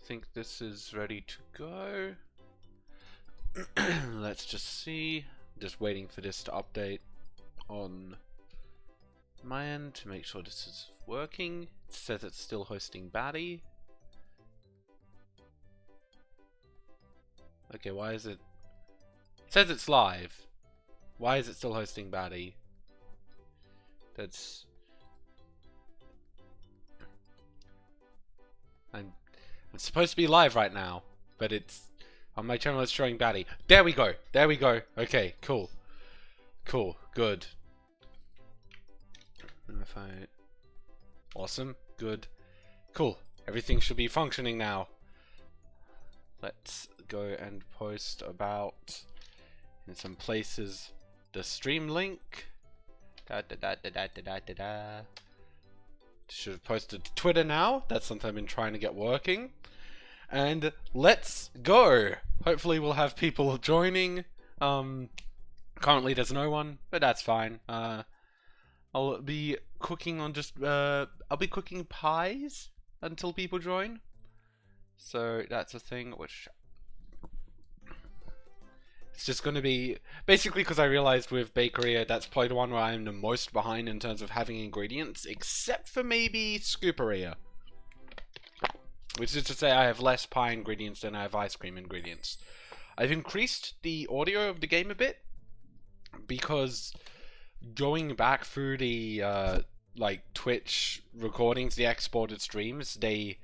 think this is ready to go. Let's just see. Just waiting for this to update on my end to make sure this is working. It says it's still hosting Batty. Okay, why is it... It says it's live. Why is it still hosting Batty? That's... I'm supposed to be live right now, but it's... On my channel it's showing Batty. There we go! There we go! Okay, cool. Cool, good. If I... Awesome, good. Cool. Everything should be functioning now. Let's go and post about in some places the stream link. Should have posted to Twitter now. That's something I've been trying to get working. And let's go. Hopefully we'll have people joining. Currently there's no one, but that's fine. I'll be cooking on just I'll be cooking pies until people join. So that's a thing which it's just going to be basically because I realized with Bakeria that's probably the one where I'm the most behind in terms of having ingredients, except for maybe Scooperia, which is to say I have less pie ingredients than I have ice cream ingredients. I've increased the audio of the game a bit because going back through the like Twitch recordings, the exported streams, they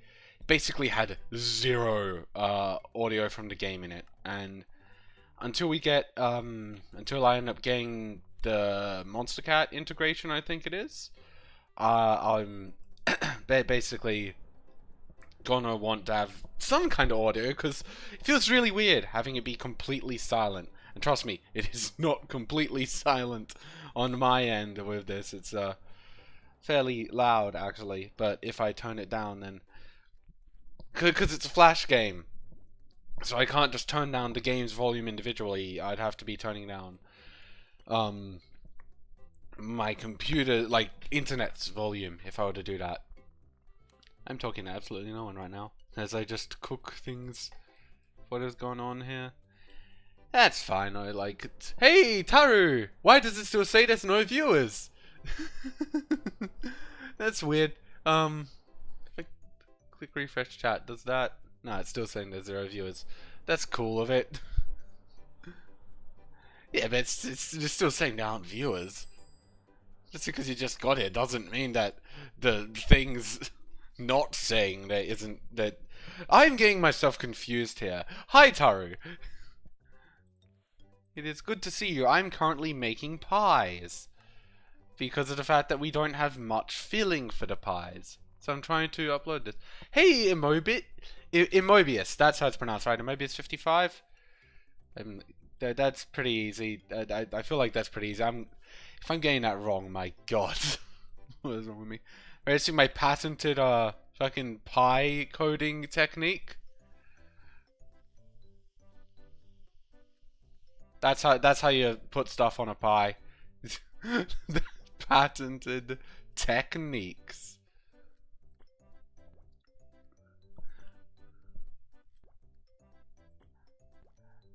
basically had zero audio from the game in it, and until we get until I end up getting the Monster Cat integration, I think it is, I'm basically gonna want to have some kind of audio because it feels really weird having it be completely silent. And trust me, it is not completely silent on my end with this. It's fairly loud actually, but if I turn it down, then because it's a Flash game, so I can't just turn down the game's volume individually. I'd have to be turning down my computer, like internet's volume, if I were to do that. I'm talking to absolutely no one right now as I just cook things. What is going on here? That's fine, I like it. Hey, Taru! Why does it still say there's no viewers? That's weird. If I click refresh chat, does that? No, it's still saying there's 0 viewers. That's cool of it. Yeah, but it's still saying there aren't viewers. Just because you just got here doesn't mean that the thing's not saying there isn't that. I'm getting myself confused here. Hi, Taru. It is good to see you. I'm currently making pies because of the fact that we don't have much filling for the pies. So I'm trying to upload this. Hey, Immobius, that's how it's pronounced, right? Immobius 55? That's pretty easy. I feel like that's pretty easy. If I'm getting that wrong, my god. What is wrong with me? I assume my patented fucking pie coding technique. That's how you put stuff on a pie. The patented techniques.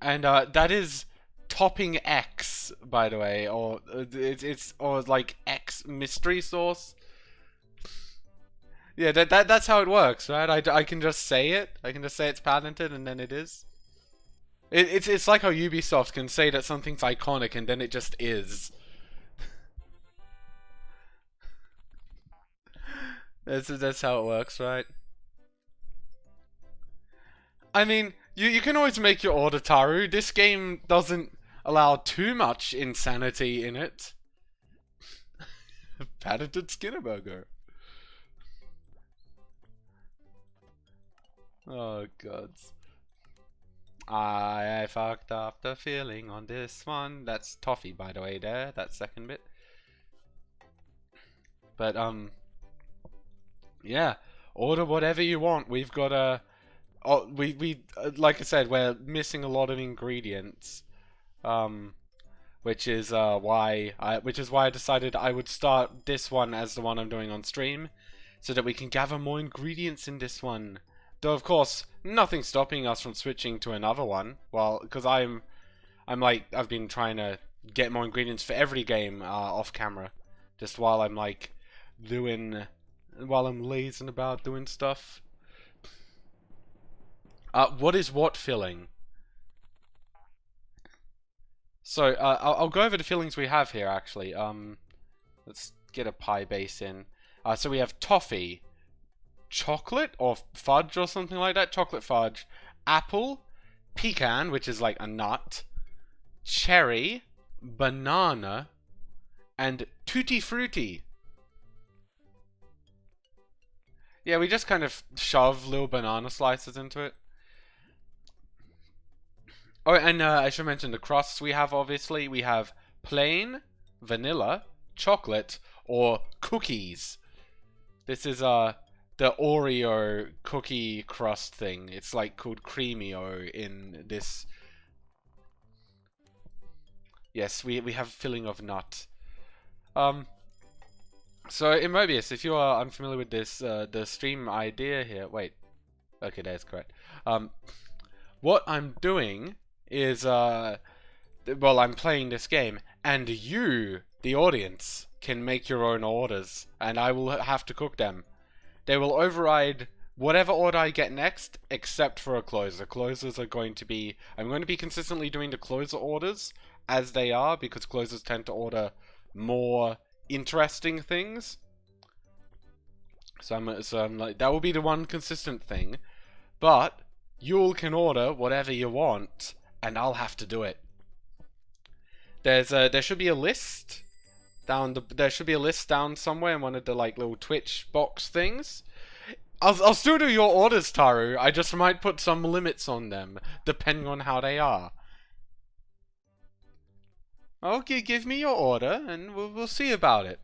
And that is topping X, by the way, or it's like X mystery sauce. Yeah, that's how it works, right? I can just say it. I can just say it's patented, and then it is. It's like how Ubisoft can say that something's iconic, and then it just is. That's how it works, right? I mean, you can always make your order, Taru. This game doesn't allow too much insanity in it. Patented Skinner Burger. Oh god. I fucked up the feeling on this one. That's toffee, by the way, there. That second bit. But, yeah. Order whatever you want. We've got a... like I said, we're missing a lot of ingredients. Which is why I decided I would start this one as the one I'm doing on stream, so that we can gather more ingredients in this one. Though of course, nothing stopping us from switching to another one. Well, because I'm like, I've been trying to get more ingredients for every game off camera, just while I'm like while I'm lazing about doing stuff. What is what filling? So I'll go over the fillings we have here actually. Let's get a pie base in. So we have toffee, chocolate or fudge or something like that. Chocolate fudge, apple, pecan, which is like a nut, cherry, banana, and tutti frutti. Yeah, we just kind of shove little banana slices into it. Oh, and I should mention the crusts we have, obviously. We have plain, vanilla, chocolate, or cookies. This is the Oreo cookie crust thing. It's like called Creamio in this. Yes, we have filling of nut. So in Mobius, if you are unfamiliar with this, the stream idea here. Wait, okay, that's correct. What I'm doing is well, I'm playing this game, and you, the audience, can make your own orders, and I will have to cook them. They will override whatever order I get next, except for a closer. Closers are going to be... I'm going to be consistently doing the closer orders as they are, because closers tend to order more interesting things. So I'm like, that will be the one consistent thing. But you can order whatever you want, and I'll have to do it. There should be a list there should be a list down somewhere in one of the like little Twitch box things. I'll still do your orders, Taru. I just might put some limits on them depending on how they are. Okay, give me your order and we'll see about it.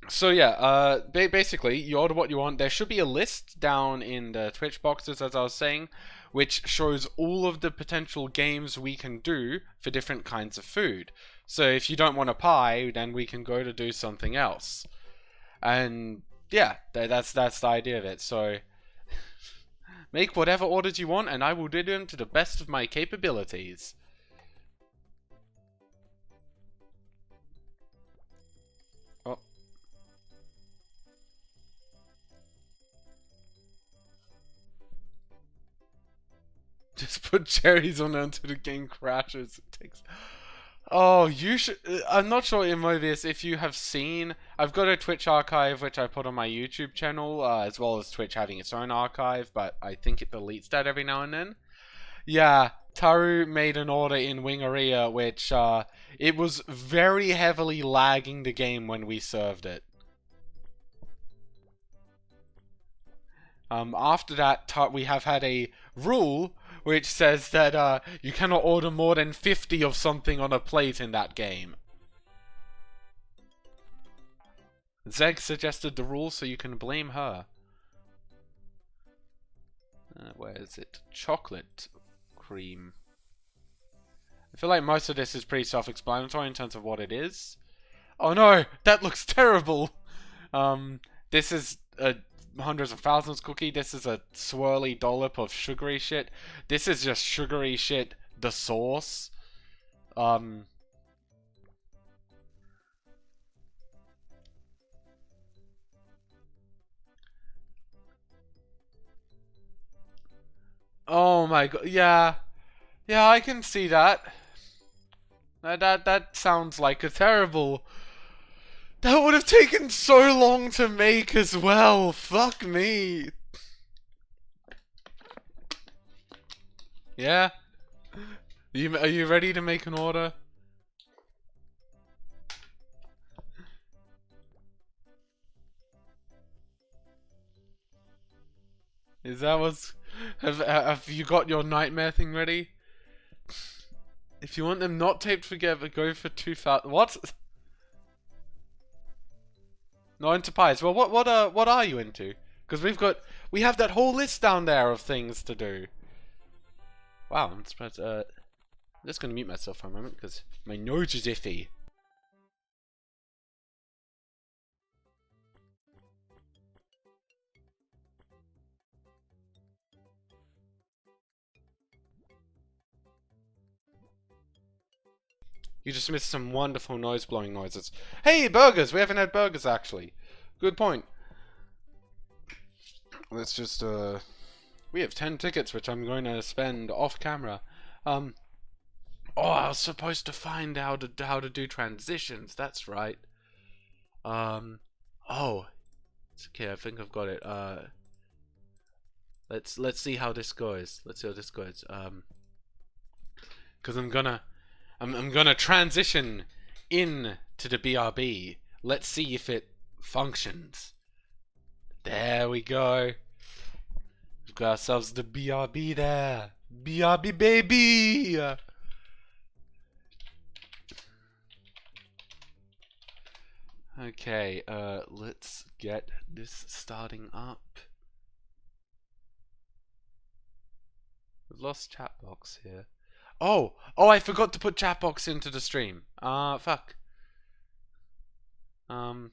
So yeah, basically, you order what you want. There should be a list down in the Twitch boxes, as I was saying, which shows all of the potential games we can do for different kinds of food. So if you don't want a pie, then we can go to do something else. And yeah, that's the idea of it. So make whatever orders you want, and I will do them to the best of my capabilities. Just put cherries on it until the game crashes. It takes... Oh, you should... I'm not sure in Mobius if you have seen... I've got a Twitch archive which I put on my YouTube channel, as well as Twitch having its own archive, but I think it deletes that every now and then. Yeah, Taru made an order in Wingeria which, it was very heavily lagging the game when we served it. After that, we have had a rule which says that you cannot order more than 50 of something on a plate in that game. Zeg suggested the rule, so you can blame her. Where is it? Chocolate cream. I feel like most of this is pretty self-explanatory in terms of what it is. Oh no, that looks terrible! This is a hundreds of thousands cookie. This is a swirly dollop of sugary shit. This is just sugary shit, the sauce. Oh my god, yeah. Yeah, I can see that. That sounds like a terrible... That would have taken so long to make as well. Fuck me. Yeah? Are you ready to make an order? Is that what's... Have you got your nightmare thing ready? If you want them not taped together, go for 2,000... What? Not into pies. Well, what are you into? Because we have that whole list down there of things to do. Wow, I'm surprised. I'm just gonna mute myself for a moment because my nose is iffy. You just missed some wonderful noise-blowing noises. Hey, burgers! We haven't had burgers, actually. Good point. Let's just, we have 10 tickets, which I'm going to spend off camera. Oh, I was supposed to find how to do transitions. That's right. Oh. It's okay, I think I've got it. Let's see how this goes. Let's see how this goes. Because I'm gonna transition in to the BRB. Let's see if it functions. There we go. We've got ourselves the BRB there. BRB baby. Okay, let's get this starting up. We've lost chat box here. Oh, I forgot to put chat box into the stream. Fuck. One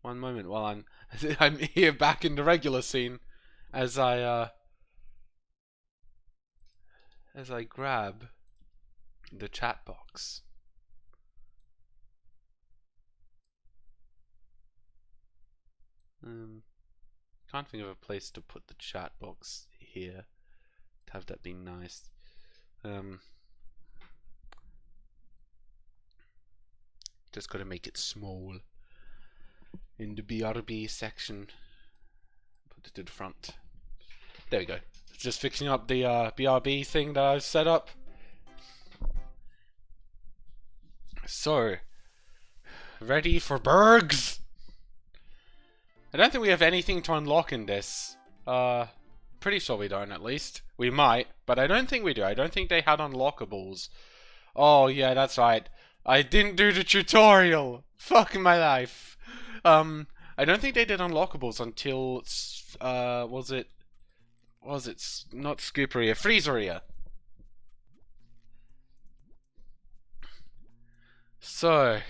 moment while I'm here back in the regular scene as I grab the chat box. Can't think of a place to put the chat box here. To have that be nice. Just gotta make it small. In the BRB section. Put it to the front. There we go. Just fixing up the BRB thing that I've set up. So, ready for Bergs? I don't think we have anything to unlock in this. Pretty sure we don't, at least. We might, but I don't think we do. I don't think they had unlockables. Oh, yeah, that's right. I didn't do the tutorial. Fuck my life. I don't think they did unlockables until, was it not Scooperia, Freezeria. So,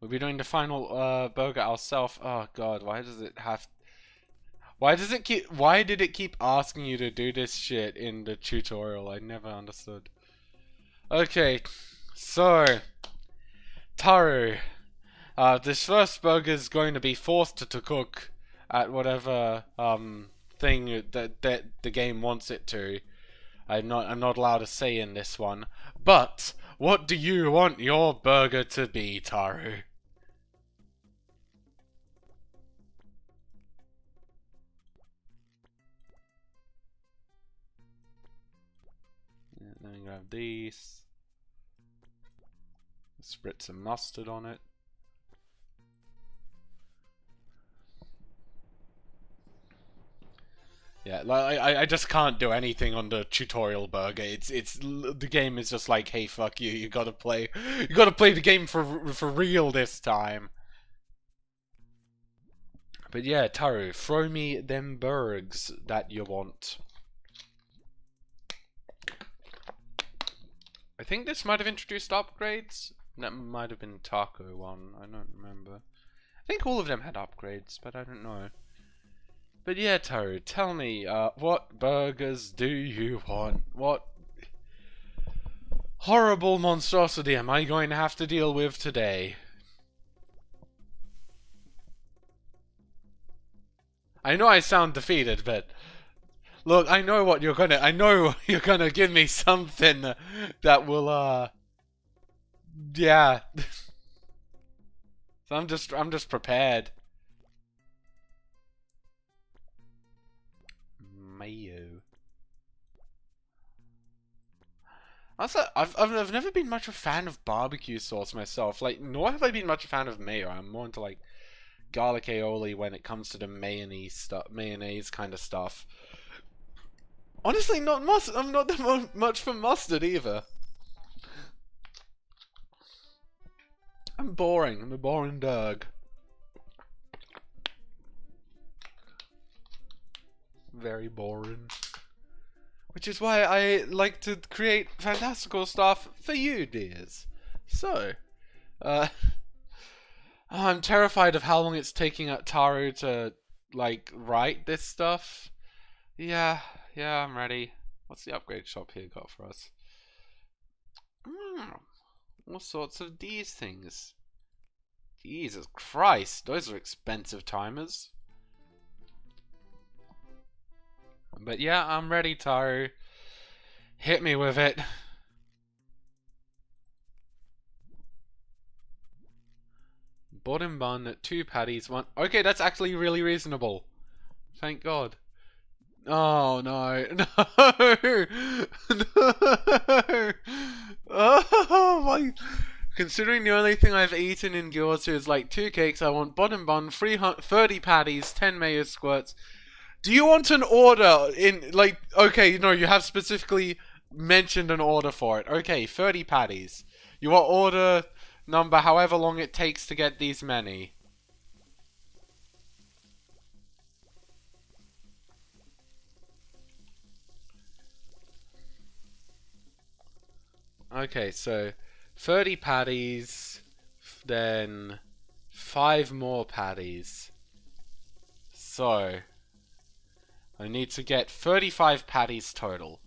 we'll be doing the final burger ourselves. Oh god, why does it have... Why did it keep asking you to do this shit in the tutorial? I never understood. Okay, so... Taru. This first burger is going to be forced to cook at whatever thing that the game wants it to. I'm not allowed to say in this one. But what do you want your burger to be, Taru? Yeah, let me grab these. Spritz some mustard on it. Yeah, like I just can't do anything on the tutorial burger. It's the game is just like, hey, fuck you. You gotta play the game for real this time. But yeah, Taru, throw me them burgs that you want. I think this might have introduced upgrades. That might have been Taco one. I don't remember. I think all of them had upgrades, but I don't know. But yeah, Taru, tell me, what burgers do you want? What horrible monstrosity am I going to have to deal with today? I know I sound defeated, but look, I know you're gonna give me something that will, yeah. So I'm just prepared. Mayo. Also, I've never been much of a fan of barbecue sauce myself. Like, nor have I been much a fan of mayo. I'm more into like garlic aioli when it comes to the mayonnaise kind of stuff. Honestly, not mustard. I'm not that much for mustard either. I'm boring. I'm a boring dog. Very boring. Which is why I like to create fantastical stuff for you, dears. So, I'm terrified of how long it's taking at Taru to, like, write this stuff. Yeah, I'm ready. What's the upgrade shop here got for us? all sorts of these things. Jesus Christ, those are expensive timers. But yeah, I'm ready, Taru. Hit me with it. Bottom bun, 2 patties, 1. Okay, that's actually really reasonable. Thank God. Oh no, no, no! Oh my! Considering the only thing I've eaten in Gyoza is like 2 cakes, I want bottom bun, 30 patties, 10 mayo squirts. Do you want an order in like? Okay, no, you have specifically mentioned an order for it. Okay, 30 patties. You want order number however long it takes to get these many. Okay, so 30 patties, then 5 more patties. So I need to get 35 patties total.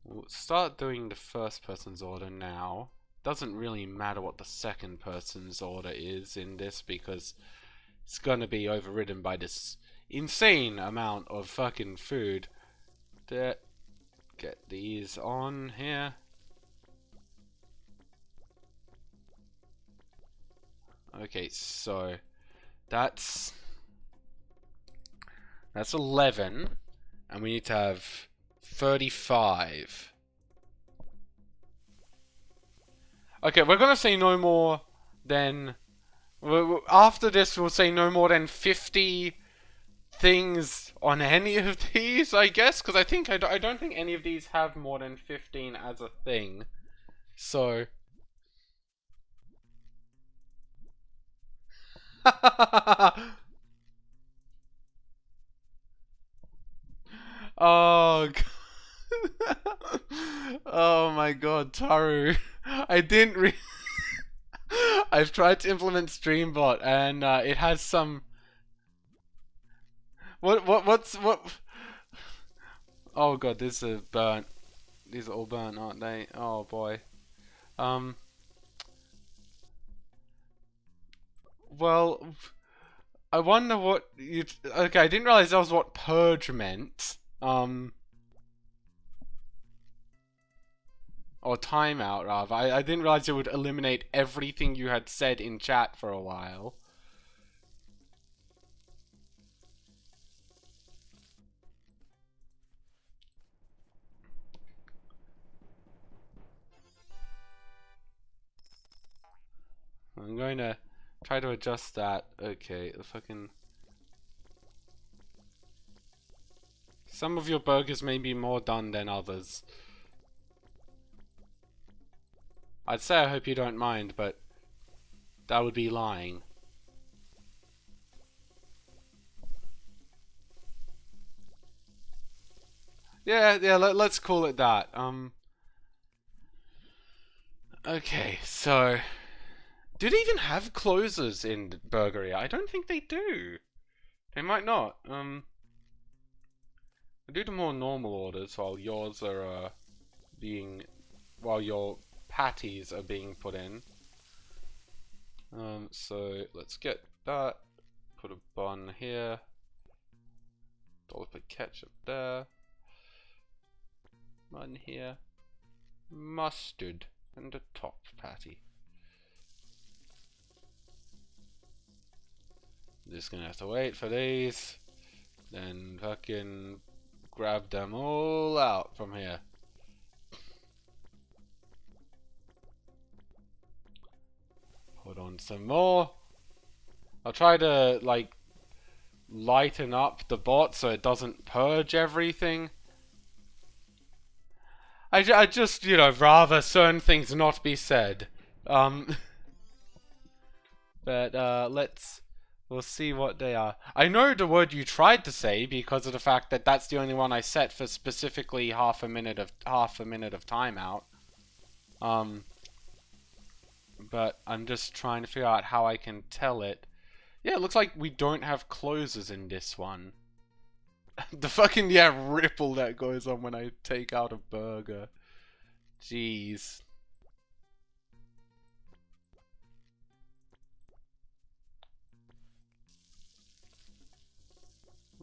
We'll start doing the first person's order now. Doesn't really matter what the second person's order is in this because it's gonna be overridden by this insane amount of fucking food. Get these on here. Okay, so that's 11, and we need to have 35. Okay, we're gonna say no more than... After this, we'll say no more than 50 things on any of these, I guess, because I don't think any of these have more than 15 as a thing. So... Oh, oh my God, Taru! I didn't I've tried to implement Streambot, and it has some. What's? Oh God, this is burnt. These are all burnt, aren't they? Oh boy. Well, I wonder what you. Okay, I didn't realize that was what purge meant. Or timeout, rather. I didn't realize it would eliminate everything you had said in chat for a while. I'm going to try to adjust that. Okay, the fucking... Some of your burgers may be more done than others. I'd say I hope you don't mind, but that would be lying. Yeah, let's call it that. Okay, so... Do they even have closers in Burgeria? I don't think they do. They might not. I do the more normal orders while yours are while your patties are being put in. So let's get that. Put a bun here. Dollop of ketchup there. Bun here. Mustard and a top patty. Just gonna have to wait for these, then fucking grab them all out from here. Hold on some more. I'll try to like lighten up the bot so it doesn't purge everything. I just, you know, rather certain things not be said. But we'll see what they are. I know the word you tried to say because of the fact that that's the only one I set for specifically half a minute of timeout. but I'm just trying to figure out how I can tell it. Yeah, it looks like we don't have closers in this one. The fucking, yeah, ripple that goes on when I take out a burger. Jeez.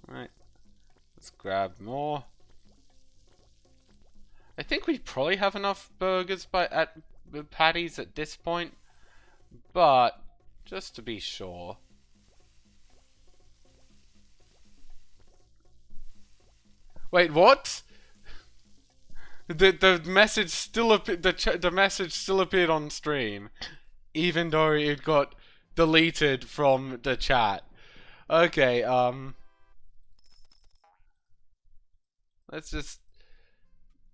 Alright. Let's grab more. I think we probably have enough burgers at patties at this point. But, just to be sure. Wait, what? The message still the message still appeared on stream, even though it got deleted from the chat. Okay, let's just.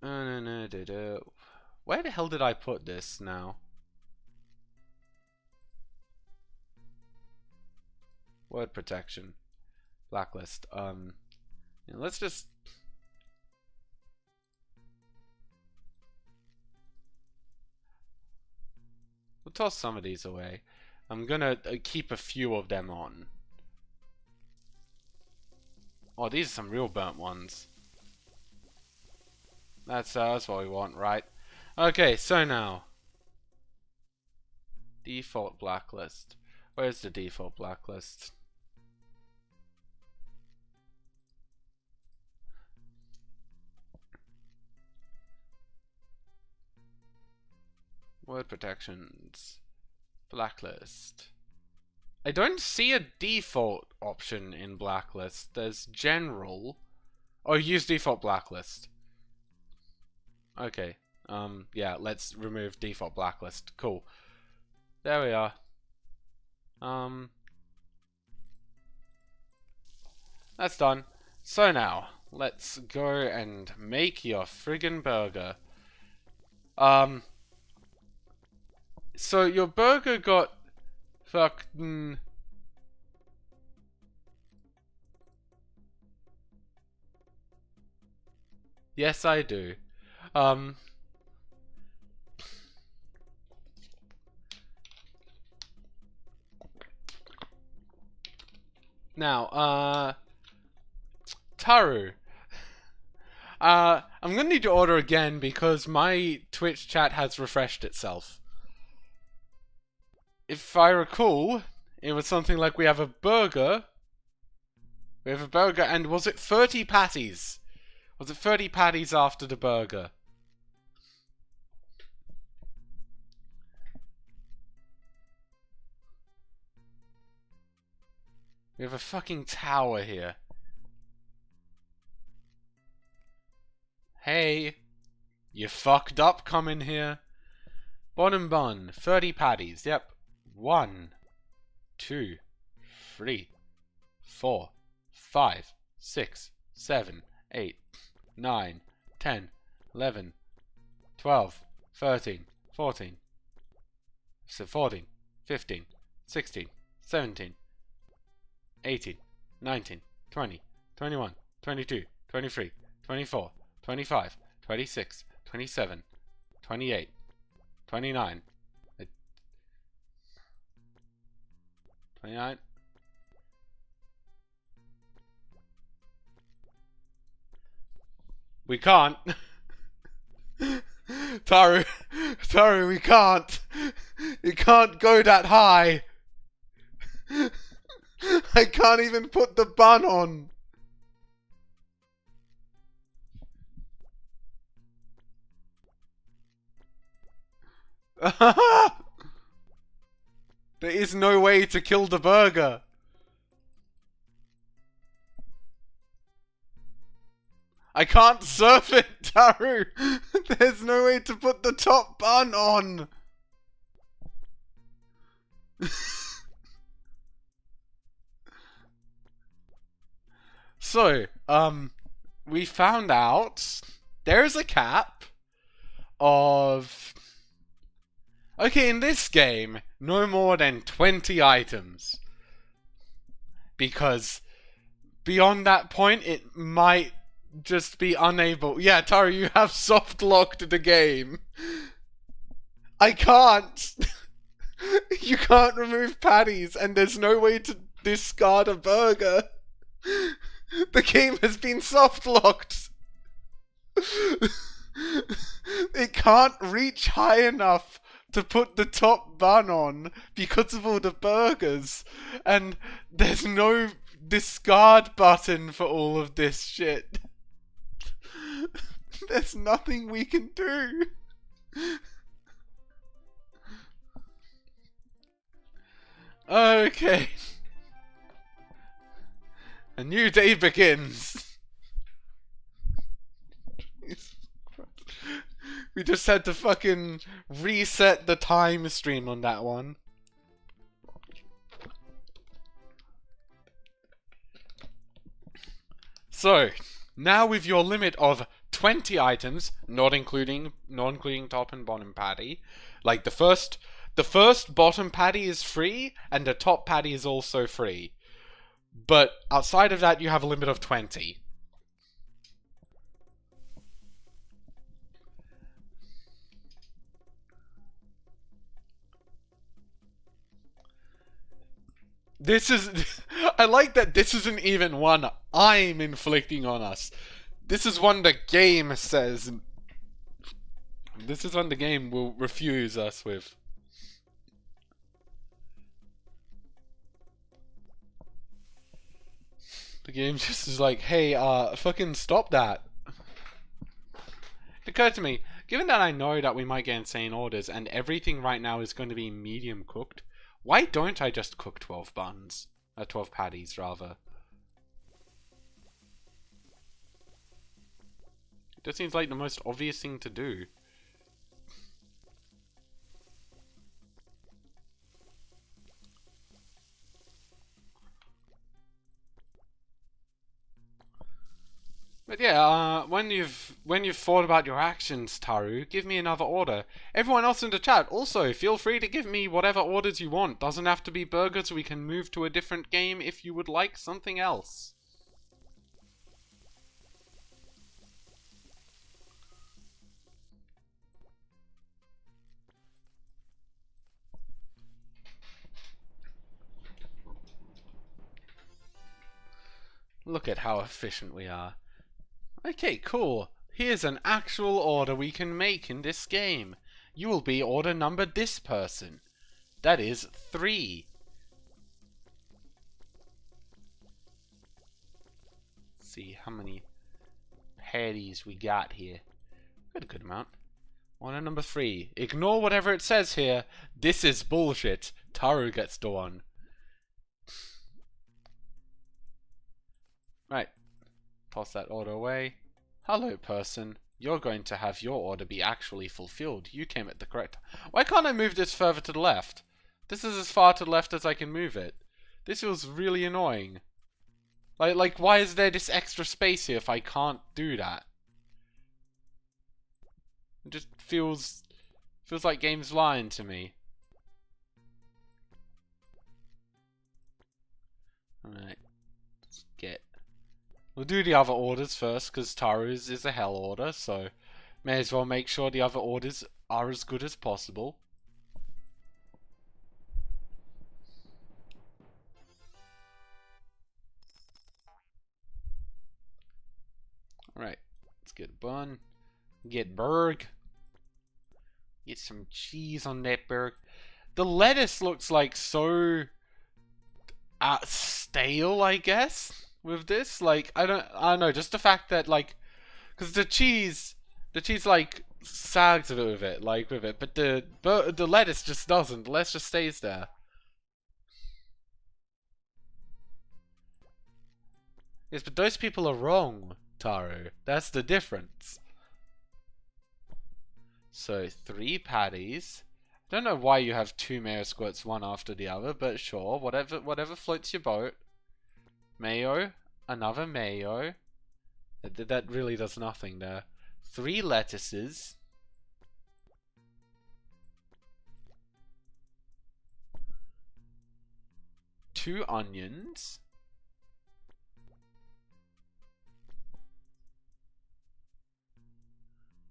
Where the hell did I put this now? Word protection, blacklist. Let's just. We'll toss some of these away. I'm gonna keep a few of them on. Oh, these are some real burnt ones. That's what we want, right? Okay, so now. Default blacklist. Where's the default blacklist? Word protections. Blacklist. I don't see a default option in blacklist. There's general. Oh, use default blacklist. Okay. Yeah, let's remove default blacklist. Cool. There we are. That's done. So now, let's go and make your friggin' burger. So your burger got fucking. Yes, I do. Now, Taru. I'm gonna need to order again because my Twitch chat has refreshed itself. If I recall, it was something like we have a burger. We have a burger, and was it 30 patties? Was it 30 patties after the burger? We have a fucking tower here. Hey, you fucked up coming here. Bottom bun, 30 patties, yep. 1, 2, 3, 4, 5, 6, 7, 8, 9, 10, 11, 12, 13, 14, 14, 15, 16, 17, 18, 19, 20, 21, 22, 23, 24, 25, 26, 27, 28, 29, 29. We can't. Taru, we can't. You can't go that high. I can't even put the bun on. There is no way to kill the burger. I can't surf it, Taru. There's no way to put the top bun on. So, we found out there's a cap of. Okay, in this game, no more than 20 items. Because beyond that point, it might just be unable. Yeah, Taru, you have soft locked the game. I can't. You can't remove patties, and there's no way to discard a burger. The game has been soft locked. It can't reach high enough to put the top bun on because of all the burgers, and there's no discard button for all of this shit. There's nothing we can do. Okay. A new day begins. We just had to fucking reset the time stream on that one. So, now with your limit of 20 items, not including top and bottom patty, like the first bottom patty is free and the top patty is also free. But outside of that, you have a limit of 20. This is... I like that this isn't even one I'm inflicting on us. This is one the game says... This is one the game will refuse us with. The game just is like, hey, fucking stop that. It occurred to me, given that I know that we might get insane orders and everything right now is going to be medium cooked, why don't I just cook 12 buns? 12 patties, rather. It just seems like the most obvious thing to do. But yeah, when you've thought about your actions, Taru, give me another order. Everyone else in the chat, also, feel free to give me whatever orders you want. Doesn't have to be burgers, we can move to a different game if you would like something else. Look at how efficient we are. Okay, cool. Here's an actual order we can make in this game. You will be order number this person. That is 3. Let's see how many patties we got here. Got a good amount. Order number 3. Ignore whatever it says here. This is bullshit. Taru gets the one. Right. Toss that order away. Hello, person. You're going to have your order be actually fulfilled. You came at the correct... Why can't I move this further to the left? This is as far to the left as I can move it. This feels really annoying. Like, why is there this extra space here if I can't do that? It just feels like game's lying to me. Alright. Let's get... We'll do the other orders first, because Taru's is a hell order, so may as well make sure the other orders are as good as possible. Alright, let's get bun, get burg, get some cheese on that burg. The lettuce looks like so stale, I guess. With this, like, I don't know, just the fact that, like, because the cheese like sags a bit with it, but the lettuce just doesn't. The lettuce just stays there. Yes, but those people are wrong, Taru. That's the difference. So 3 patties. I don't know why you have 2 mayo squirts one after the other, but sure, whatever floats your boat. Mayo, another mayo. That really does nothing there. 3 lettuces. 2 onions.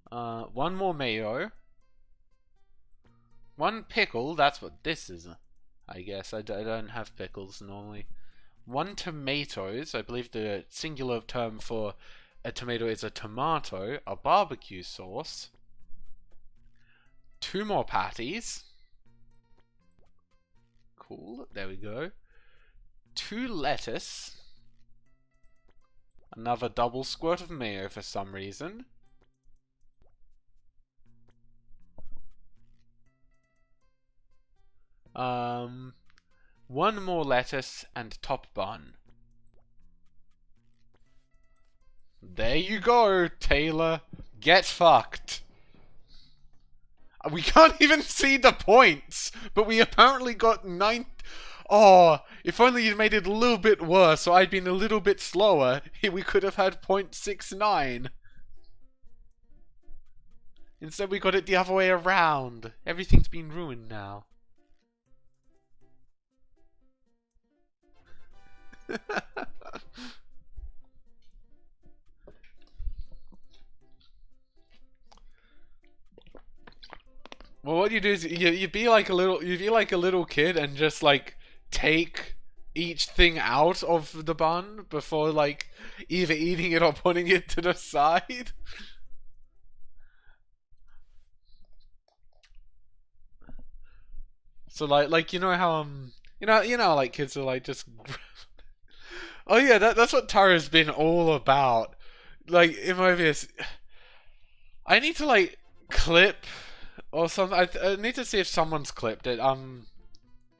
One more mayo. 1 pickle, that's what this is, I guess. I don't have pickles normally. 1 tomatoes, I believe the singular term for a tomato is a tomato, a barbecue sauce. 2 more patties. Cool, there we go. 2 lettuce. Another double squirt of mayo for some reason. 1 more lettuce and top bun. There you go, Taylor. Get fucked. We can't even see the points, but we apparently got 9. Oh, if only you'd made it a little bit worse, so I'd been a little bit slower, we could have had 0.69. Instead we got it the other way around. Everything's been ruined now. Well, what you do is you be like a little kid and just like take each thing out of the bun before like either eating it or putting it to the side. So like you know how like kids are like just oh yeah, that's what Tara's been all about. Like in my videos, I need to like clip or something. I need to see if someone's clipped it.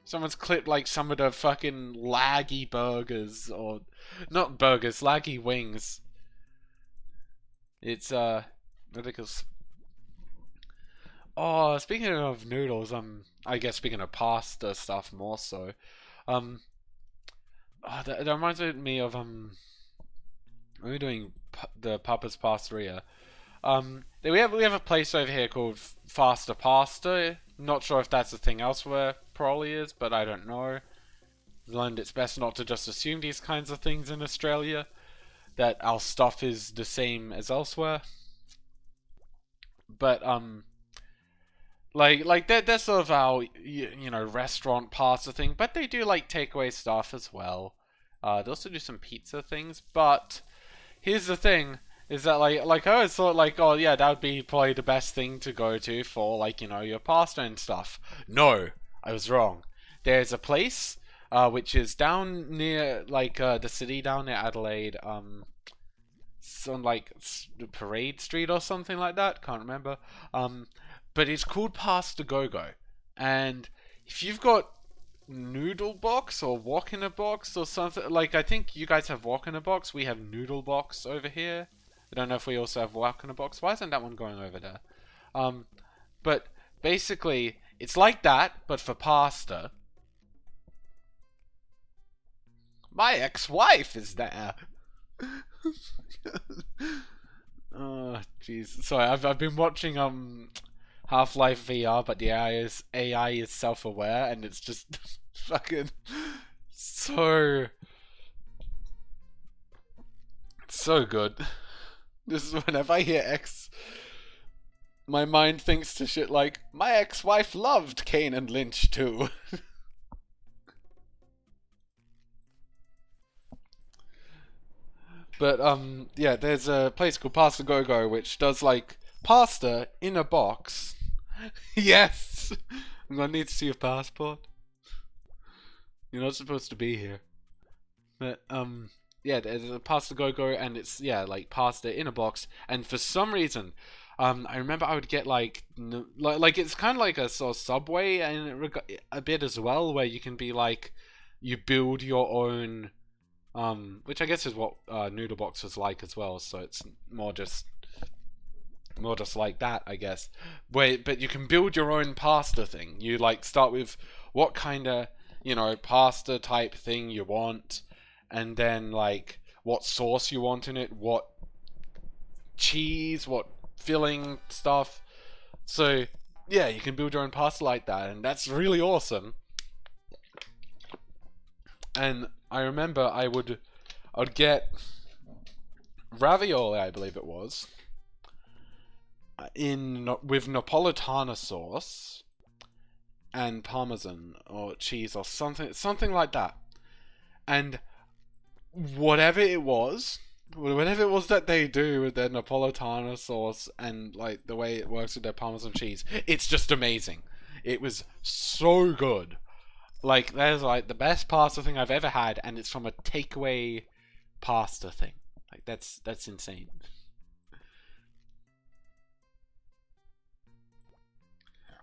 Someone's clipped like some of the fucking laggy burgers or not burgers, laggy wings. It's ridiculous. Oh, speaking of noodles, I guess speaking of pasta stuff more so, oh, that reminds me of when we were doing the Papa's Pastaria. We have a place over here called Faster Pasta. Not sure if that's a thing elsewhere. Probably is, but I don't know. Learned it's best not to just assume these kinds of things in Australia. That our stuff is the same as elsewhere. But like they're sort of our restaurant pasta thing, but they do like takeaway stuff as well. They also do some pizza things, but here's the thing. Is that like I always thought like, oh yeah, that would be probably the best thing to go to for like your pasta and stuff. No, I was wrong. There's a place which is down near like the city down near Adelaide, on like Parade Street or something like that. Can't remember. But it's called Pasta Go Go, and if you've got Noodle Box or Wok in a Box or something, like I think you guys have Wok in a Box, we have Noodle Box over here. I don't know if we also have Wok in a Box. Why isn't that one going over there? But basically, it's like that, but for pasta. My ex-wife is there. Oh, jeez. Sorry, I've been watching Half-Life VR, but the AI is self-aware, and it's just fucking so good. This is whenever I hear X, my mind thinks to shit like, my ex-wife loved Kane and Lynch too. But yeah, there's a place called Pasta Go Go which does like pasta in a box. Yes, I'm gonna need to see your passport. You're not supposed to be here. But yeah, there's a Pasta Go Go, and it's like pasta in a box. And for some reason, I remember I would get like it's kind of like a sort of Subway and a bit as well, where you can be like you build your own, which I guess is what Noodle Box was like as well. So it's more just like that, I guess. But you can build your own pasta thing. You like start with what kind of pasta type thing you want, and then like what sauce you want in it, what cheese, what filling stuff. So yeah, you can build your own pasta like that, and that's really awesome. And I remember I'd get ravioli, I believe it was, with Napolitana sauce, and parmesan or cheese or something like that. And whatever it was that they do with their Napolitana sauce and like the way it works with their parmesan cheese, it's just amazing. It was so good. Like, that is like the best pasta thing I've ever had, and it's from a takeaway pasta thing. Like, that's insane.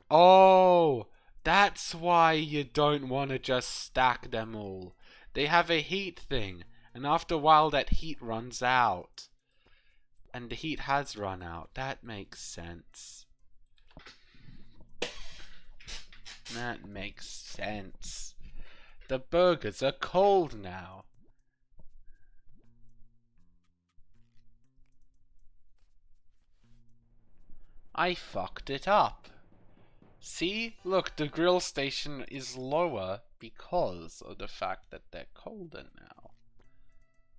Oh, that's why you don't want to just stack them all. They have a heat thing, and after a while that heat runs out. And the heat has run out. That makes sense. That makes sense. The burgers are cold now. I fucked it up. See? Look, the grill station is lower because of the fact that they're colder now.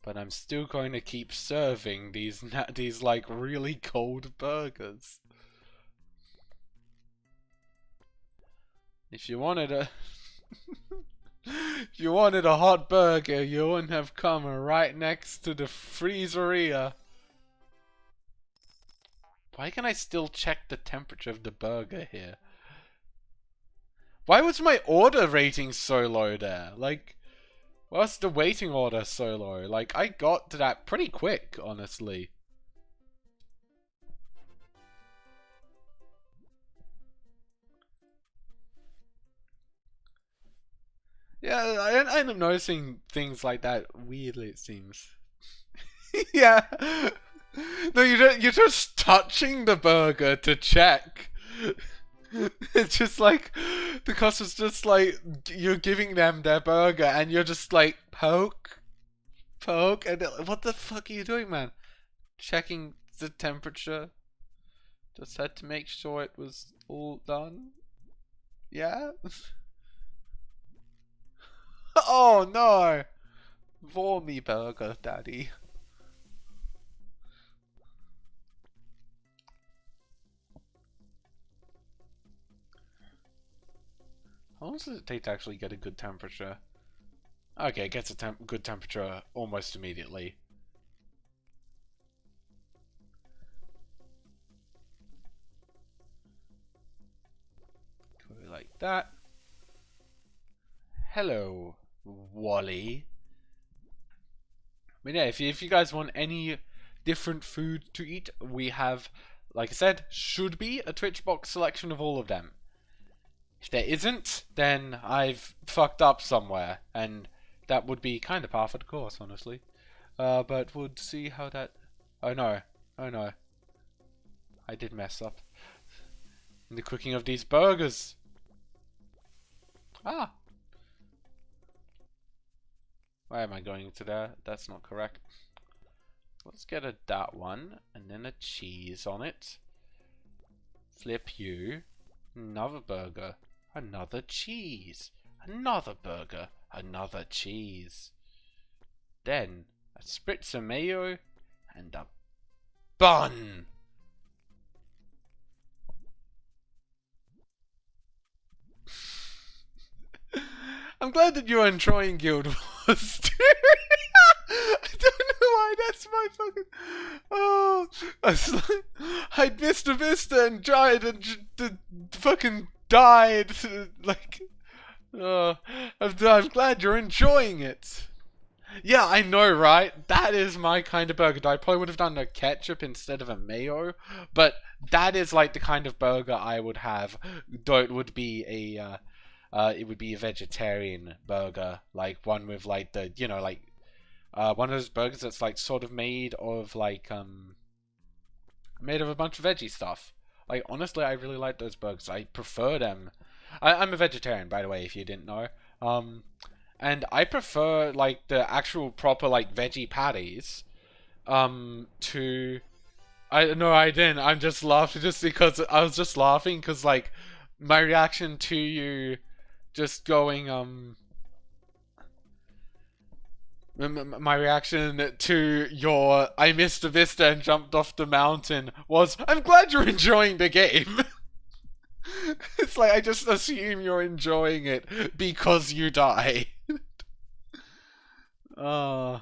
But I'm still going to keep serving these like really cold burgers. If you wanted a if you wanted a hot burger, you wouldn't have come right next to the freezeria. Why can I still check the temperature of the burger here? Why was my order rating so low there? Like, why was the waiting order so low? Like, I got to that pretty quick, honestly. Yeah, I end up noticing things like that weirdly, it seems. Yeah. No, you're just touching the burger to check. It's just like, the customer's just like, you're giving them their burger and you're just like, poke, and they're like, what the fuck are you doing, man? Checking the temperature. Just had to make sure it was all done. Yeah? Oh no! Vormy burger, daddy. How long does it take to actually get a good temperature? Okay, it gets a good temperature almost immediately. Go like that. Hello, Wally. But yeah, if you guys want any different food to eat, we have, like I said, should be a Twitchbox selection of all of them. If there isn't, then I've fucked up somewhere, and that would be kind of par for the course, honestly. But we'll see how that... Oh no. Oh no. I did mess up. In the cooking of these burgers. Ah. Why am I going to there? That's not correct. Let's get a that one, and then a cheese on it. Flip you. Another burger. Another cheese. Another burger. Another cheese. Then a spritz of mayo and a bun. I'm glad that you're enjoying Guild Wars too. I don't know why that's my fucking... Oh, I missed a vista and tried and fucking died. Like, I'm glad you're enjoying it. Yeah, I know, right? That is my kind of burger. I probably would have done a ketchup instead of a mayo, but that is like the kind of burger I would have. Though it would be it would be a vegetarian burger, like one with like the, you know, like one of those burgers that's like sort of made of like made of a bunch of veggie stuff. Like, honestly, I really like those burgers. I prefer them. I'm a vegetarian, by the way, if you didn't know. And I prefer like the actual proper like veggie patties to... I didn't. I'm just laughing just because I was just laughing because like my reaction to you just going my reaction to your I missed a vista and jumped off the mountain was, I'm glad you're enjoying the game. It's like I just assume you're enjoying it because you die. uh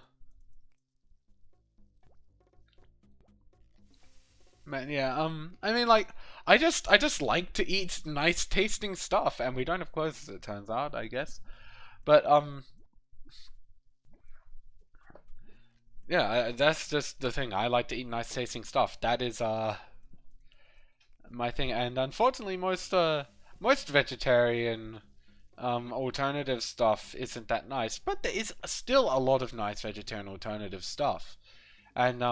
Man, yeah, I mean, like, I just like to eat nice tasting stuff, and we don't have clothes, as it turns out, I guess. But, yeah, that's just the thing. I like to eat nice tasting stuff. That is, my thing. And unfortunately, most vegetarian, alternative stuff isn't that nice. But there is still a lot of nice vegetarian alternative stuff. And,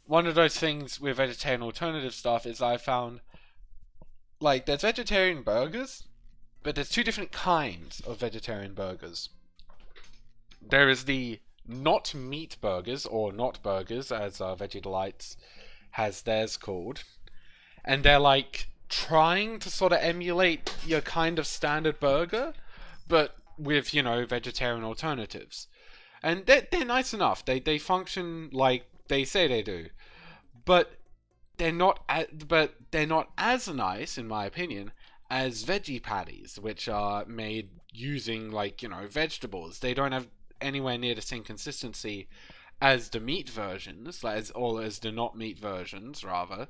one of those things with vegetarian alternative stuff is I found, like, there's vegetarian burgers, but there's two different kinds of vegetarian burgers. There is the not meat burgers, or not burgers, as Veggie Delights has theirs called, and they're like trying to sort of emulate your kind of standard burger, but with, vegetarian alternatives. And they're nice enough. They function like they say they do, but they're not as nice, in my opinion, as veggie patties, which are made using, like, vegetables. They don't have anywhere near the same consistency as the meat versions, as the not meat versions, rather.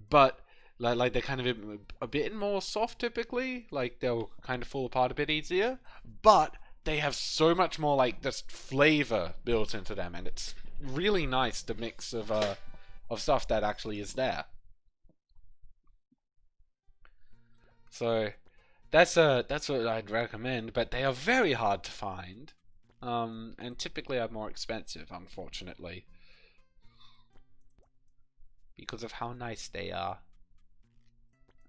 But like they're kind of a bit more soft typically. Like they'll kind of fall apart a bit easier, but they have so much more like this flavor built into them, and it's really nice the mix of stuff that actually is there. So that's what I'd recommend, but they are very hard to find, and typically are more expensive, unfortunately, because of how nice they are.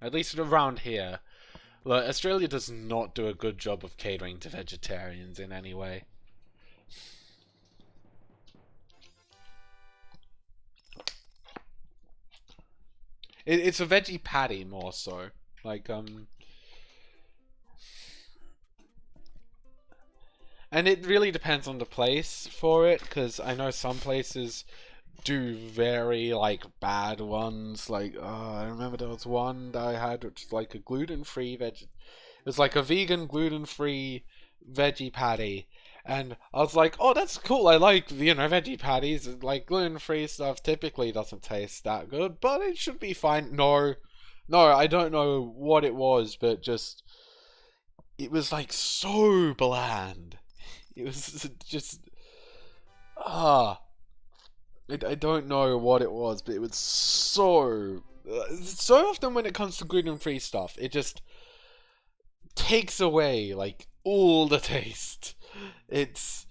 At least around here. Look, Australia does not do a good job of catering to vegetarians in any way. It's a veggie patty more so. Like, and it really depends on the place for it, because I know some places do very, like, bad ones. Like, I remember there was one that I had, which was like a gluten-free veg. It was like a vegan gluten-free veggie patty. And I was like, oh, that's cool. I like, veggie patties. Like, gluten-free stuff typically doesn't taste that good, but it should be fine. No, no, I don't know what it was, but just, it was like so bland. It was just, ah, I don't know what it was, but it was so often when it comes to gluten-free stuff, it just takes away like all the taste. It's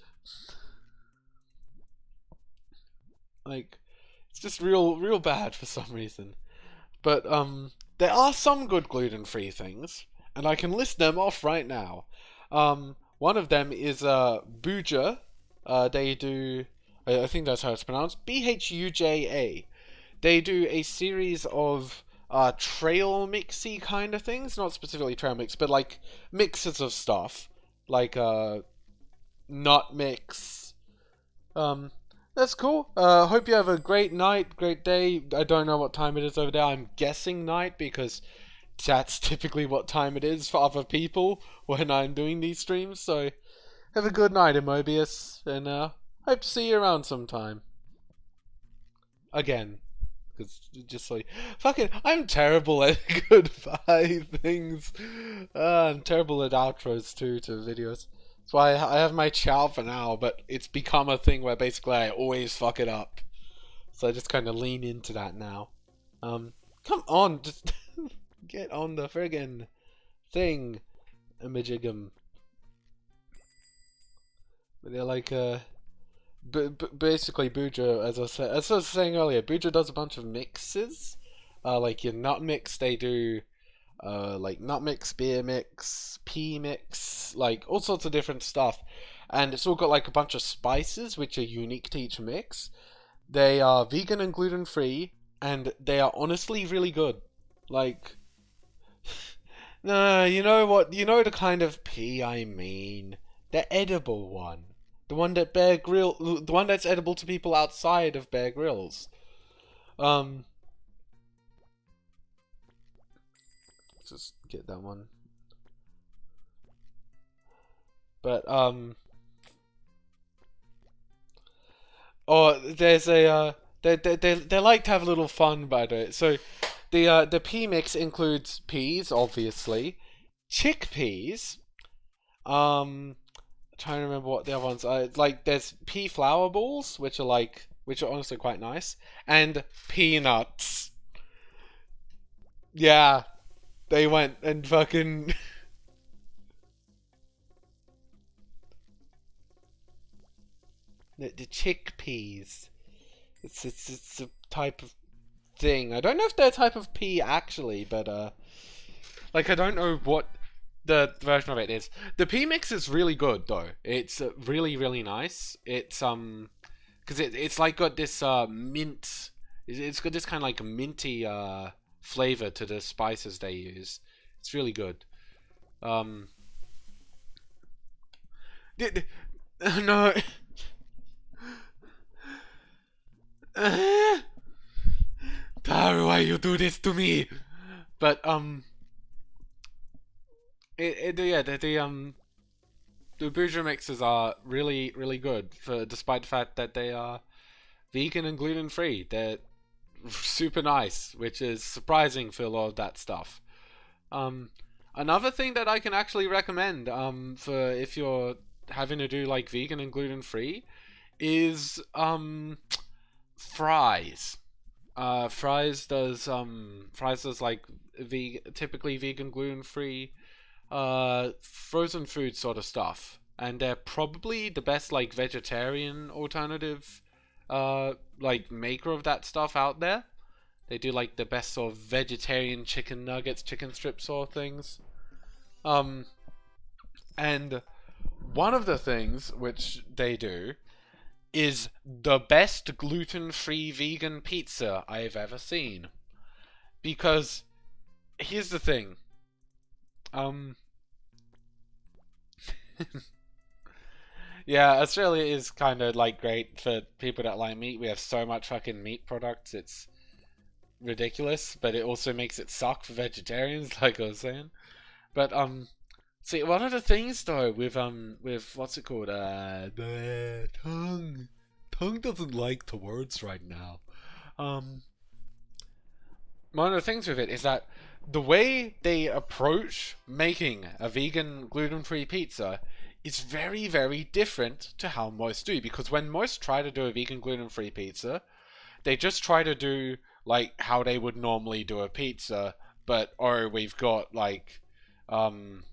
like it's just real bad for some reason. But there are some good gluten-free things, and I can list them off right now. One of them is Buja. They do, I think that's how it's pronounced, Bhuja. They do a series of trail mixy kind of things, not specifically trail mix, but like mixes of stuff, like nut mix. Um, that's cool. Hope you have a great night, great day. I don't know what time it is over there. I'm guessing night because that's typically what time it is for other people when I'm doing these streams. So have a good night, Mobius, and hope to see you around sometime. Again. Because just like, fucking, I'm terrible at goodbye things. I'm terrible at outros too to videos. That's why I have my ciao for now, but it's become a thing where basically I always fuck it up. So I just kind of lean into that now. Come on, just get on the friggin' thing, Imagigum. But they're like, basically, Buja, as I was saying earlier, Buja does a bunch of mixes. Like your nut mix, they do like nut mix, beer mix, pea mix, like all sorts of different stuff. And it's all got like a bunch of spices which are unique to each mix. They are vegan and gluten free, and they are honestly really good. Like, no, you know what? You know the kind of pea I mean. The edible one. The one that's edible to people outside of Bear Grylls. Um, just get that one. But oh, there's a they like to have a little fun by it. So the pea mix includes peas, obviously, chickpeas. Trying to remember what the other ones are. Like there's pea flour balls, which are honestly quite nice, and peanuts. Yeah, they went and fucking the chickpeas. It's a type of thing. I don't know if they're a type of pea actually, but like I don't know what the version of it is. The pea mix is really good though. It's really really nice. It's because it's like got this mint. It's got this kind of like minty flavor to the spices they use. It's really good. Um, no. Taru, why you do this to me? But yeah, the Buja mixes are really really good for despite the fact that they are vegan and gluten free. They're super nice, which is surprising for a lot of that stuff. Um, Another thing that I can actually recommend for if you're having to do like vegan and gluten free is Fry's. Fry's does like typically vegan gluten free frozen food sort of stuff, and they're probably the best like vegetarian alternative like maker of that stuff out there. They do like the best sort of vegetarian chicken nuggets, chicken strips sort of things. Um, and one of the things which they do is the best gluten-free vegan pizza I've ever seen. Because here's the thing. Um Yeah, Australia is kind of like great for people that like meat. We have so much fucking meat products. It's ridiculous, but it also makes it suck for vegetarians like I was saying. But see, one of the things though with what's it called? The tongue. Tongue doesn't like the words right now. Um, one of the things with it is that the way they approach making a vegan gluten-free pizza is very, very different to how most do. Because when most try to do a vegan gluten-free pizza, they just try to do like how they would normally do a pizza, but or we've got like um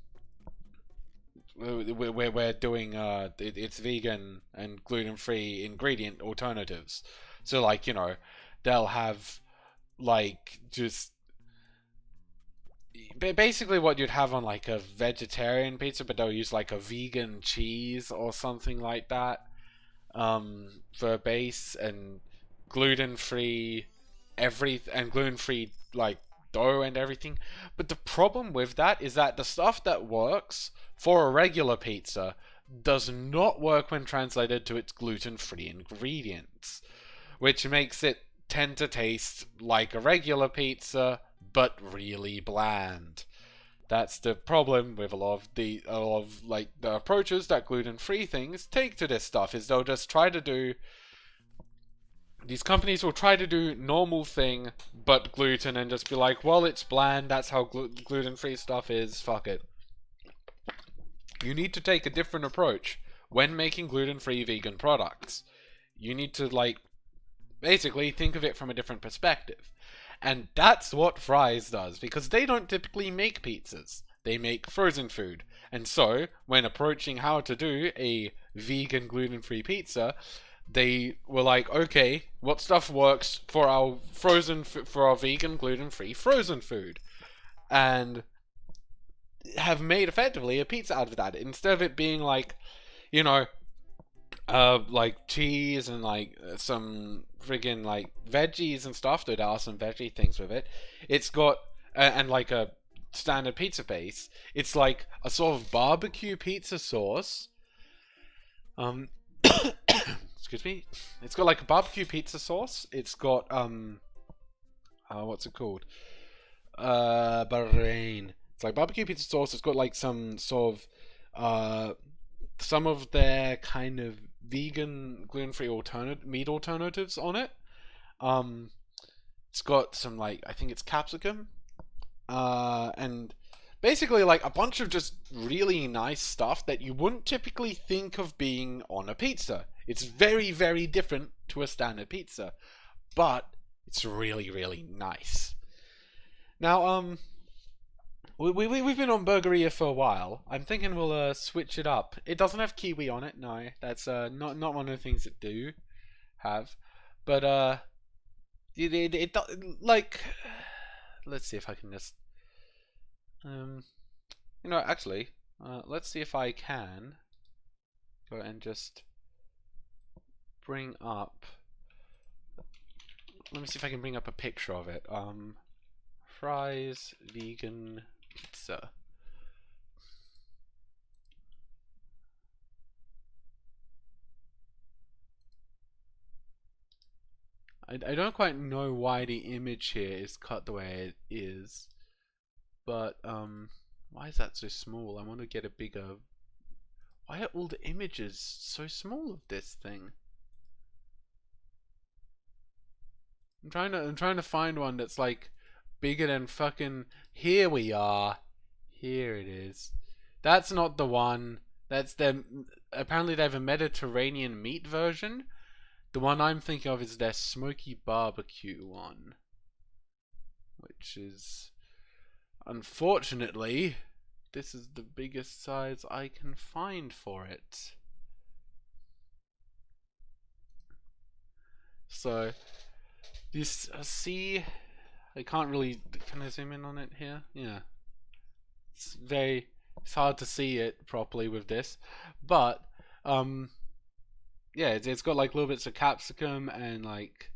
we're doing it's vegan and gluten-free ingredient alternatives. So like, you know, they'll have like just basically what you'd have on like a vegetarian pizza, but they'll use like a vegan cheese or something like that for a base, and gluten-free gluten-free like dough and everything. But the problem with that is that the stuff that works for a regular pizza does not work when translated to its gluten-free ingredients, which makes it tend to taste like a regular pizza but really bland. That's the problem with a lot of like the approaches that gluten-free things take to this stuff, is they'll just try to do these companies will try to do normal thing but gluten and just be like, well, it's bland, that's how gluten-free stuff is, fuck it. You need to take a different approach when making gluten-free vegan products. You need to like basically think of it from a different perspective. And that's what Fry's does, because they don't typically make pizzas. They make frozen food. And so, when approaching how to do a vegan gluten-free pizza, they were like, okay, what stuff works for our for our vegan gluten-free frozen food? And have made effectively a pizza out of that. Instead of it being like, you know, like cheese and like some friggin' like veggies and stuff. There are some veggie things with it. It's got and like a standard pizza base. It's like a sort of barbecue pizza sauce. Excuse me. It's got like a barbecue pizza sauce. It's got what's it called? Bahrain. It's like barbecue pizza sauce. It's got like some sort of some of their kind of vegan, gluten-free meat alternatives on it. Um, it's got some like I think it's capsicum, and basically like a bunch of just really nice stuff that you wouldn't typically think of being on a pizza. It's very, very different to a standard pizza, but it's really, really nice. Now, we've been on Burgeria for a while. I'm thinking we'll switch it up. It doesn't have kiwi on it, no. That's not one of the things that do have. But like, let's see if I can just actually, let's see if I can go and just bring up. Let me see if I can bring up a picture of it. Fries vegan pizza. I don't quite know why the image here is cut the way it is, but why is that so small? I want to get a bigger. Why are all the images so small of this thing? I'm trying to find one that's like bigger than fucking. Here we are. Here it is. That's not the one. That's their. Apparently they have a Mediterranean meat version. The one I'm thinking of is their smoky barbecue one, which is, unfortunately, this is the biggest size I can find for it. So, this see, I can't really. Can I zoom in on it here? Yeah, it's hard to see it properly with this, but yeah, it's got like little bits of capsicum and like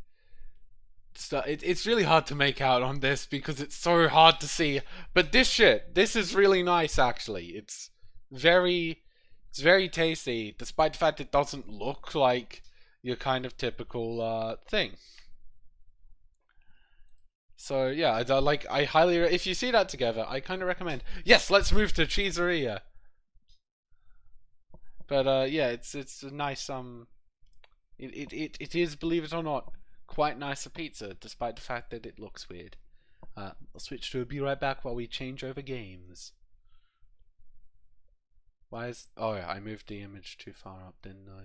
stuff. It's really hard to make out on this because it's so hard to see. But this is really nice actually. It's very tasty, despite the fact it doesn't look like your kind of typical thing. So yeah, I highly if you see that together, I kind of recommend. Yes, let's move to Cheeseria. But yeah, it's a nice it is, believe it or not, quite nice a pizza, despite the fact that it looks weird. I'll switch to a be right back while we change over games. Why is oh yeah, I moved the image too far up, didn't I?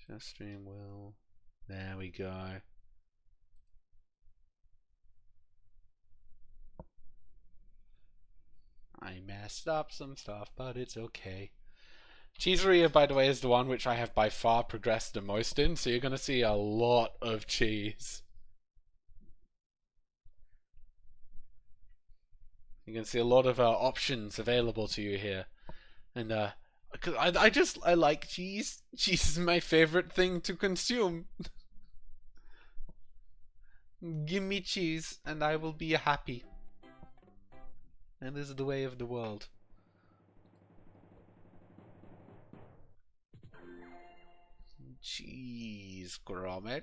Share stream will. There we go. I messed up some stuff, but it's okay. Cheeseria, by the way, is the one which I have by far progressed the most in, so you're going to see a lot of cheese. You can see a lot of options available to you here. And cause I like cheese. Cheese is my favorite thing to consume. Give me cheese and I will be happy. And this is the way of the world. Cheese, Gromit.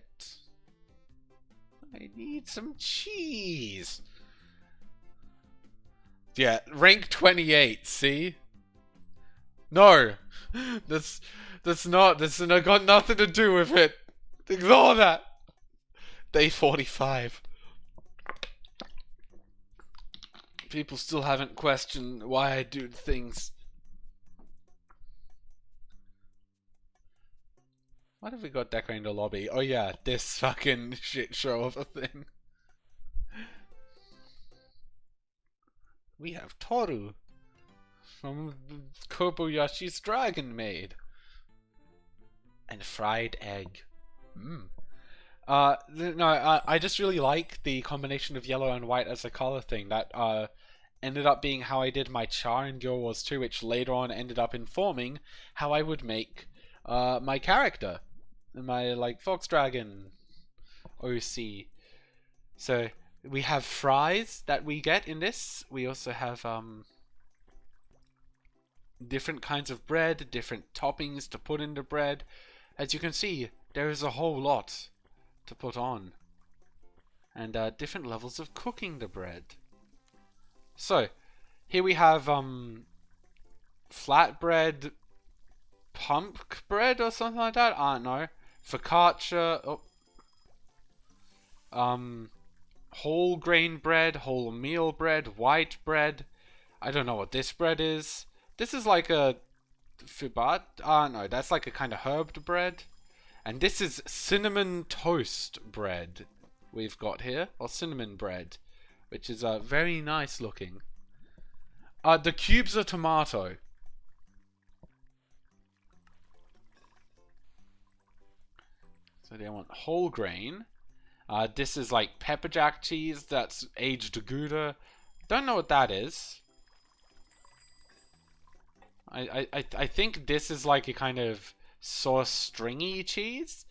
I need some cheese. Yeah, rank 28, see? No! That's got nothing to do with it. Ignore that. Day 45. People still haven't questioned why I do things. What have we got decorating the lobby? Oh yeah, this fucking shit show of a thing. We have Toru from Kobayashi's Dragon Maid. And fried egg. No, I just really like the combination of yellow and white as a color thing. That ended up being how I did my char in Guild Wars 2, which later on ended up informing how I would make my character. My, like, Fox Dragon OC. So, we have fries that we get in this. We also have, different kinds of bread, different toppings to put in the bread. As you can see, there is a whole lot to put on. And, different levels of cooking the bread. So, here we have flatbread pump bread or something like that. I don't know. Focaccia. Oh, whole grain bread, whole meal bread, white bread. I don't know what this bread is. This is like a fibat. No, that's like a kind of herbed bread. And this is cinnamon toast bread we've got here, or cinnamon bread, which is very nice looking. The cubes are tomato. So they want whole grain. This is like pepper jack cheese that's aged Gouda. Don't know what that is. I think this is like a kind of sauce stringy cheese.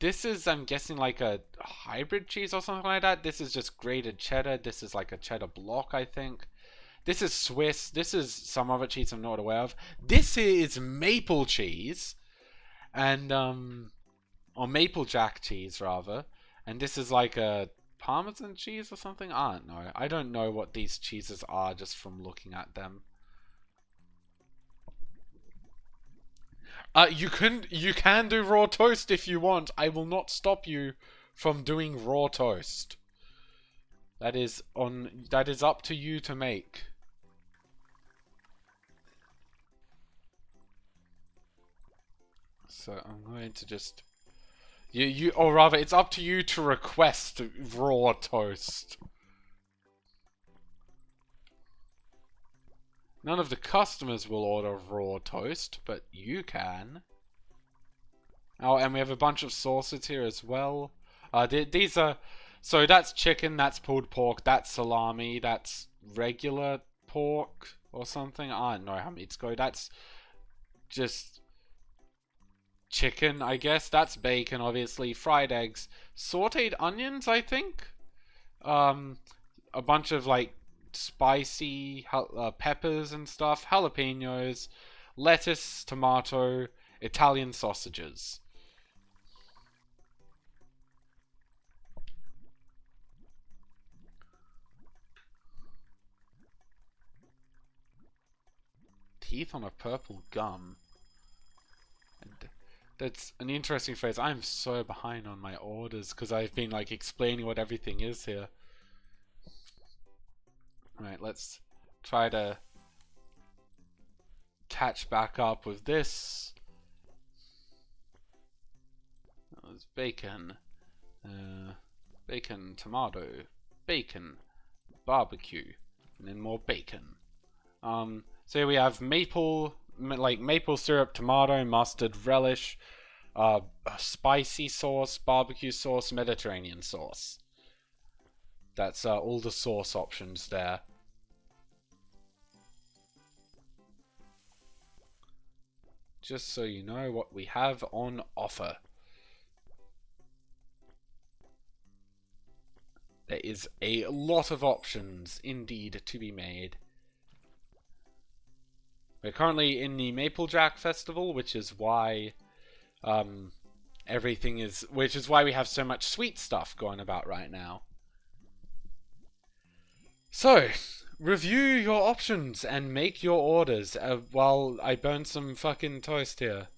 This is, I'm guessing, like a hybrid cheese or something like that. This is just grated cheddar. This is like a cheddar block, I think. This is Swiss. This is some other cheese I'm not aware of. This is maple cheese. And, or maple jack cheese, rather. And this is like a Parmesan cheese or something? I don't know. I don't know what these cheeses are just from looking at them. You can do raw toast if you want. I will not stop you from doing raw toast. That is up to you to make. So I'm going to just or rather, it's up to you to request raw toast. None of the customers will order raw toast, but you can. Oh, and we have a bunch of sauces here as well. These are... So that's chicken, that's pulled pork, that's salami, that's regular pork or something. I don't know how meats go. That's just chicken, I guess. That's bacon, obviously. Fried eggs. Sauteed onions, I think. A bunch of, like, spicy peppers and stuff, jalapenos, lettuce, tomato, Italian sausages. Teeth on a purple gum. And that's an interesting phrase. I'm so behind on my orders because I've been like explaining what everything is here. Right, let's try to catch back up with this. That was bacon. Bacon, tomato, bacon, barbecue, and then more bacon. So here we have maple syrup, tomato, mustard, relish, spicy sauce, barbecue sauce, Mediterranean sauce. That's all the sauce options there. Just so you know what we have on offer. There is a lot of options indeed to be made. We're currently in the Maplejack Festival, which is why which is why we have so much sweet stuff going about right now. So, review your options and make your orders while I burn some fucking toast here.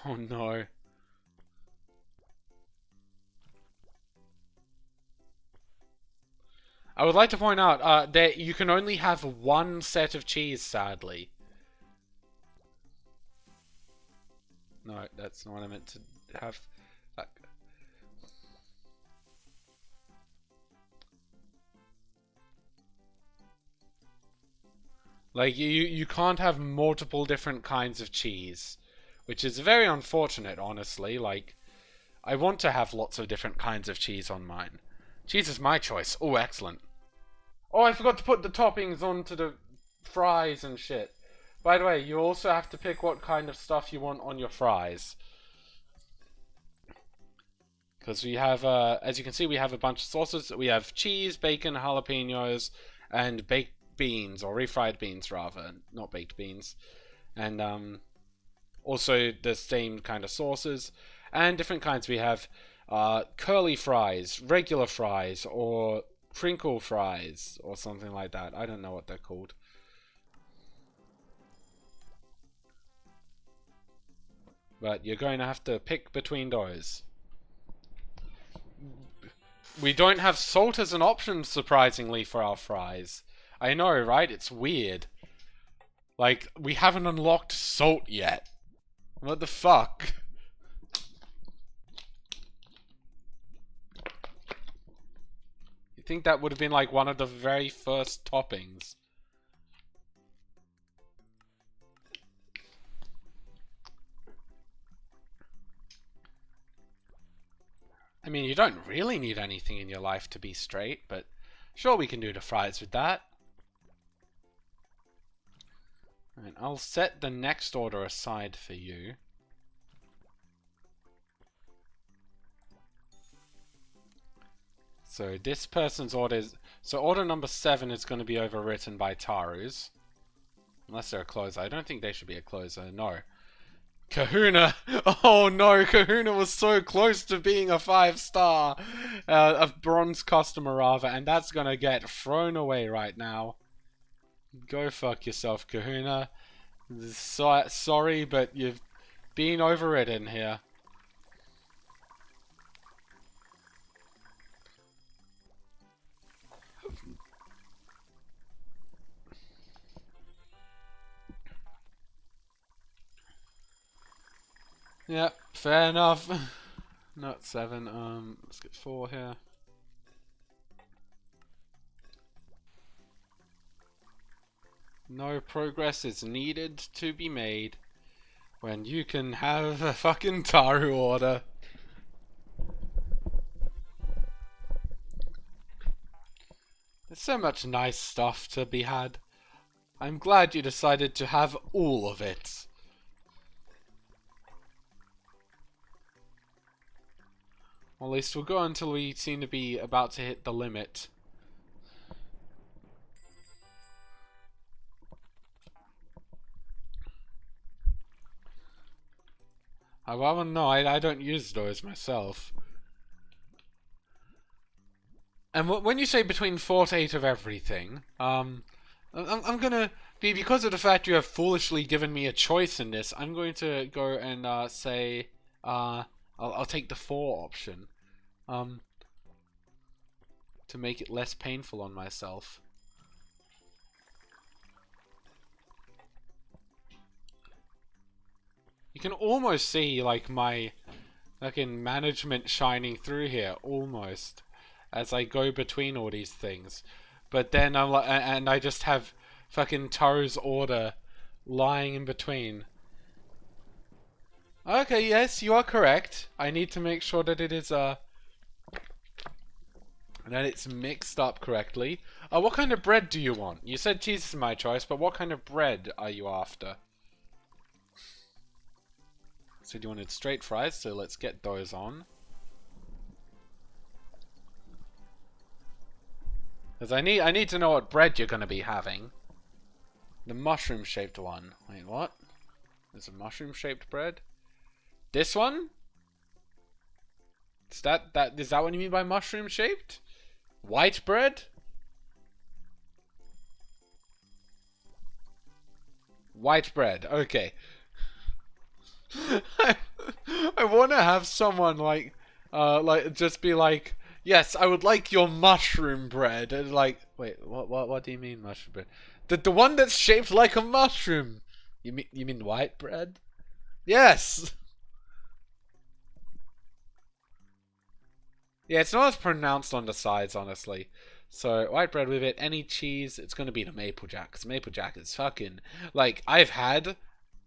Oh no. I would like to point out that you can only have one set of cheese, sadly. No, that's not what I meant to have. Like, you can't have multiple different kinds of cheese, which is very unfortunate, honestly. Like, I want to have lots of different kinds of cheese on mine. Cheese is my choice. Oh, excellent. Oh, I forgot to put the toppings onto the fries and shit. By the way, you also have to pick what kind of stuff you want on your fries. Because we have, as you can see, we have a bunch of sauces. We have cheese, bacon, jalapenos, and beans, or refried beans rather, not baked beans. And also the same kind of sauces. And different kinds. We have curly fries, regular fries, or crinkle fries, or something like that. I don't know what they're called. But you're going to have to pick between those. We don't have salt as an option, surprisingly, for our fries. I know, right? It's weird. Like, we haven't unlocked salt yet. What the fuck? You think that would have been like one of the very first toppings? I mean, you don't really need anything in your life to be straight, but sure, we can do the fries with that. Alright, I'll set the next order aside for you. So this person's order is... So order number 7 is going to be overwritten by Taru's. Unless they're a closer. I don't think they should be a closer, no. Kahuna! Oh no, Kahuna was so close to being a 5-star! A bronze customer rather, and that's gonna get thrown away right now. Go fuck yourself, Kahuna. Sorry, but you've been overridden here. Yep, fair enough. Not 7, let's get 4 here. No progress is needed to be made when you can have a fucking Taru order. There's so much nice stuff to be had. I'm glad you decided to have all of it. Well, at least we'll go until we seem to be about to hit the limit. Well, no, I don't use those myself. And when you say between 4 to 8 of everything, I'm gonna be, because of the fact you have foolishly given me a choice in this, I'm going to go and say, I'll take the 4 option. To make it less painful on myself. You can almost see like my fucking management shining through here, almost, as I go between all these things. But then I'm like, and I just have fucking Taru's order lying in between. Okay, yes, you are correct. I need to make sure that it is that it's mixed up correctly. What kind of bread do you want? You said cheese is my choice, but what kind of bread are you after? So you wanted straight fries, so let's get those on. Because I need to know what bread you're going to be having. The mushroom-shaped one. Wait, what? There's a mushroom-shaped bread? This one? Is that what you mean by mushroom-shaped? White bread? White bread, okay. I want to have someone like just be like, yes, I would like your mushroom bread. And like, wait, what do you mean mushroom bread? The one that's shaped like a mushroom. You mean white bread? Yes. Yeah, it's not as pronounced on the sides, honestly. So, white bread with it, any cheese, it's going to be the Maple Jack. Because Maple Jack is fucking... Like, I've had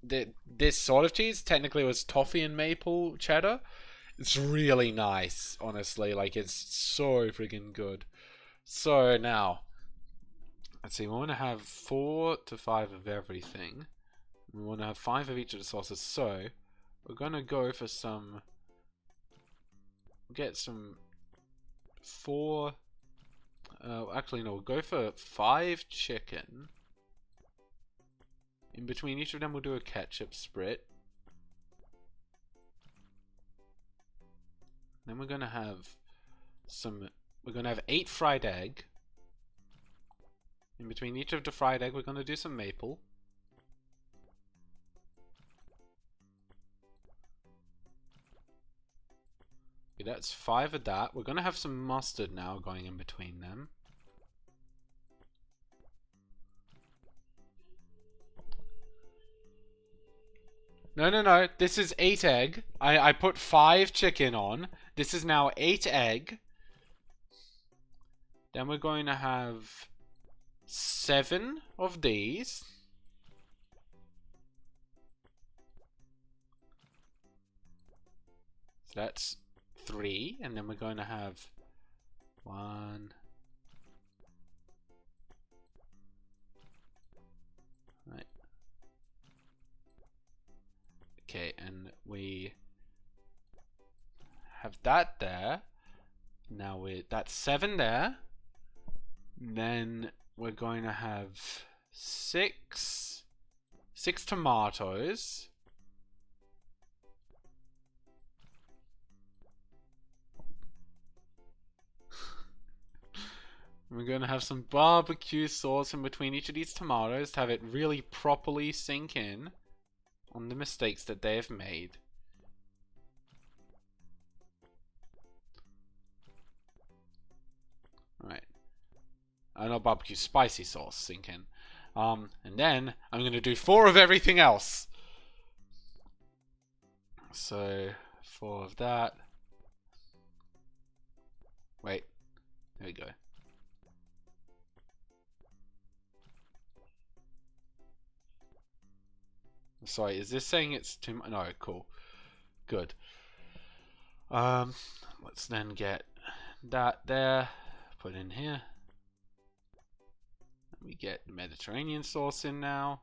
this sort of cheese. Technically, it was toffee and maple cheddar. It's really nice, honestly. Like, it's so freaking good. So, now... Let's see, we want to have 4 to 5 of everything. We want to have 5 of each of the sauces. So, we're going to go for some... Get some... 4 Actually, no, we'll go for 5 chicken. In between each of them, we'll do a ketchup sprit. Then we're gonna have we're gonna have 8 fried egg. In between each of the fried egg, we're gonna do some maple. Okay, that's 5 of that. We're gonna have some mustard now going in between them. No. This is 8 egg. I put 5 chicken on. This is now 8 egg. Then we're going to have 7 of these. So that's 3. And then we're going to have 1. Right. Okay, and we have that there. Now that's 7 there. Then we're going to have 6 tomatoes. We're going to have some barbecue sauce in between each of these tomatoes to have it really properly sink in on the mistakes that they have made. Right. Not barbecue, spicy sauce sink in. And then I'm going to do 4 of everything else. So 4 of that. Wait. There we go. Sorry, is this saying it's too much? No, cool. Good. Let's then get that there. Put in here. We get Mediterranean sauce in now.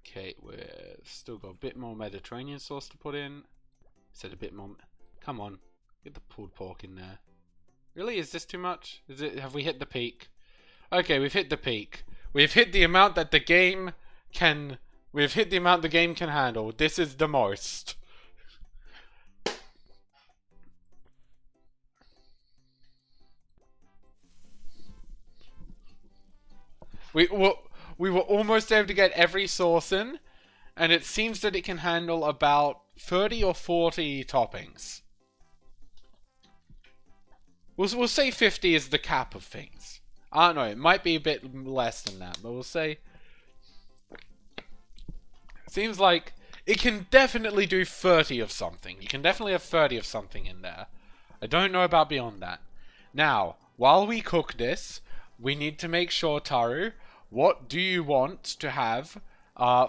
Okay, we've still got a bit more Mediterranean sauce to put in. Said a bit more. Come on, get the pulled pork in there. Really, is this too much? Is it? Have we hit the peak? Okay, we've hit the peak. We've hit the amount that the game can. We've hit the amount the game can handle. This is the most. We were almost able to get every sauce in, and it seems that it can handle about 30 or 40 toppings. We'll say 50 is the cap of things. I don't know, it might be a bit less than that, but we'll say... Seems like it can definitely do 30 of something. You can definitely have 30 of something in there. I don't know about beyond that. Now, while we cook this, we need to make sure, Taru, what do you want to have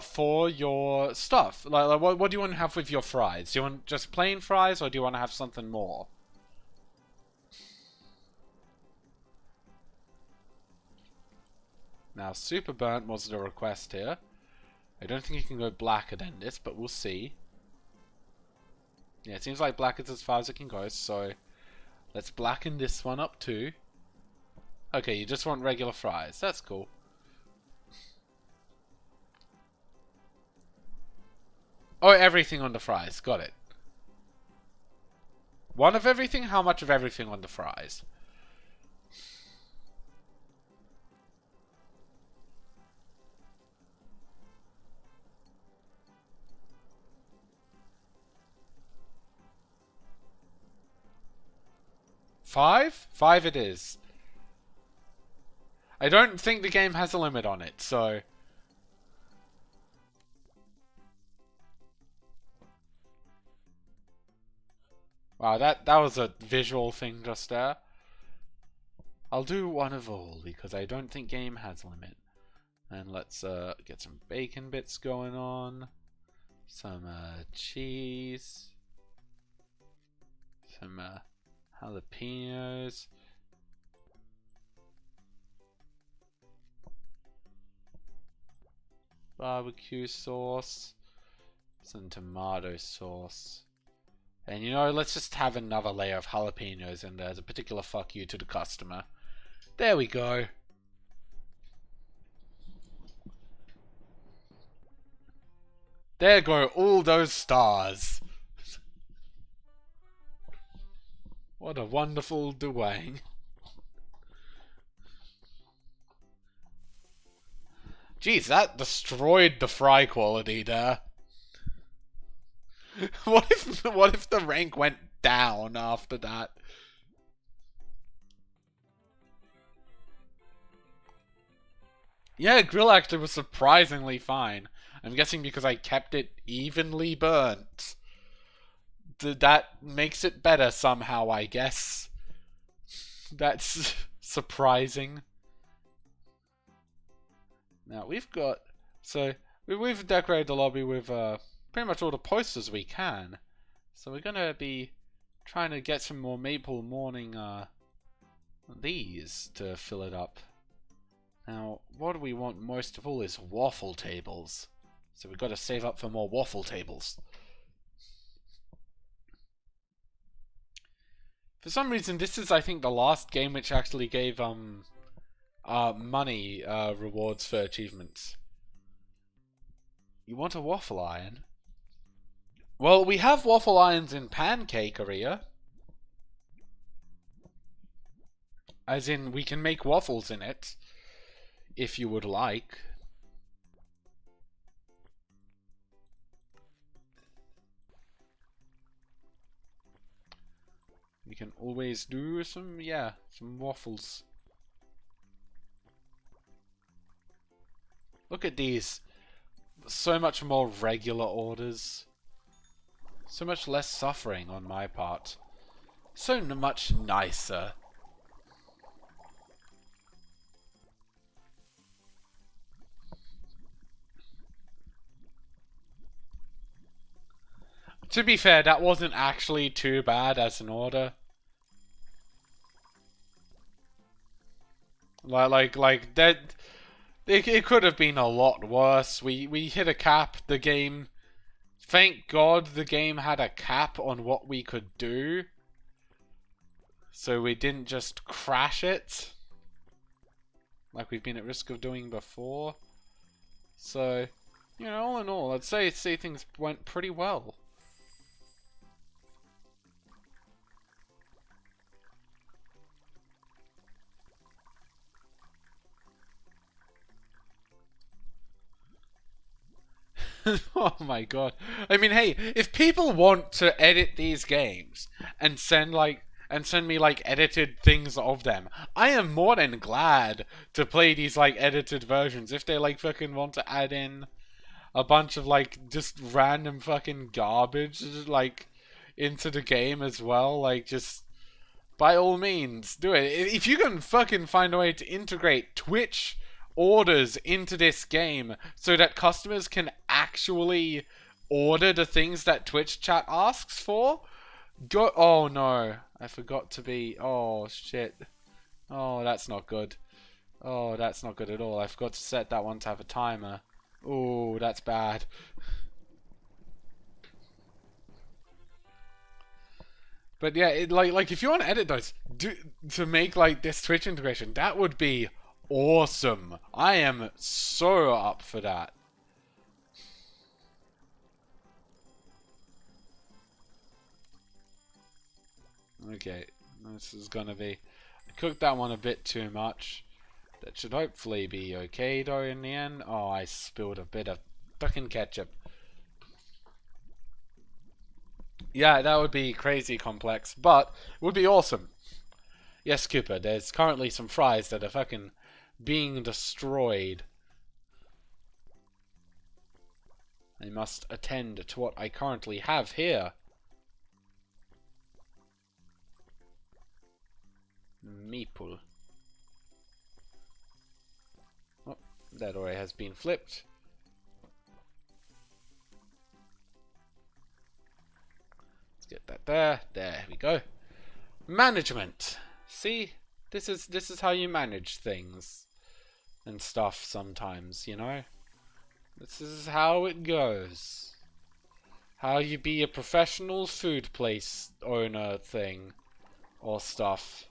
for your stuff? Like what do you want to have with your fries? Do you want just plain fries, or do you want to have something more? Now, super burnt was the request here. I don't think you can go blacker than this, but we'll see. Yeah, it seems like black is as far as it can go, so let's blacken this one up too. Okay, you just want regular fries. That's cool. Oh, everything on the fries. Got it. 1 of everything? How much of everything on the fries? Five? 5 it is. I don't think the game has a limit on it, so... Wow, that was a visual thing just there. I'll do 1 of all, because I don't think game has a limit. And let's get some bacon bits going on. Some cheese. Some jalapenos. Barbecue sauce. Some tomato sauce. And you know, let's just have another layer of jalapenos in there as a particular fuck you to the customer. There we go. There go all those stars. What a wonderful duang. Jeez, that destroyed the fry quality there. What if the rank went down after that? Yeah, grill actually was surprisingly fine. I'm guessing because I kept it evenly burnt. That makes it better somehow, I guess. That's surprising. Now we've got... So, we've decorated the lobby with pretty much all the posters we can. So we're gonna be trying to get some more Maple Morning these to fill it up. Now, what do we want most of all is waffle tables. So we've got to save up for more waffle tables. For some reason, this is, I think, the last game which actually gave money rewards for achievements. You want a waffle iron? Well, we have waffle irons in Pancakeria. As in, we can make waffles in it, if you would like. We can always do some waffles. Look at these. So much more regular orders. So much less suffering on my part. So much nicer. To be fair, that wasn't actually too bad as an order. Like that. It could have been a lot worse. We hit a cap. The game. Thank God the game had a cap on what we could do. So we didn't just crash it. Like we've been at risk of doing before. So, you know, all in all, I'd say things went pretty well. Oh my god. I mean, hey, if people want to edit these games and send me like edited things of them, I am more than glad to play these like edited versions. If they like fucking want to add in a bunch of like just random fucking garbage like into the game as well, like just by all means do it. If you can fucking find a way to integrate Twitch orders into this game so that customers can actually order the things that Twitch chat asks for, go. Oh no, I forgot to be. Oh shit. Oh, that's not good. Oh, that's not good at all. I forgot to set that one to have a timer. Oh, that's bad. But yeah, like if you want to edit those to make like this Twitch integration, that would be awesome. I am so up for that. Okay, this is gonna be... I cooked that one a bit too much. That should hopefully be okay though in the end. Oh, I spilled a bit of fucking ketchup. Yeah, that would be crazy complex, but it would be awesome. Yes, Cooper, there's currently some fries that are fucking being destroyed. I must attend to what I currently have here. Meeple. Oh, that already has been flipped. Let's get that there. There we go. Management. See, this is how you manage things and stuff sometimes, you know? This is how it goes. How you be a professional food place owner thing. Or stuff.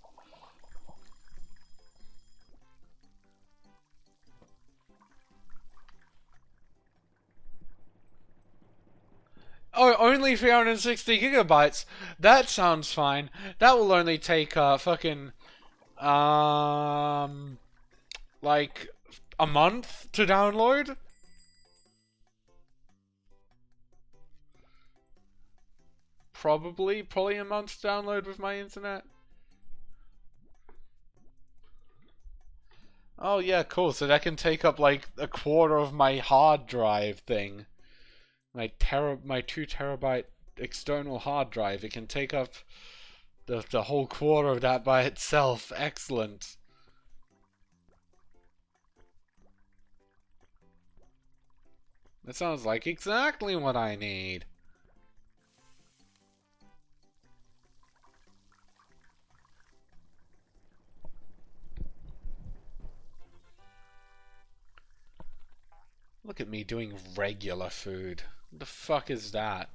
Oh, only 360 gigabytes. That sounds fine. That will only take fucking like a month to download. Probably a month to download with my internet. Oh yeah, cool. So that can take up like a quarter of my hard drive thing. My 2 terabyte external hard drive. It can take up the whole quarter of that by itself. Excellent. That sounds like exactly what I need. Look at me doing regular food. What the fuck is that?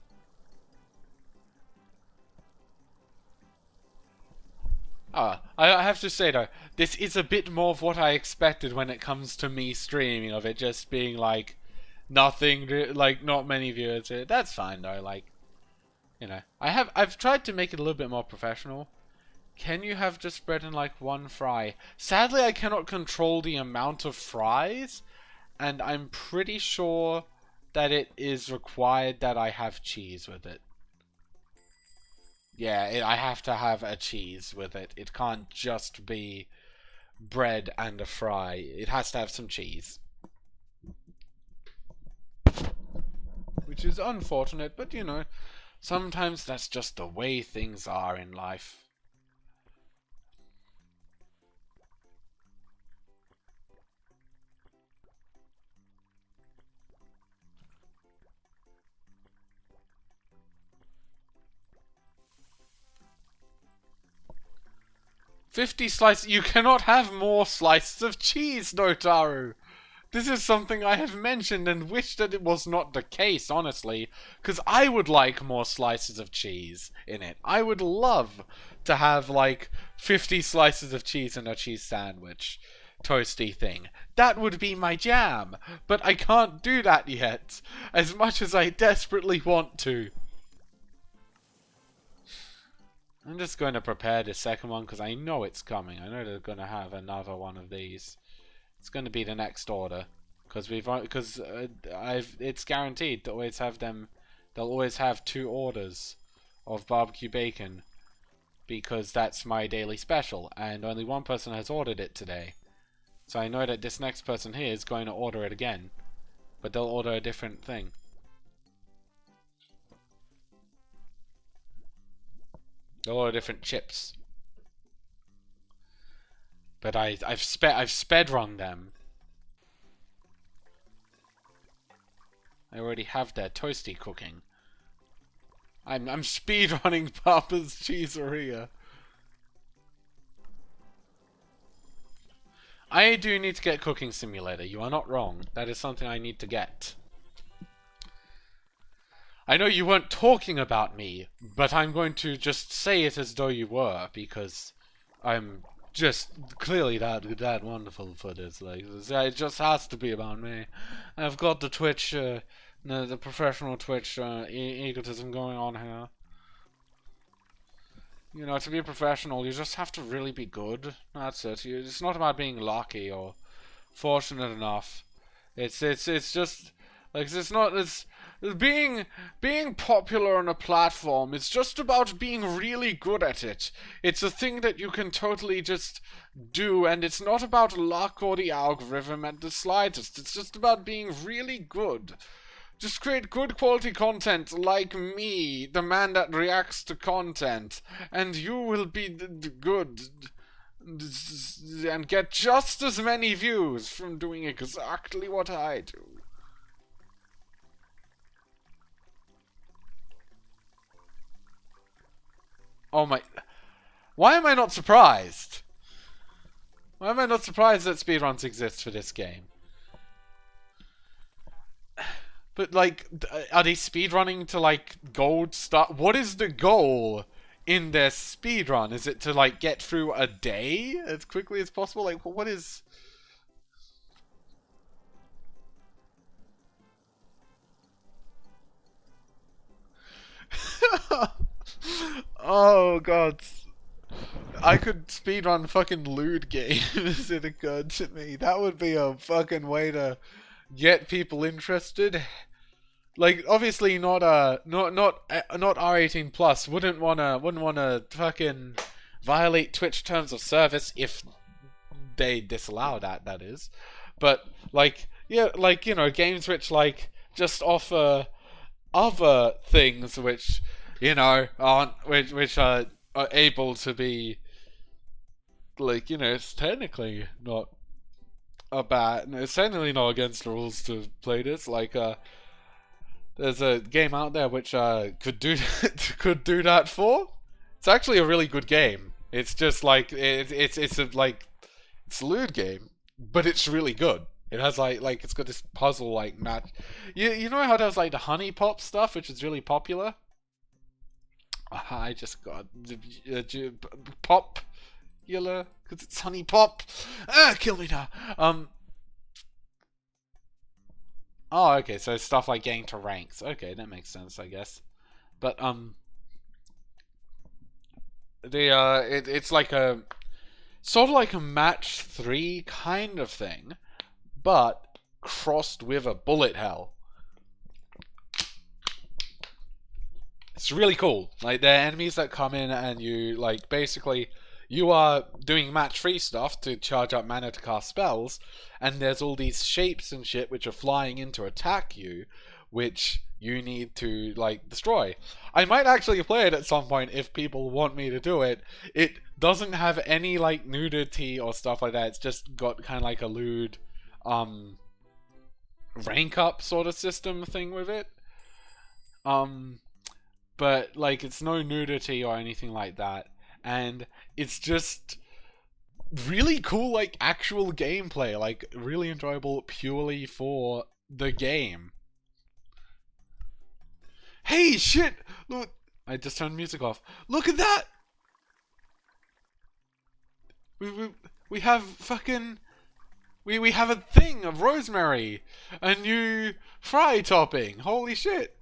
I have to say though, this is a bit more of what I expected when it comes to me streaming, of it just being like nothing, like not many viewers. That's fine though, like, you know. I've tried to make it a little bit more professional. Can you have just bread and like one fry? Sadly, I cannot control the amount of fries, and I'm pretty sure that it is required that I have cheese with it. Yeah, I have to have a cheese with it. It can't just be bread and a fry. It has to have some cheese. Which is unfortunate, but you know, sometimes that's just the way things are in life. "50 slices. You cannot have more slices of cheese, Notaru. This is something I have mentioned and wish that it was not the case, honestly, because I would like more slices of cheese in it. I would love to have, like, 50 slices of cheese in a cheese sandwich toasty thing. That would be my jam, but I can't do that yet, as much as I desperately want to. I'm just going to prepare the second one because I know it's coming. I know they're going to have another one of these. It's going to be the next order because it's guaranteed to always have them. They'll always have 2 orders of barbecue bacon because that's my daily special, and only one person has ordered it today. So I know that this next person here is going to order it again, but they'll order a different thing. They'll order different chips. But I've sped run them. I already have their toasty cooking. I'm speed running Papa's Cheeseria. I do need to get Cooking Simulator. You are not wrong. That is something I need to get. I know you weren't talking about me, but I'm going to just say it as though you were, because I'm just clearly that wonderful for this. Like, it just has to be about me. I've got the Twitch, the professional Twitch egotism going on here. You know, to be a professional, you just have to really be good. That's it. It's not about being lucky or fortunate enough. It's just like it's being popular on a platform. It's just about being really good at it. It's a thing that you can totally just do, and it's not about luck or the algorithm at the slightest. It's just about being really good. Just create good quality content like me, the man that reacts to content, and you will be good and get just as many views from doing exactly what I do. Oh my... Why am I not surprised? Why am I not surprised that speedruns exist for this game? But like, are they speedrunning to like gold star? What is the goal in their speedrun? Is it to like get through a day as quickly as possible? Like, what is? Oh god. I could speedrun fucking lewd games, it occurred to me. That would be a fucking way to get people interested. Like, obviously not R18 plus. Wouldn't wanna fucking violate Twitch terms of service if they disallow that. That is, but like, yeah, like, you know, games which like just offer other things which, you know, aren't which are able to be, like, you know, it's technically not a bad. It's technically not against the rules to play this. Like, there's a game out there which could do could do that for. It's actually a really good game. It's just like it's a like it's a lewd game, but it's really good. It has like it's got this puzzle like match. You know how there's like the honey pop stuff, which is really popular. I just got popular because it's honey pop. Kill me now. Oh, okay. So stuff like getting to ranks. Okay, that makes sense, I guess. But it's like a sort of like a match 3 kind of thing, but crossed with a bullet hell. It's really cool. Like, there are enemies that come in and you, like, basically, you are doing match 3 stuff to charge up mana to cast spells, and there's all these shapes and shit which are flying in to attack you, which you need to, like, destroy. I might actually play it at some point if people want me to do it. It doesn't have any, like, nudity or stuff like that. It's just got kind of like a lewd, rank up sort of system thing with it. But like, it's no nudity or anything like that, and it's just really cool, like, actual gameplay, like really enjoyable purely for the game. Hey, shit! Look, I just turned music off. Look at that! We have fucking we have a thing of rosemary, a new fry topping. Holy shit!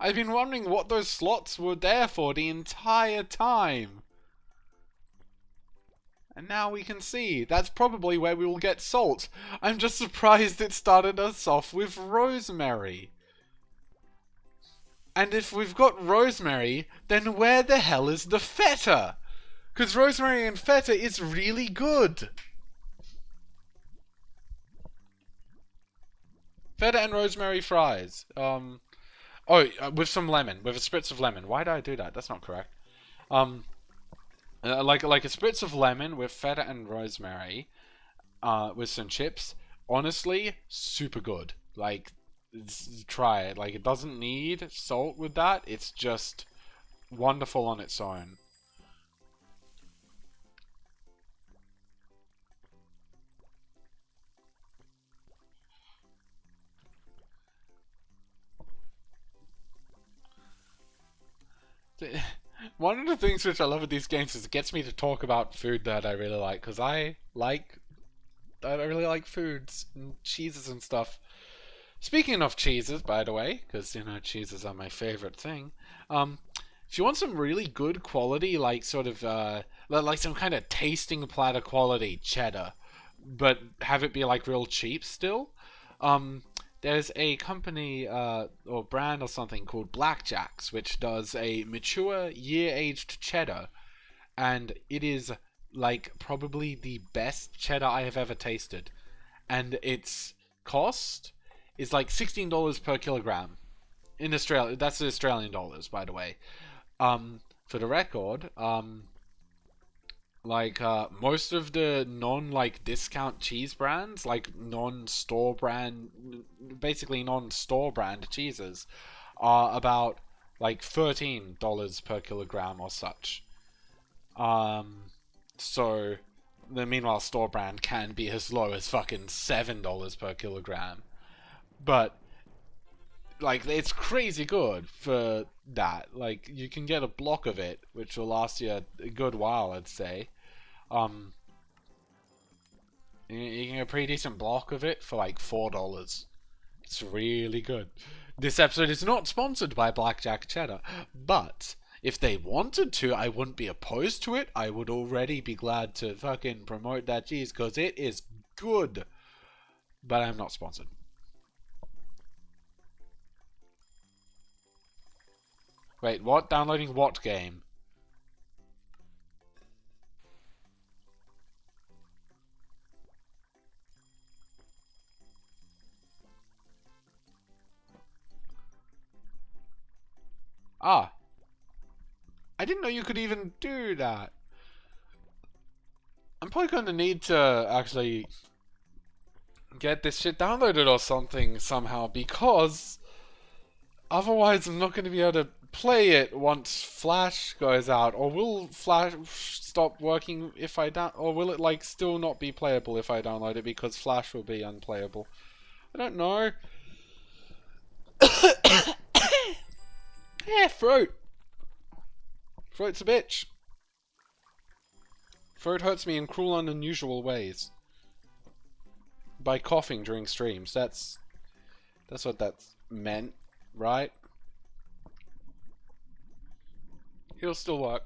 I've been wondering what those slots were there for the entire time. And now we can see. That's probably where we will get salt. I'm just surprised it started us off with rosemary. And if we've got rosemary, then where the hell is the feta? Because rosemary and feta is really good. Feta and rosemary fries. Oh, with some lemon, with a spritz of lemon. Why did I do that? That's not correct. Like a spritz of lemon with feta and rosemary, with some chips. Honestly, super good. Like, try it. Like, it doesn't need salt with that. It's just wonderful on its own. One of the things which I love with these games is it gets me to talk about food that I really like, because I really like foods and cheeses and stuff. Speaking of cheeses, by the way, because, you know, cheeses are my favorite thing. If you want some really good quality, like sort of like some kind of tasting platter quality cheddar, but have it be like real cheap still, there's a company or brand or something called Blackjacks, which does a mature year-aged cheddar, and it is like probably the best cheddar I have ever tasted, and its cost is like $16 per kilogram in Australia. That's Australian dollars, by the way. For the record, like, most of the non, like, discount cheese brands, like non-store brand, basically non-store brand cheeses, are about like $13 per kilogram or such. So the meanwhile store brand can be as low as fucking $7 per kilogram. but like it's crazy good for that. Like you can get a block of it, which will last you a good while, I'd say. Um, you can get a pretty decent block of it for like $4. It's really good. This episode is not sponsored by Blackjack Cheddar, but if they wanted to, I wouldn't be opposed to it. I would already be glad to fucking promote that cheese because it is good. But I'm not sponsored. Wait, what? Downloading what game? Ah, I didn't know you could even do that. I'm probably going to need to actually get this shit downloaded or something somehow because otherwise I'm not going to be able to play it once Flash goes out. Or will Flash stop working if I down, or will it like still not be playable if I download it because Flash will be unplayable? I don't know. Yeah, throat. Throat's a bitch. Throat hurts me in cruel and unusual ways. By coughing during streams. That's what that's meant, right? It'll still work.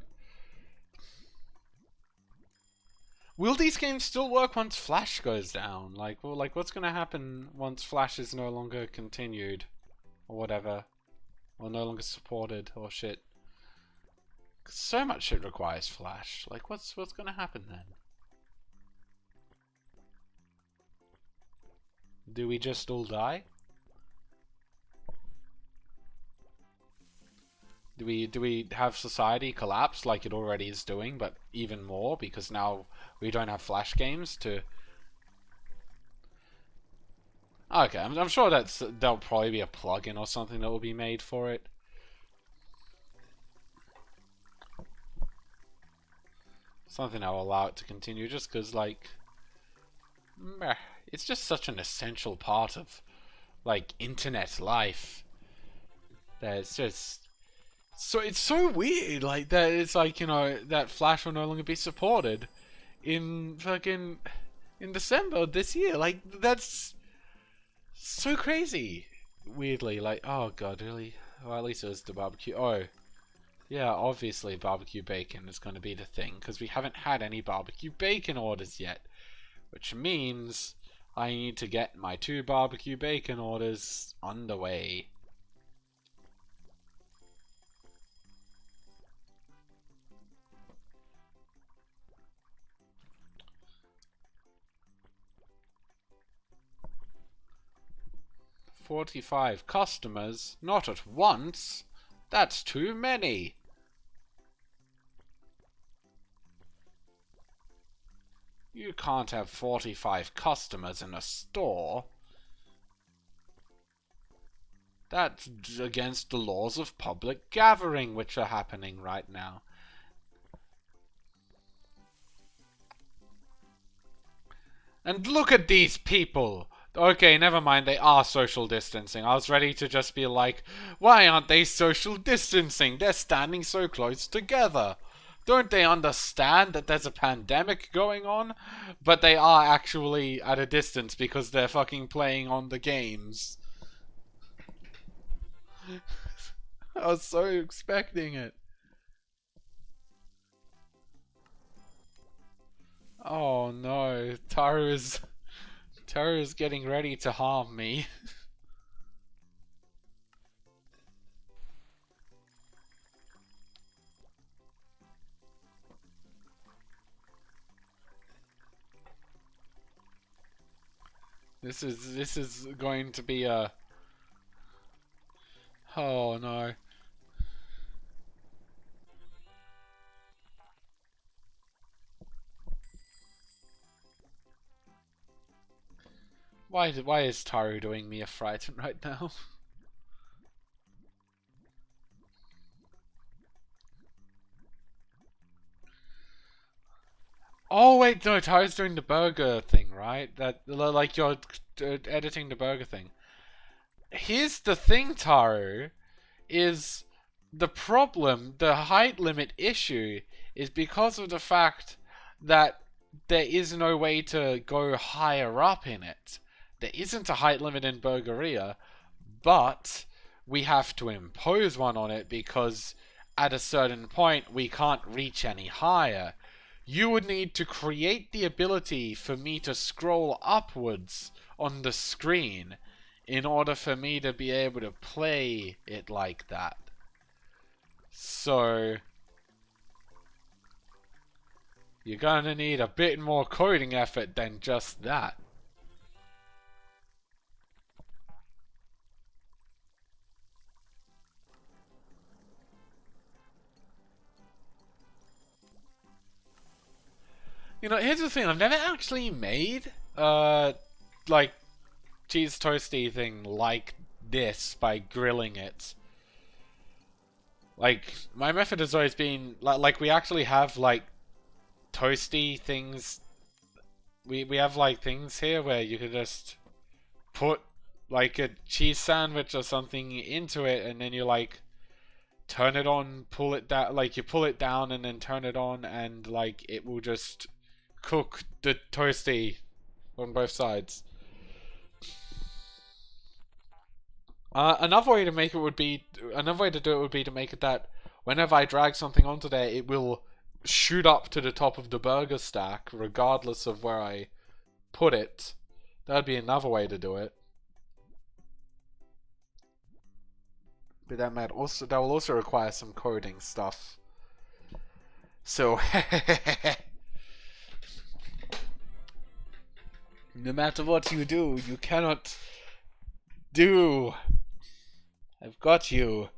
Will these games still work once Flash goes down? Like, well, like what's gonna happen once Flash is no longer continued, or whatever, or no longer supported, or shit? So much shit requires Flash. Like, what's gonna happen then? Do we just all die? Do we have society collapse like it already is doing, but even more because now we don't have Flash games to? Okay, I'm sure there'll probably be a plugin or something that will be made for it. Something that will allow it to continue, just because like, it's just such an essential part of like internet life. That it's just so it's so weird, like that it's like, you know, that Flash will no longer be supported in fucking in December this year. Like that's so crazy. Weirdly, like, oh god, really? Well, at least it was the barbecue. Oh, yeah, obviously barbecue bacon is going to be the thing because we haven't had any barbecue bacon orders yet, which means I need to get my 2 barbecue bacon orders underway. $45 customers, not at once. That's too many. You can't have 45 customers in a store. That's against the laws of public gathering, which are happening right now. And look at these people! Okay, never mind, they are social distancing. I was ready to just be like, why aren't they social distancing? They're standing so close together. Don't they understand that there's a pandemic going on? But they are actually at a distance because they're fucking playing on the games. I was so expecting it. Oh no, Taru's getting ready to harm me. This is going to be a... Oh no. Why is Taru doing me a frighten right now? Oh wait, no, Taru's doing the burger thing, right? That like you're editing the burger thing. here's the thing, Taru, is the problem, the height limit issue, is because of the fact that there is no way to go higher up in it. There isn't a height limit in Burgaria, but we have to impose one on it because at a certain point we can't reach any higher. You would need to create the ability for me to scroll upwards on the screen in order for me to be able to play it like that. So you're gonna need a bit more coding effort than just that. You know, here's the thing, I've never actually made, like, cheese toasty thing like this by grilling it. Like, my method has always been, like we actually have, like, toasty things. We have, like, things here where you could just put, like, a cheese sandwich or something into it, and then you, like, turn it on, pull it down, like, you pull it down and then turn it on, and, like, it will just cook the toasty on both sides. Another way to do it would be to make it that whenever I drag something onto there, it will shoot up to the top of the burger stack, regardless of where I put it. That would be another way to do it. But that will also require some coding stuff. So no matter what you do, you cannot do. I've got you.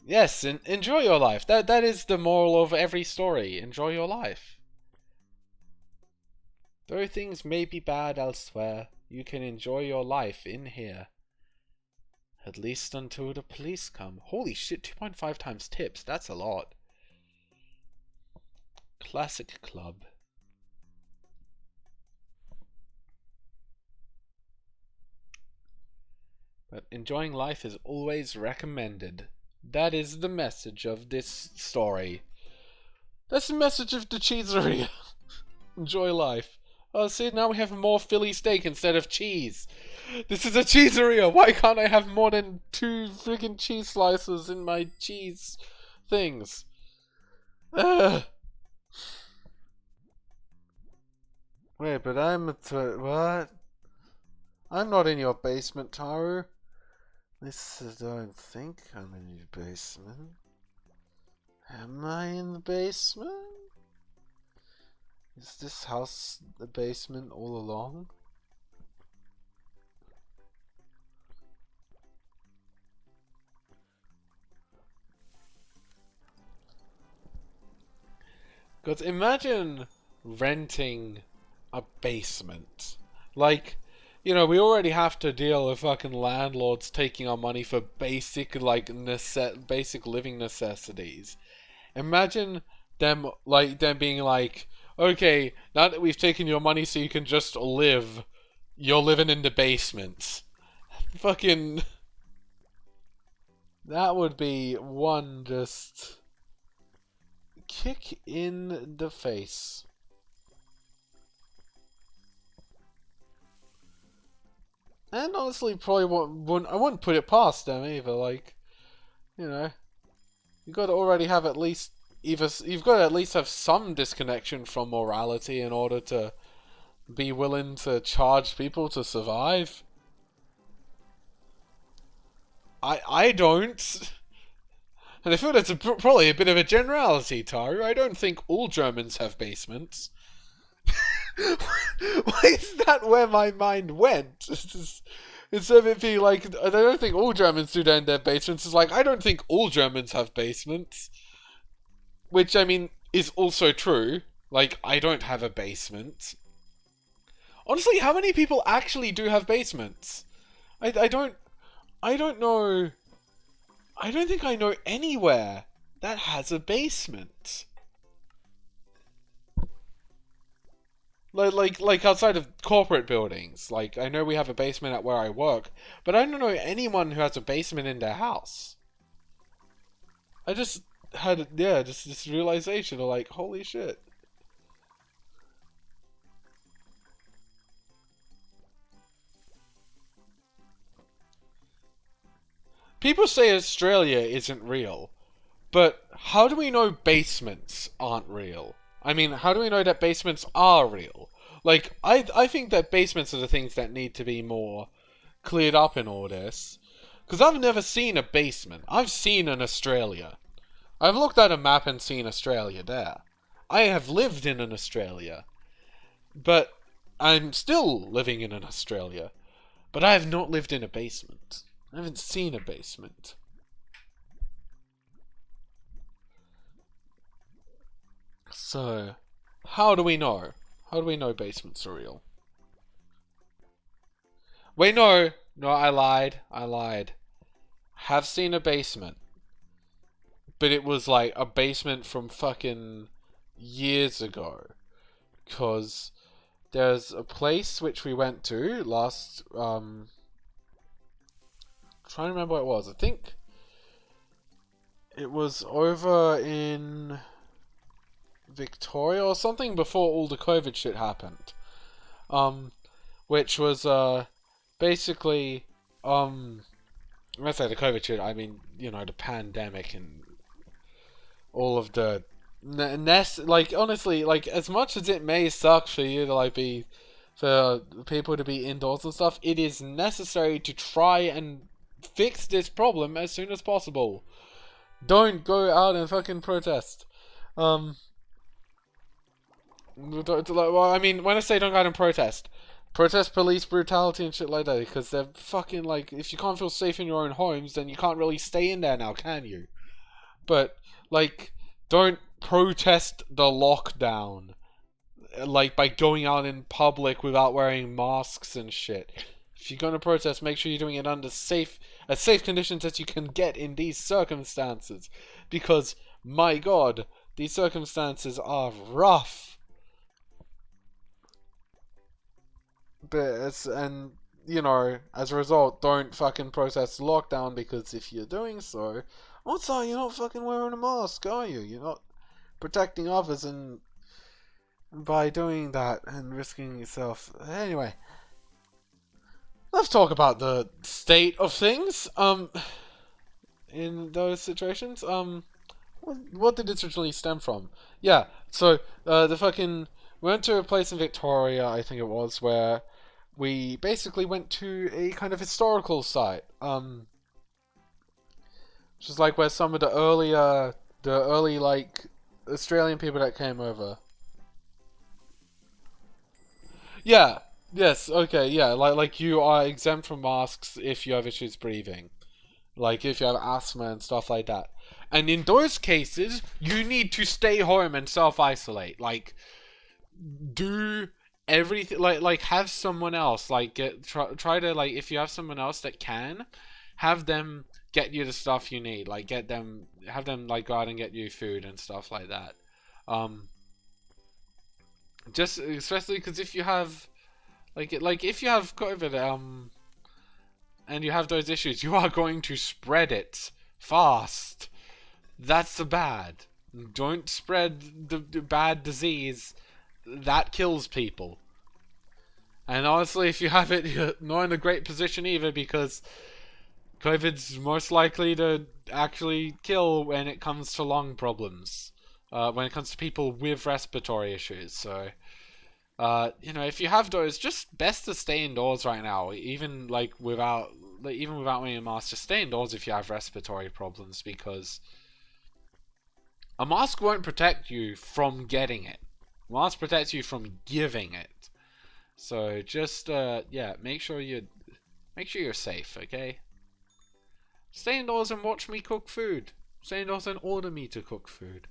Yes, enjoy your life. That is the moral of every story. Enjoy your life. Though things may be bad elsewhere, you can enjoy your life in here. At least until the police come. Holy shit, 2.5 times tips. That's a lot. Classic club. But enjoying life is always recommended. That is the message of this story. That's the message of the cheeseria. Enjoy life. Oh, see, now we have more Philly steak instead of cheese. This is a cheeseria. Why can't I have more than 2 friggin' cheese slices in my cheese things? Ugh. Wait, but what? I'm not in your basement, Taru. At least I don't think I'm in your basement. Am I in the basement? Is this house the basement all along? Because imagine renting a basement. Like, you know, we already have to deal with fucking landlords taking our money for basic, like, basic living necessities. Imagine them being like, okay, now that we've taken your money so you can just live, you're living in the basement. Fucking... That would be one just... kick in the face. And honestly, probably I wouldn't put it past them either. Like, you know, you've got to already have at least you've got to at least have some disconnection from morality in order to be willing to charge people to survive. I don't. And I feel that's probably a bit of a generality, Taru. I don't think all Germans have basements. Why is that where my mind went? Instead of it being like, I don't think all Germans do that in their basements, it's like, I don't think all Germans have basements. Which, I mean, is also true. Like, I don't have a basement. Honestly, how many people actually do have basements? I don't know. I don't think I know anywhere that has a basement. Like outside of corporate buildings. Like, I know we have a basement at where I work, but I don't know anyone who has a basement in their house. I just had, yeah, just this realization of like, holy shit. People say Australia isn't real, but how do we know basements aren't real? I mean, how do we know that basements are real? Like, I think that basements are the things that need to be more cleared up in all this. Because I've never seen a basement. I've seen an Australia. I've looked at a map and seen Australia there. I have lived in an Australia. But I'm still living in an Australia. But I have not lived in a basement. I haven't seen a basement. So, how do we know? How do we know basements are real? Wait, no. No, I lied. I lied. Have seen a basement. But it was like a basement from fucking years ago. Because there's a place which we went to last, trying to remember what it was. I think it was over in Victoria or something before all the COVID shit happened. Which was basically when I say the COVID shit, I mean, you know, the pandemic and all of the like, honestly, like, as much as it may suck for you to like be for people to be indoors and stuff, it is necessary to try and fix this problem as soon as possible. Don't go out and fucking protest. Well, I mean, when I say don't go out and protest police brutality and shit like that, because they're fucking, like, if you can't feel safe in your own homes, then you can't really stay in there now, can you? But, like, don't protest the lockdown, like, by going out in public without wearing masks and shit. If you're gonna protest, make sure you're doing it under as safe conditions as you can get in these circumstances. Because, my god, these circumstances are rough. And, you know, as a result, don't fucking protest lockdown, because if you're doing so, also, you're not fucking wearing a mask, are you? You're not protecting others and by doing that and risking yourself. Anyway, let's talk about the state of things. In those situations, what did this originally stem from? Yeah, so the fucking we went to a place in Victoria, I think it was, where we basically went to a kind of historical site, which is like where some of the early like Australian people that came over. Yeah. Yes. Okay. Yeah. Like you are exempt from masks if you have issues breathing, like if you have asthma and stuff like that. And in those cases, you need to stay home and self isolate. Like, do everything, like have someone else, like try to, like, if you have someone else that can, have them get you the stuff you need, like have them like go out and get you food and stuff like that. um just especially because if you have like if you have COVID, and you have those issues, you are going to spread it fast. That's the bad. Don't spread the bad disease that kills people. And honestly, if you have it, you're not in a great position either, because COVID's most likely to actually kill when it comes to lung problems. When it comes to people with respiratory issues. So, you know, if you have those, just best to stay indoors right now. Even even without wearing a mask, just stay indoors if you have respiratory problems, because a mask won't protect you from getting it. A mask protects you from giving it. So just yeah, make sure you're safe, okay? Stay indoors and watch me cook food. Stay indoors and order me to cook food.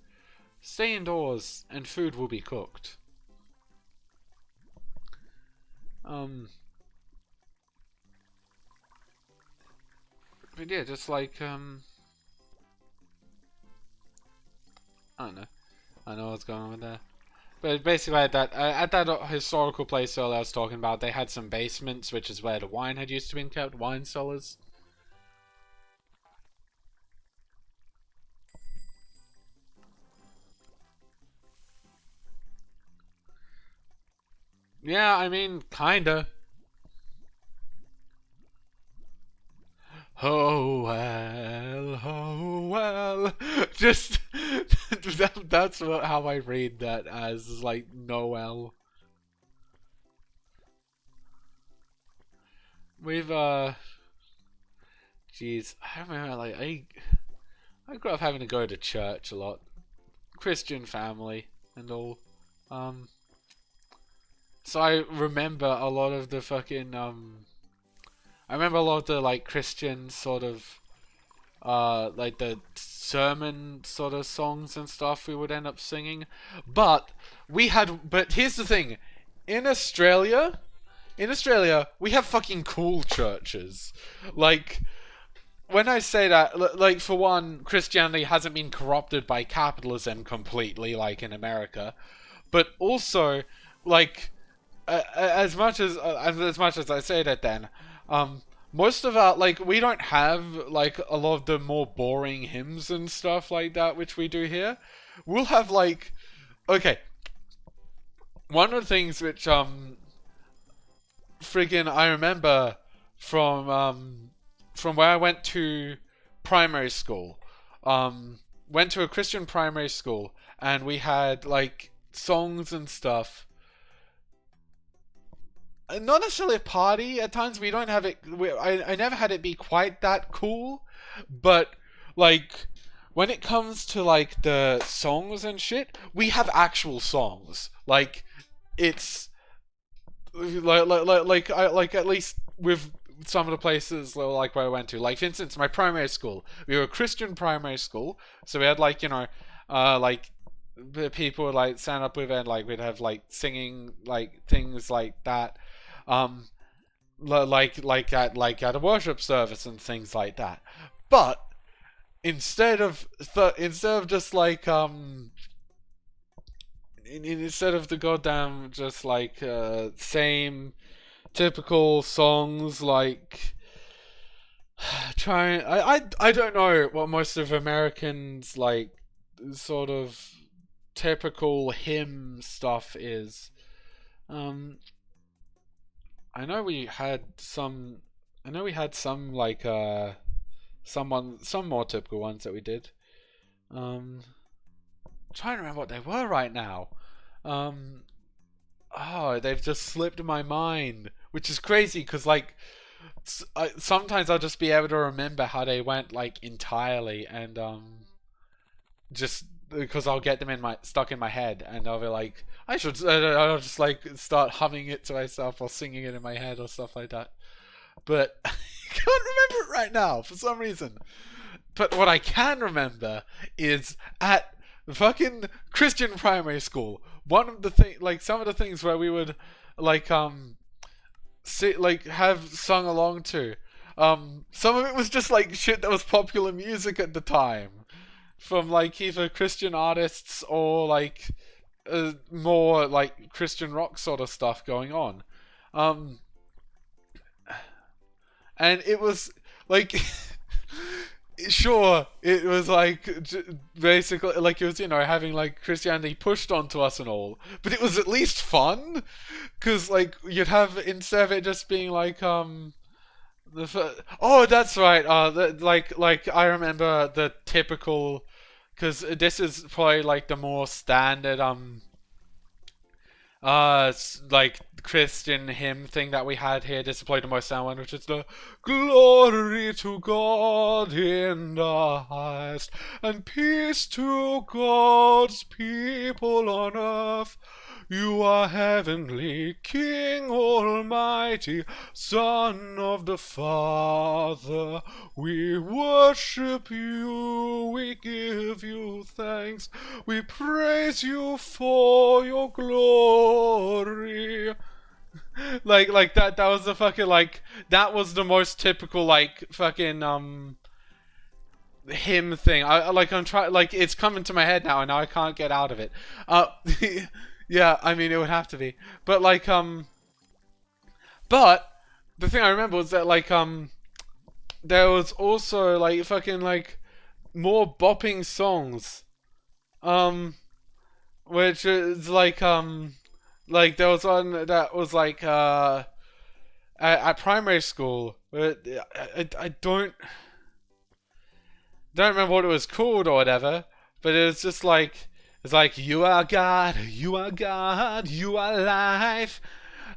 Stay indoors and food will be cooked. But yeah, just like I don't know. I know what's going on there. But basically, at that historical place earlier I was talking about, they had some basements, which is where the wine had used to be kept, wine cellars. Yeah, I mean, kinda. Oh well, oh well. Just that's how I read that as, is like Noel. We've jeez, I remember like I grew up having to go to church a lot, Christian family and all. Um, so I remember a lot of the fucking I remember a lot of the like Christian sort of like the sermon sort of songs and stuff we would end up singing. But but here's the thing. In Australia, we have fucking cool churches. Like, when I say that, like, for one, Christianity hasn't been corrupted by capitalism completely, like in America. But also, like, as much as I say that, then, most of our, like, we don't have like a lot of the more boring hymns and stuff like that which we do here. We'll have like, okay, one of the things which friggin' I remember from where I went to primary school. Went to a Christian primary school, and we had like songs and stuff. Not necessarily a party. At times we don't have it. I never had it be quite that cool, but like when it comes to like the songs and shit, we have actual songs. Like it's like at least with some of the places like where I went to. Like for instance, my primary school. We were a Christian primary school, so we had like like the people would like stand up with it, and like we'd have like singing like things like that, like at a worship service and things like that. But instead of just like instead of the goddamn just like same typical songs like I don't know what most of Americans like sort of typical hymn stuff is. I know we had some like some more typical ones that we did. I'm trying to remember what they were right now. Oh, they've just slipped my mind, which is crazy because like sometimes I'll just be able to remember how they went like entirely, and just because I'll get them stuck in my head, and I'll be like, I'll just like start humming it to myself or singing it in my head or stuff like that. But I can't remember it right now for some reason. But what I can remember is at the fucking Christian primary school, one of the some of the things where we would like have sung along to, some of it was just like shit that was popular music at the time, from like either Christian artists or like more like Christian rock sort of stuff going on, and it was like sure, it was like basically like it was having like Christianity pushed onto us and all, but it was at least fun because like you'd have, instead of it just being like oh that's right, like I remember the typical, because this is probably like the more standard like Christian hymn thing that we had here. This is probably the most standard one, which is the glory to God in the highest, and peace to God's people on earth. You are heavenly King Almighty, Son of the Father. We worship you, we give you thanks, we praise you for your glory. Like that was the fucking like that was the most typical like fucking hymn thing. I'm trying, like it's coming to my head now and now I can't get out of it. Yeah, I mean it would have to be. But like but the thing I remember was that like there was also like fucking like more bopping songs. Um which is like there was one that was like at primary school. But I don't remember what it was called or whatever, but it was just like it's like you are God, you are God, you are life.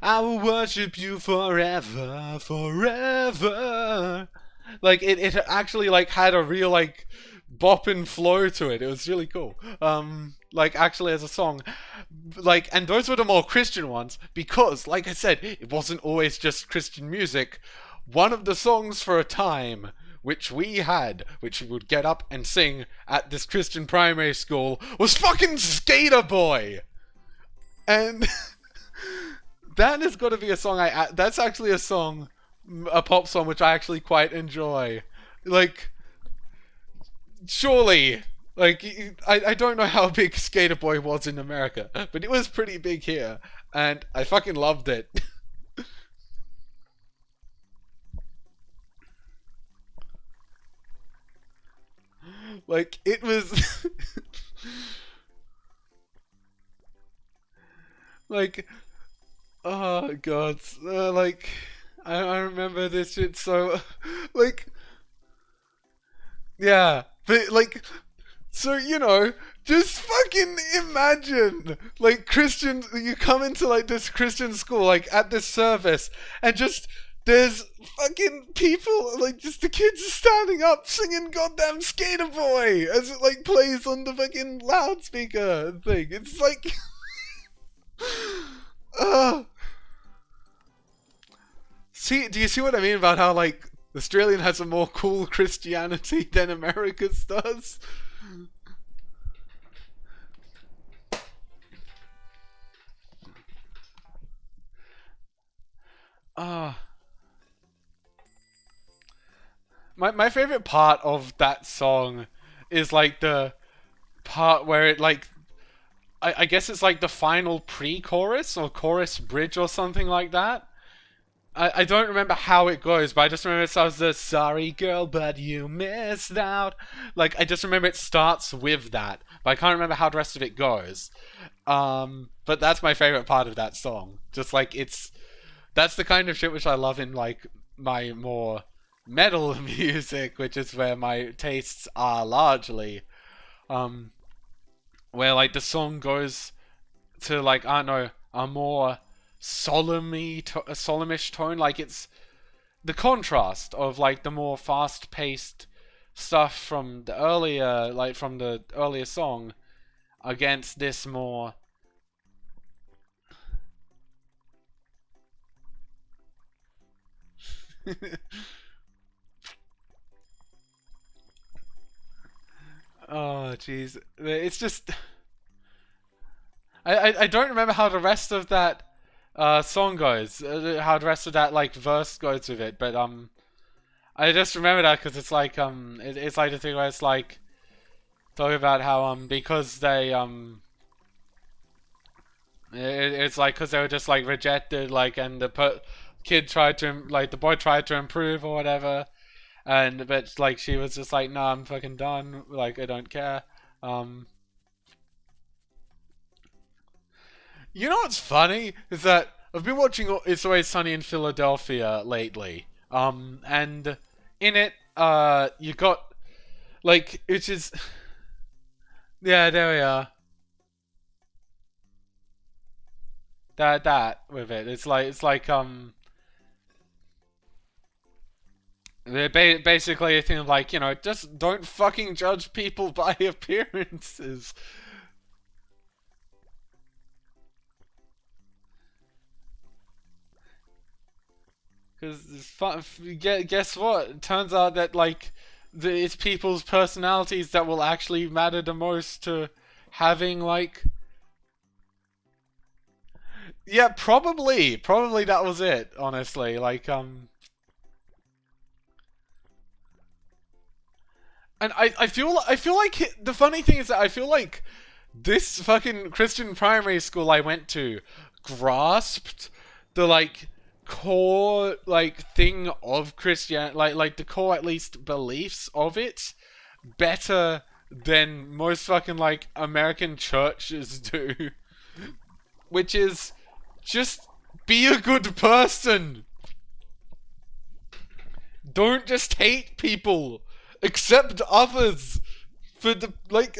I will worship you forever, forever. Like it actually like had a real like bop and flow to it. It was really cool. Like actually as a song, like, and those were the more Christian ones because, like I said, it wasn't always just Christian music. One of the songs for a time which we had, which we would get up and sing at this Christian primary school, was fucking Skater Boy. And that has got to be a song that's actually a song, a pop song which I actually quite enjoy. Like, surely, like, I don't know how big Skater Boy was in America, but it was pretty big here, and I fucking loved it. Like, it was. Like, oh god, like, I remember this shit so. Like, yeah, but like, so just fucking imagine, like Christian, you come into like this Christian school, like at this service, and just there's fucking people, like just the kids are standing up singing "Goddamn Skater Boy" as it like plays on the fucking loudspeaker thing. It's like, uh, see, do you see what I mean about how like Australian has a more cool Christianity than America's does? Ah. My favorite part of that song is like the part where it like I guess it's like the final pre-chorus or chorus bridge or something like that. I don't remember how it goes, but I just remember it starts the "Sorry girl, but you missed out." Like I just remember it starts with that, but I can't remember how the rest of it goes. But that's my favorite part of that song. Just like that's the kind of shit which I love in like my more metal music, which is where my tastes are largely. Um, where like the song goes to like I don't know a more a solemnish tone. Like it's the contrast of like the more fast-paced stuff from the earlier song against this more. Oh jeez, it's just I don't remember how the rest of that song goes, how the rest of that like verse goes with it, but I just remember that because it's like it's like the thing where it's like talking about how because they it's like because they were just like rejected, like, and kid tried to like the boy tried to improve or whatever, and but like she was just like, no, I'm fucking done, like I don't care. um You know what's funny is that I've been watching It's Always Sunny in Philadelphia lately. And in it, you got like which is yeah, there we are. That with it, it's like they're basically a thing of like just don't fucking judge people by appearances. Because guess what? It turns out that like it's people's personalities that will actually matter the most to having like yeah, probably that was it. Honestly, like and I feel like the funny thing is that I feel like this fucking Christian primary school I went to grasped the like core like thing of Christian, like the core at least beliefs of it better than most fucking like American churches do, which is just be a good person. Don't just hate people. Accept others for the like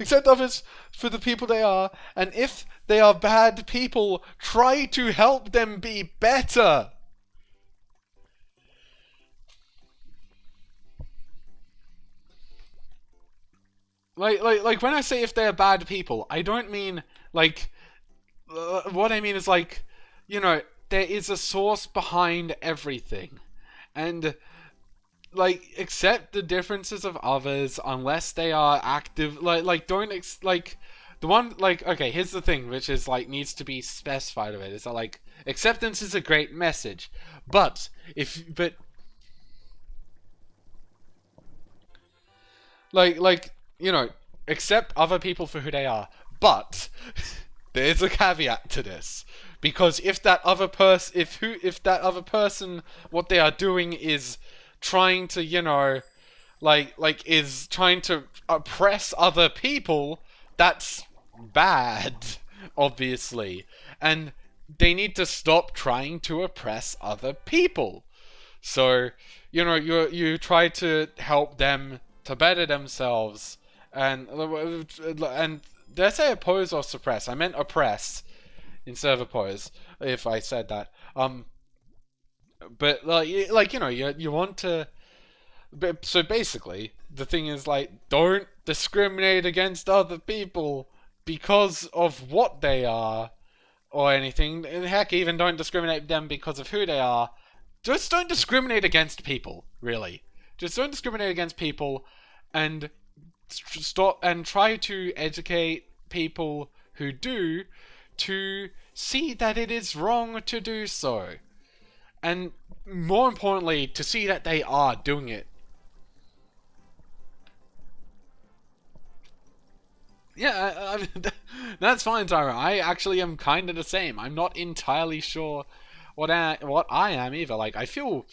accept others for the people they are, and if they are bad people, try to help them be better. Like when I say if they're bad people, I don't mean like what I mean is like, you know, there is a source behind everything, and like accept the differences of others unless they are active. Like don't like the one like okay. Here's the thing, which is like needs to be specified of it is that like acceptance is a great message, but like you know, accept other people for who they are, but there's a caveat to this, because if that other person, if that other person, what they are doing is trying to, you know, like is trying to oppress other people, that's bad, obviously, and they need to stop trying to oppress other people. So, you know, you try to help them to better themselves, and did I say oppose or suppress? I meant oppress instead of oppose. If I said that, but like you know, you want to. But so basically, the thing is like, don't discriminate against other people because of what they are or anything. And heck, even don't discriminate them because of who they are. Just don't discriminate against people, really. Just don't discriminate against people, and stop and try to educate people who do to see that it is wrong to do so. And more importantly, to see that they are doing it. Yeah, that's fine, Tyra. I actually am kind of the same. I'm not entirely sure what I am either. Like, I feel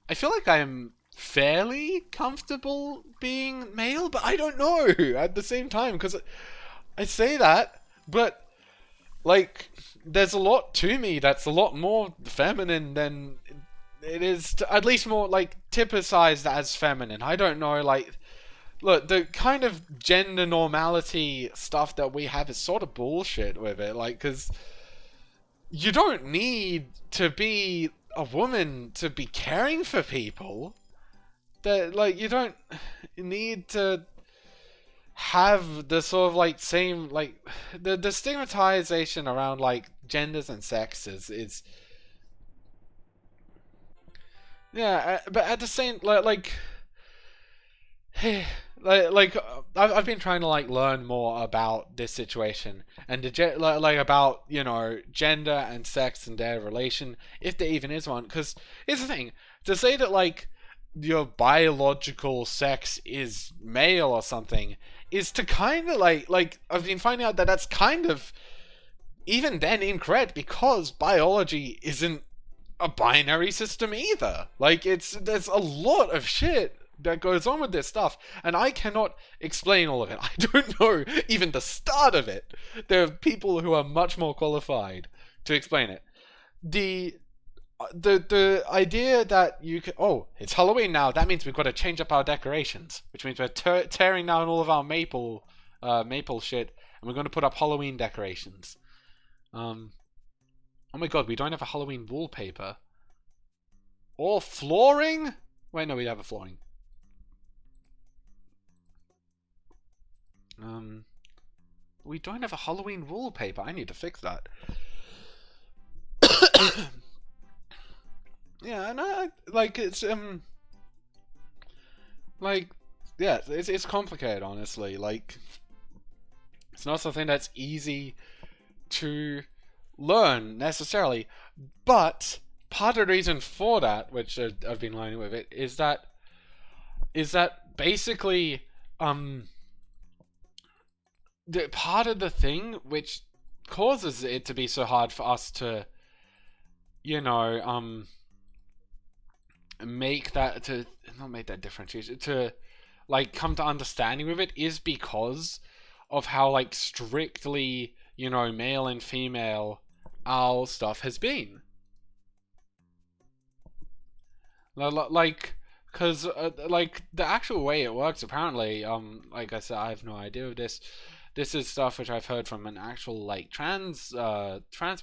like I am fairly comfortable being male, but I don't know at the same time, because I say that, but like, there's a lot to me that's a lot more feminine than it is, at least more like typicized as feminine. I don't know, like, look, the kind of gender normality stuff that we have is sort of bullshit with it, like, because you don't need to be a woman to be caring for people. That, like, you don't need to have the sort of like same like the stigmatization around like genders and sexes is yeah, but at the same like like I've been trying to like learn more about this situation and like about, you know, gender and sex and their relation, if there even is one. Because here's the thing: to say that like your biological sex is male or something is to kind of like I've been finding out that that's kind of even then incorrect, because biology isn't a binary system either. Like, there's a lot of shit that goes on with this stuff, and I cannot explain all of it. I don't know even the start of it. There are people who are much more qualified to explain it. The idea that you can, oh, it's Halloween now, that means we've got to change up our decorations, which means we're tearing down all of our maple shit, and we're going to put up Halloween decorations. Oh my god, we don't have a Halloween wallpaper or flooring. Wait, no, we have a flooring. We don't have a Halloween wallpaper. I need to fix that. Yeah, and I like it's like yeah, it's complicated, honestly. Like, it's not something that's easy to learn necessarily, but part of the reason for that, which I've been learning with it, is that basically part of the thing which causes it to be so hard for us to, you know, make that to not make that differentiation to like come to understanding with it is because of how like strictly, you know, male and female our stuff has been. Like, because like the actual way it works apparently, like I said, I have no idea of this. This is stuff which I've heard from an actual like trans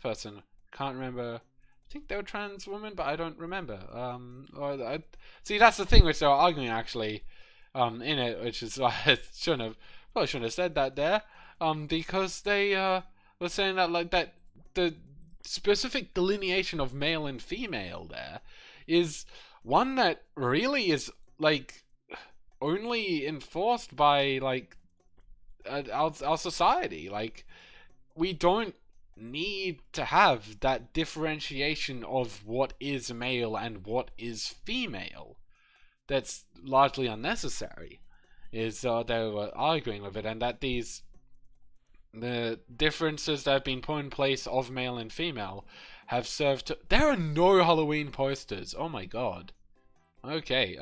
person. Can't remember. I think they were trans woman, but I don't remember. See, that's the thing which they were arguing actually, in it, which is why I probably shouldn't have said that there, because they were saying that like that the specific delineation of male and female there is one that really is like only enforced by like our society. Like we don't need to have that differentiation of what is male and what is female. That's largely unnecessary. Is they were arguing with it, and that the differences that have been put in place of male and female have served to. There are no Halloween posters. Oh my god. Okay,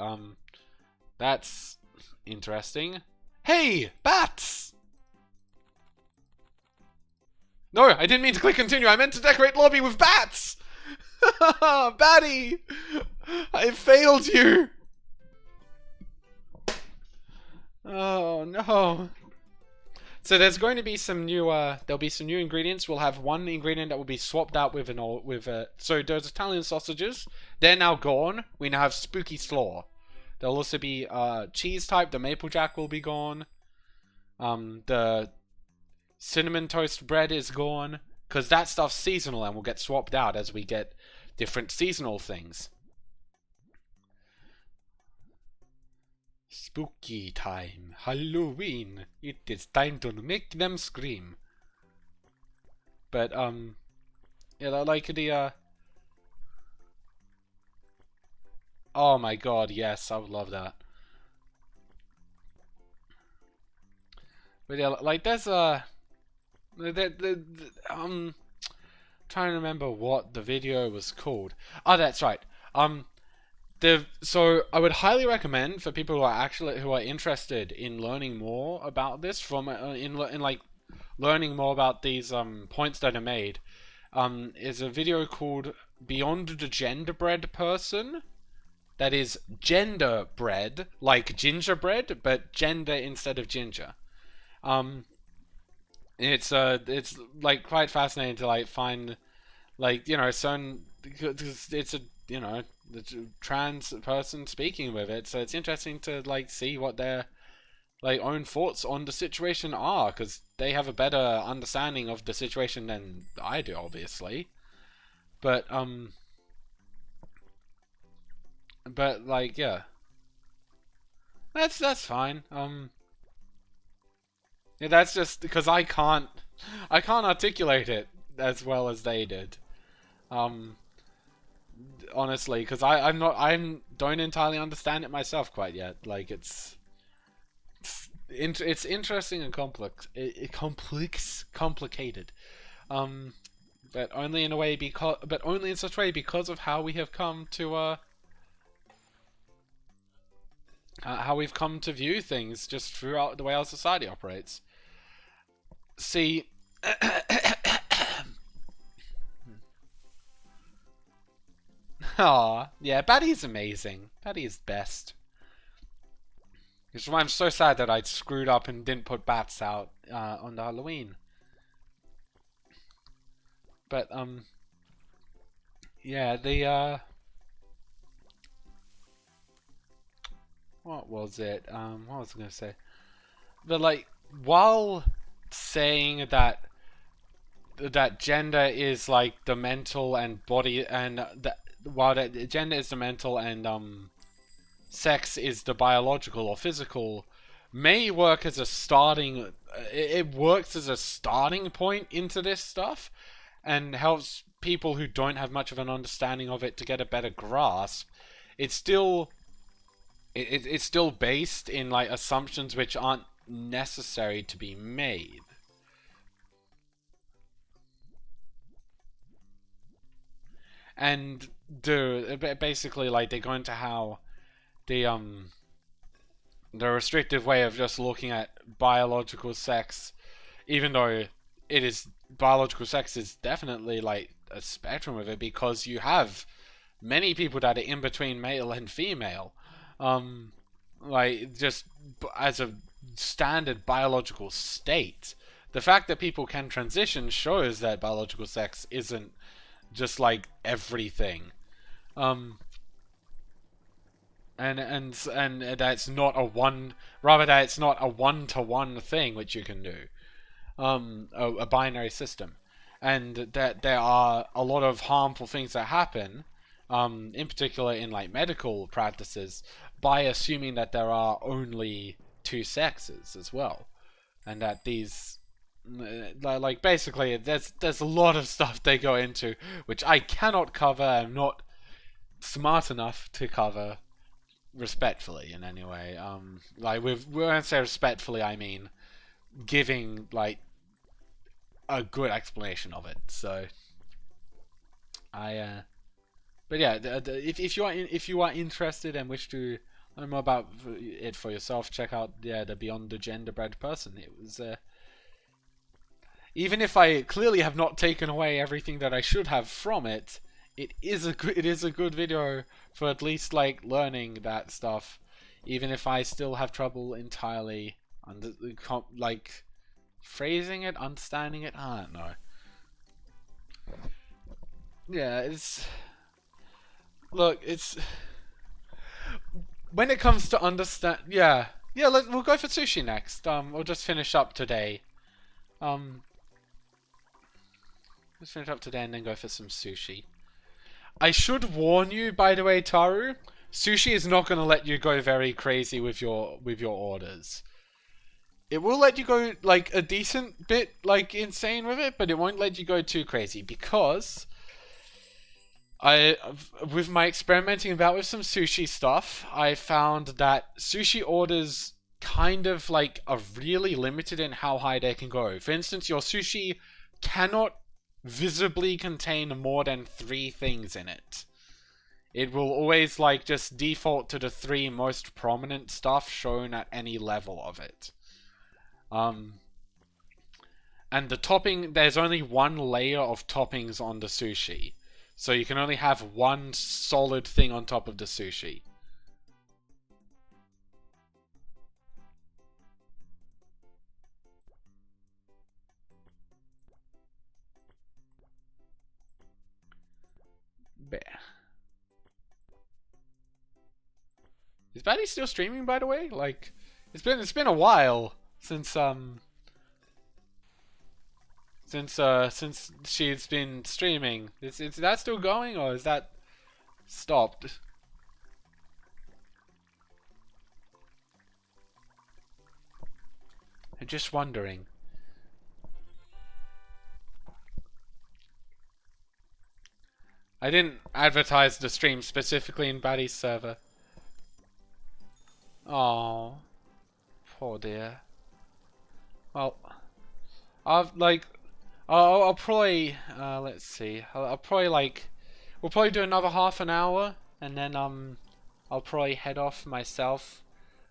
that's interesting. Hey, bats! No, I didn't mean to click continue. I meant to decorate lobby with bats! Batty! I failed you! Oh no. So there's going to be some new, there'll be some new ingredients. We'll have one ingredient that will be swapped out with so those Italian sausages, they're now gone. We now have spooky slaw. There'll also be, cheese type, the maple jack will be gone. The cinnamon toast bread is gone. Because that stuff's seasonal and will get swapped out as we get different seasonal things. Spooky time. Halloween. It is time to make them scream. But, yeah, like the, oh my god, yes, I would love that. But yeah, like there's trying to remember what the video was called. Oh, that's right. So I would highly recommend for people who are interested in learning more about this from in like learning more about these points that are made. Is a video called Beyond the Genderbread Person. That is gender bread, like gingerbread, but gender instead of ginger. It's like quite fascinating to like find like, you know, certain, because it's a, you know, the trans person speaking with it, so it's interesting to like see what their like own thoughts on the situation are, because they have a better understanding of the situation than I do, obviously. But like, yeah, that's fine. Yeah, that's just because I can't articulate it as well as they did. Um, Honestly, because I don't entirely understand it myself quite yet. Like it's interesting and complicated. But only in a way but only in such a way because of how we have come to how we've come to view things just throughout the way our society operates. See, aw, yeah, Batty's amazing. Batty is best. Which is why I'm so sad that I screwed up and didn't put bats out on the Halloween. But yeah, the what was it? What was I gonna say? But like, while saying that gender is like the mental and body, and while that gender is the mental and sex is the biological or physical, may work as a starting. It works as a starting point into this stuff, and helps people who don't have much of an understanding of it to get a better grasp. It's still it's still based in like assumptions which aren't necessary to be made. and basically like they go into how the restrictive way of just looking at biological sex, even though it is biological sex is definitely like a spectrum of it, because you have many people that are in between male and female, like just as a standard biological state. The fact that people can transition shows that biological sex isn't just like everything. Um, and that's not a one, rather that it's not a one-to-one thing which you can do, a binary system, and that there are a lot of harmful things that happen, in particular in like medical practices, by assuming that there are only two sexes as well, and that these like basically there's a lot of stuff they go into which I cannot cover. I'm not smart enough to cover respectfully in any way. Like when I say respectfully, I mean giving like a good explanation of it. So but yeah, if you are interested and wish to learn more about it for yourself, check out the Beyond the Genderbread Person. It was even if I clearly have not taken away everything that I should have from it, it is a good video for at least like learning that stuff, even if I still have trouble entirely like phrasing it, understanding it. I don't know. Yeah, it's when it comes to understand. Yeah, we'll go for sushi next. We'll just finish up today. Let's finish up today and then go for some sushi. I should warn you, by the way, Taru, sushi is not going to let you go very crazy with your orders. It will let you go like a decent bit like insane with it, but it won't let you go too crazy, because with my experimenting about with some sushi stuff, I found that sushi orders kind of like are really limited in how high they can go. For instance, your sushi cannot visibly contain more than 3 things in it. It will always like just default to the 3 most prominent stuff shown at any level of it. And the topping, there's only 1 layer of toppings on the sushi, so you can only have 1 solid thing on top of the sushi. Bear. Is Batty still streaming, by the way? Like, it's been a while since she's been streaming. Is that still going, or is that stopped? I'm just wondering. I didn't advertise the stream specifically in Batty's server. Oh, poor dear. Well, I'll probably let's see. I'll probably like we'll probably do another half an hour, and then I'll probably head off myself,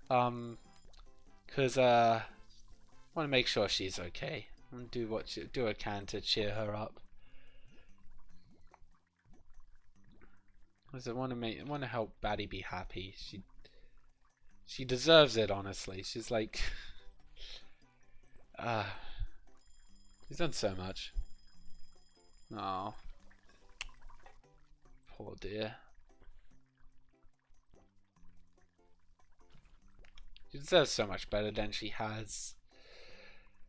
cause I want to make sure she's okay and do what I can to cheer her up. Cause I want to help Batty be happy. She deserves it, honestly. She's like she's done so much. Oh, poor dear. She deserves so much better than she has.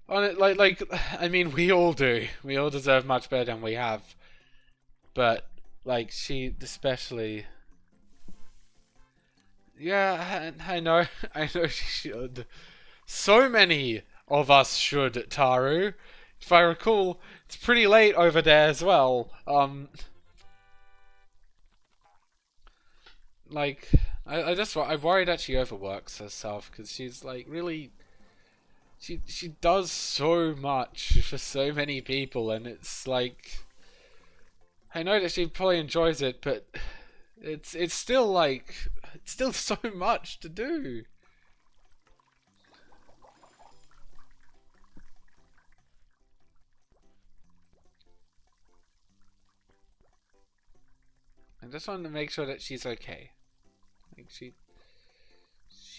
On it, like, I mean, we all do. We all deserve much better than we have. But like, she especially. Yeah, I know. I know she should. So many of us should, Taru. If I recall, it's pretty late over there as well. Like, I worry that she overworks herself, because she's like really. She does so much for so many people, and it's like I know that she probably enjoys it, but it's still like it's still so much to do. I just want to make sure that she's okay. Like she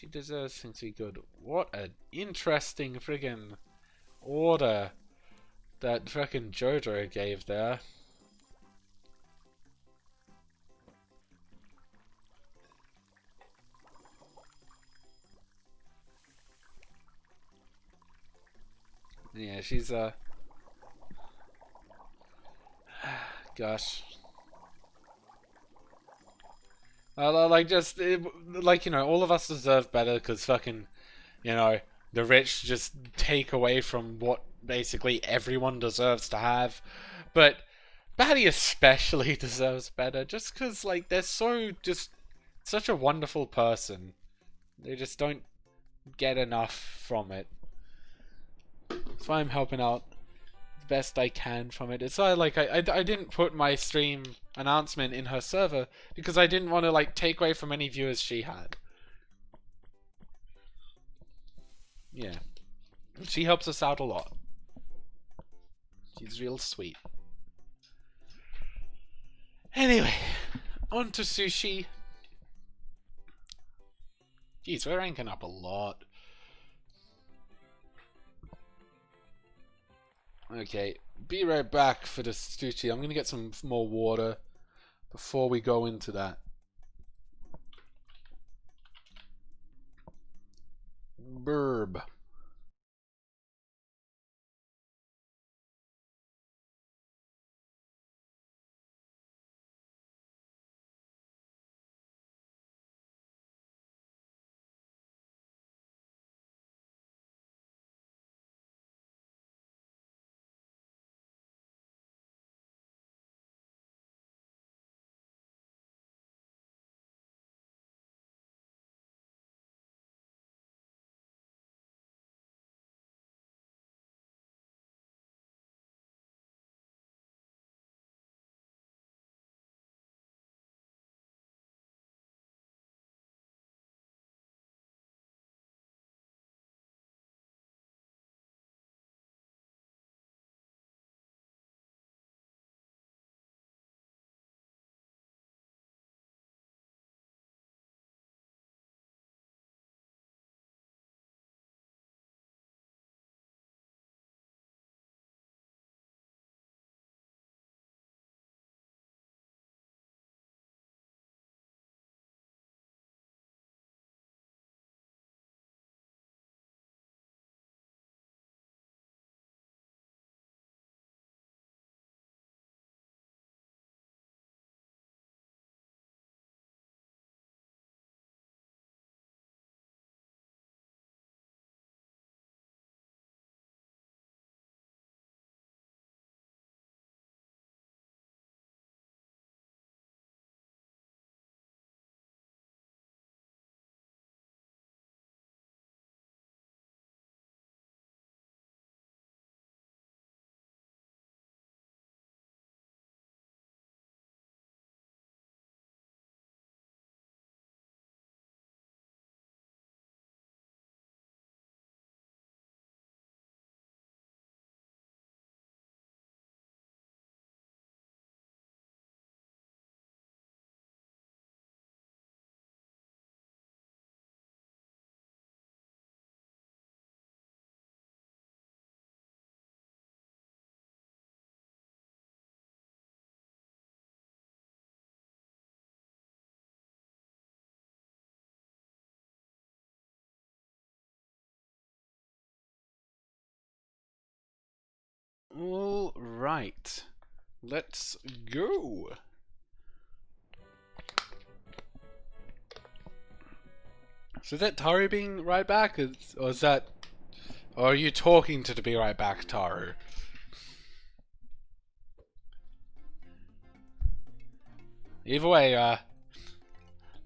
deserves things to be good. What an interesting friggin' order that frickin' Jojo gave there. Yeah, she's gosh. Like just like you know, all of us deserve better because fucking you know the rich just take away from what basically everyone deserves to have, but Batty especially deserves better just because like they're so just such a wonderful person. They just don't get enough from it. That's why I'm helping out the best I can from it. It's like I didn't put my stream announcement in her server because I didn't want to like take away from any viewers she had. Yeah. She helps us out a lot. She's real sweet. Anyway, on to sushi. Jeez, we're ranking up a lot. Okay, be right back for the sushi. I'm gonna get some more water before we go into that. Burb. All right, let's go. So is that Taru being right back, or is that, or are you talking to be right back, Taru? Either way,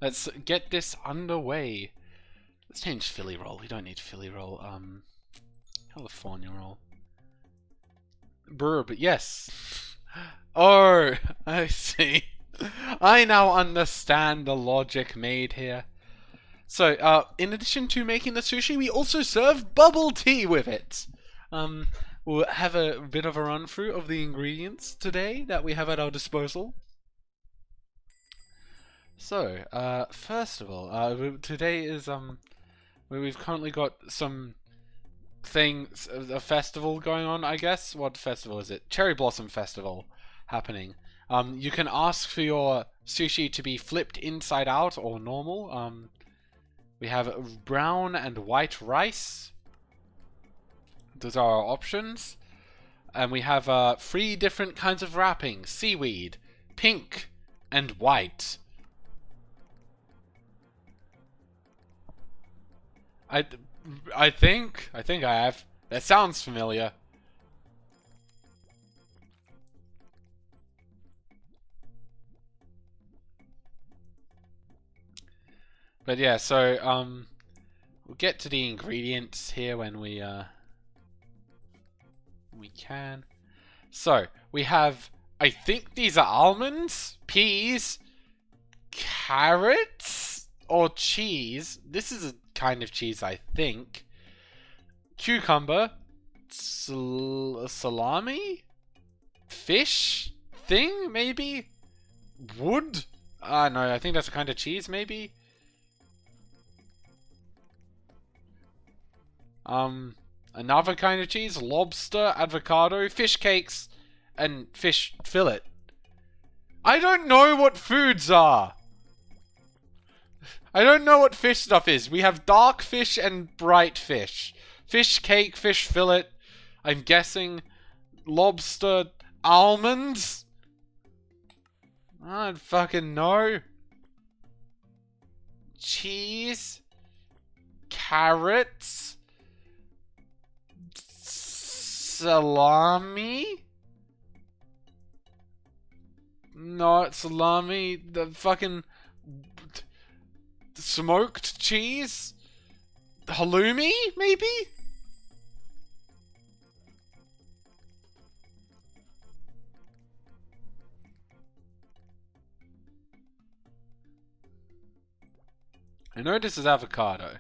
let's get this underway. Let's change Philly roll. We don't need Philly roll. California roll. Brr, but yes. Oh, I see. I now understand the logic made here. So, in addition to making the sushi, we also serve bubble tea with it. We'll have a bit of a run through of the ingredients today that we have at our disposal. So, first of all, today is we've currently got some things, a festival going on, I guess. What festival is it? Cherry Blossom Festival happening. You can ask for your sushi to be flipped inside out or normal. We have brown and white rice. Those are our options. And we have 3 different kinds of wrapping. Seaweed, pink, and white. I think I have. That sounds familiar. But yeah, so we'll get to the ingredients here when we can. So, we have, I think these are almonds, peas, carrots, or cheese. This is a kind of cheese, I think. Cucumber, salami, fish thing, maybe? Wood? No, I think that's a kind of cheese, maybe? Another kind of cheese, lobster, avocado, fish cakes, and fish fillet. I don't know what foods are. I don't know what fish stuff is. We have dark fish and bright fish. Fish cake, fish fillet. I'm guessing lobster, almonds. I don't fucking know. Cheese, carrots, salami. Not salami. The fucking smoked cheese. Halloumi, maybe. I know this is avocado.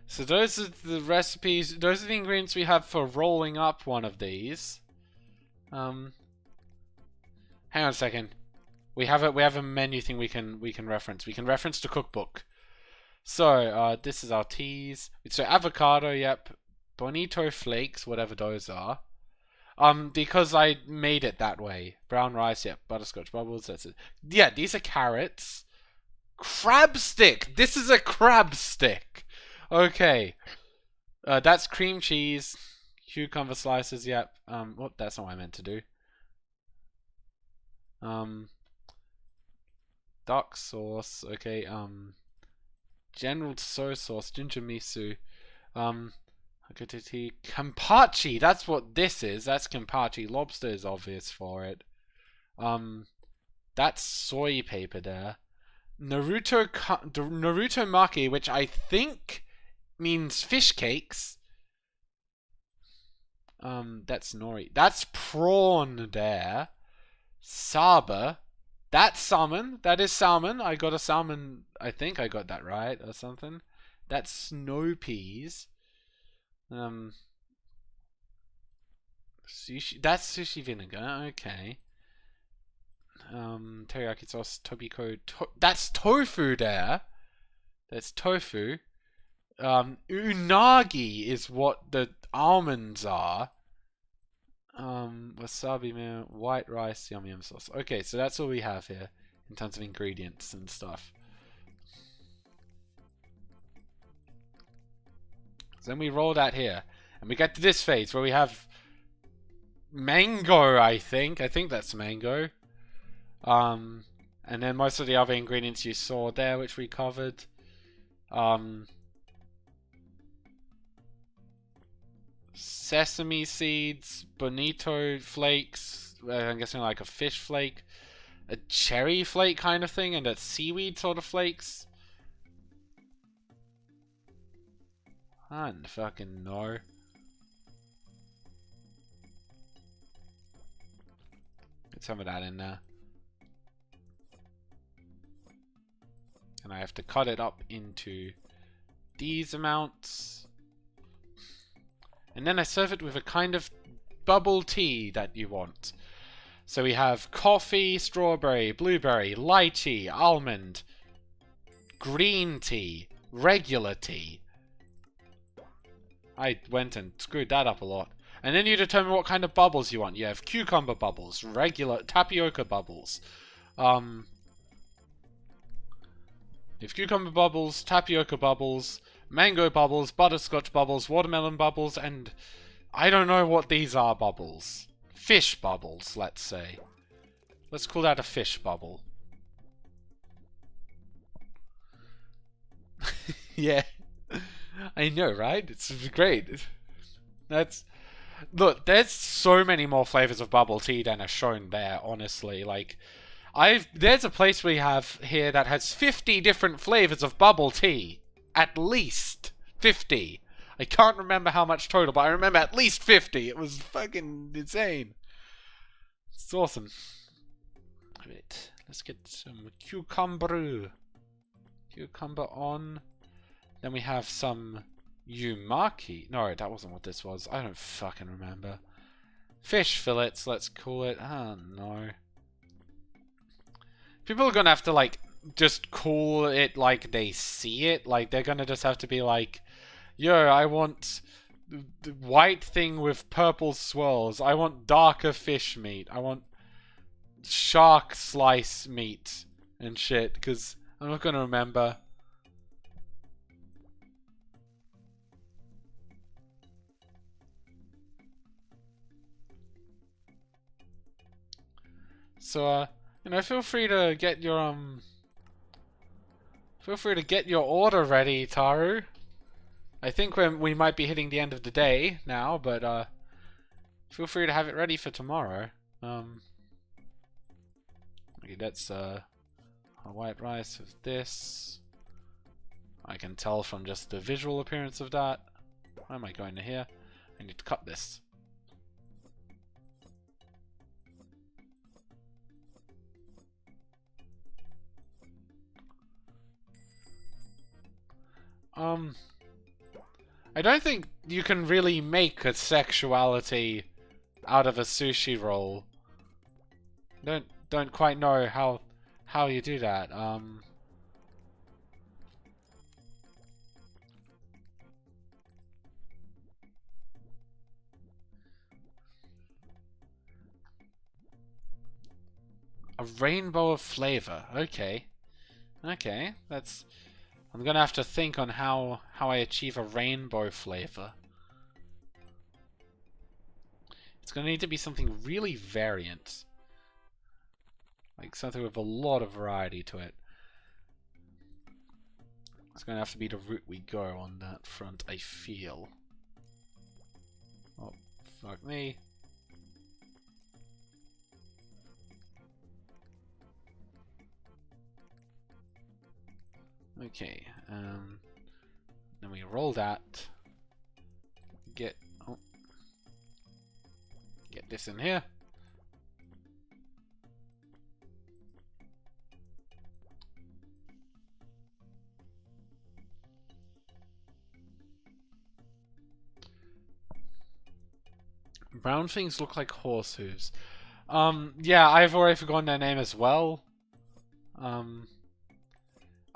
So those are the recipes, those are the ingredients we have for rolling up one of these. Hang on a second. We have a menu thing we can reference. We can reference the cookbook. So, this is our teas. So avocado, yep. Bonito flakes, whatever those are. Because I made it that way. Brown rice, yep. Butterscotch bubbles, that's it. Yeah, these are carrots. Crab stick! This is a crab stick! Okay. That's cream cheese. Cucumber slices, yep. What? That's not what I meant to do. Dark sauce, okay. General soy sauce, ginger miso. Kampachi, that's what this is. That's kampachi. Lobster is obvious for it. That's soy paper there. Naruto maki, which I think means fish cakes. That's nori. That's prawn there. Saba. That's salmon. That is salmon. I got a salmon. I think I got that right or something. That's snow peas. Sushi. That's sushi vinegar. Okay. Teriyaki sauce. Tobiko. That's tofu there. That's tofu. Unagi is what the almonds are. Wasabi, white rice, yum yum sauce. Okay, so that's all we have here in terms of ingredients and stuff. So then we roll that here, and we get to this phase where we have mango. I think that's mango. And then most of the other ingredients you saw there, which we covered. Sesame seeds, bonito flakes, I'm guessing like a fish flake, a cherry flake kind of thing, and a seaweed sort of flakes. I don't fucking know. Get some of that in there. And I have to cut it up into these amounts. And then I serve it with a kind of bubble tea that you want. So we have coffee, strawberry, blueberry, lychee, almond, green tea, regular tea. I went and screwed that up a lot. And then you determine what kind of bubbles you want. You have cucumber bubbles, regular tapioca bubbles. You have cucumber bubbles, tapioca bubbles, mango bubbles, butterscotch bubbles, watermelon bubbles, and I don't know what these are bubbles. Fish bubbles, let's say. Let's call that a fish bubble. Yeah. I know, right? It's great. Look, there's so many more flavors of bubble tea than are shown there, honestly. Like, there's a place we have here that has 50 different flavors of bubble tea. At least 50. I can't remember how much total, but I remember at least 50. It was fucking insane. It's awesome. Alright, let's get some cucumber. Cucumber on. Then we have some umaki. No, that wasn't what this was. I don't fucking remember. Fish fillets, let's call it. Oh, no. People are gonna have to, like, just call it like they see it. Like, they're gonna just have to be like, yo, I want the white thing with purple swirls. I want darker fish meat. I want shark slice meat and shit, because I'm not gonna remember. So, you know, feel free to get your order ready, Taru. I think we might be hitting the end of the day now, but feel free to have it ready for tomorrow. Okay, that's a white rice with this. I can tell from just the visual appearance of that. Why am I going to here? I need to cut this. I don't think you can really make a sexuality out of a sushi roll. Don't quite know how you do that. A rainbow of flavor. Okay. Okay, that's... I'm gonna have to think on how I achieve a rainbow flavor. It's gonna need to be something really variant. Like something with a lot of variety to it. It's gonna have to be the route we go on that front, I feel. Oh, fuck me. Okay, then we roll that. Get this in here. Brown things look like horse hooves. Yeah, I've already forgotten their name as well.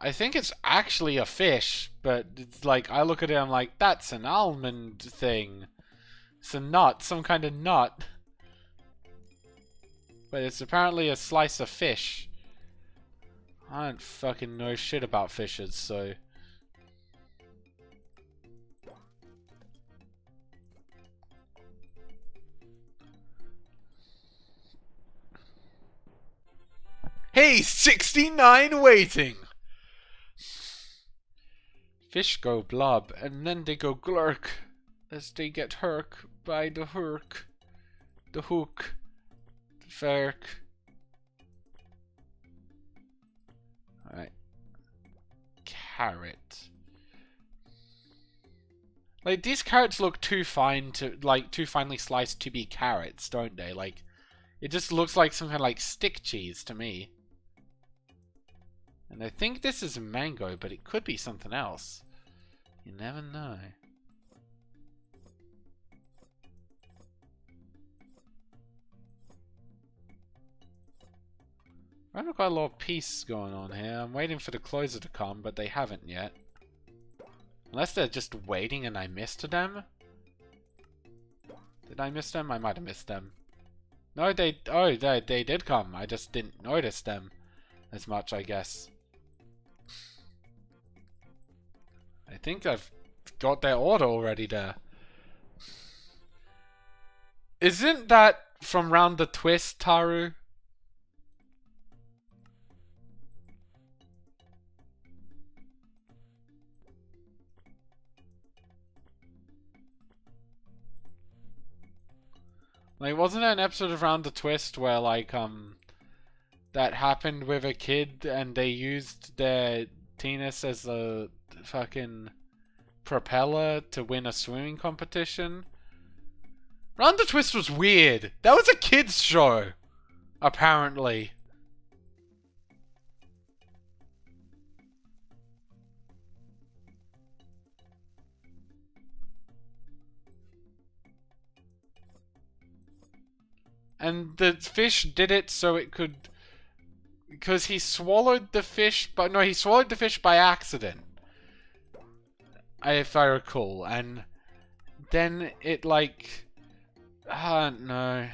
I think it's actually a fish, but it's like, I look at it, I'm like, that's an almond thing. It's a nut, some kind of nut. But it's apparently a slice of fish. I don't fucking know shit about fishes, so... Hey, 69 waiting! Fish go blob, and then they go glurk, as they get hurk by the hook, the verk. Alright. Carrot. Like, these carrots look too fine to, like, too finely sliced to be carrots, don't they? Like, It just looks like some kind of like stick cheese to me. And I think this is mango, but it could be something else. You never know. I've got a lot of peace going on here. I'm waiting for the closer to come, but they haven't yet. Unless they're just waiting and I missed them. Did I miss them? I might have missed them. No, they did come. I just didn't notice them as much, I guess. I think I've got their order already there. Isn't that from Round the Twist, Taru? Like, wasn't there an episode of Round the Twist where, like, that happened with a kid and they used their penis as a fucking propeller to win a swimming competition? Round the Twist was weird. That was a kid's show, apparently. And the fish did it so it could... Because he swallowed the fish, but no, he swallowed the fish by accident. If I recall. And then it like... no.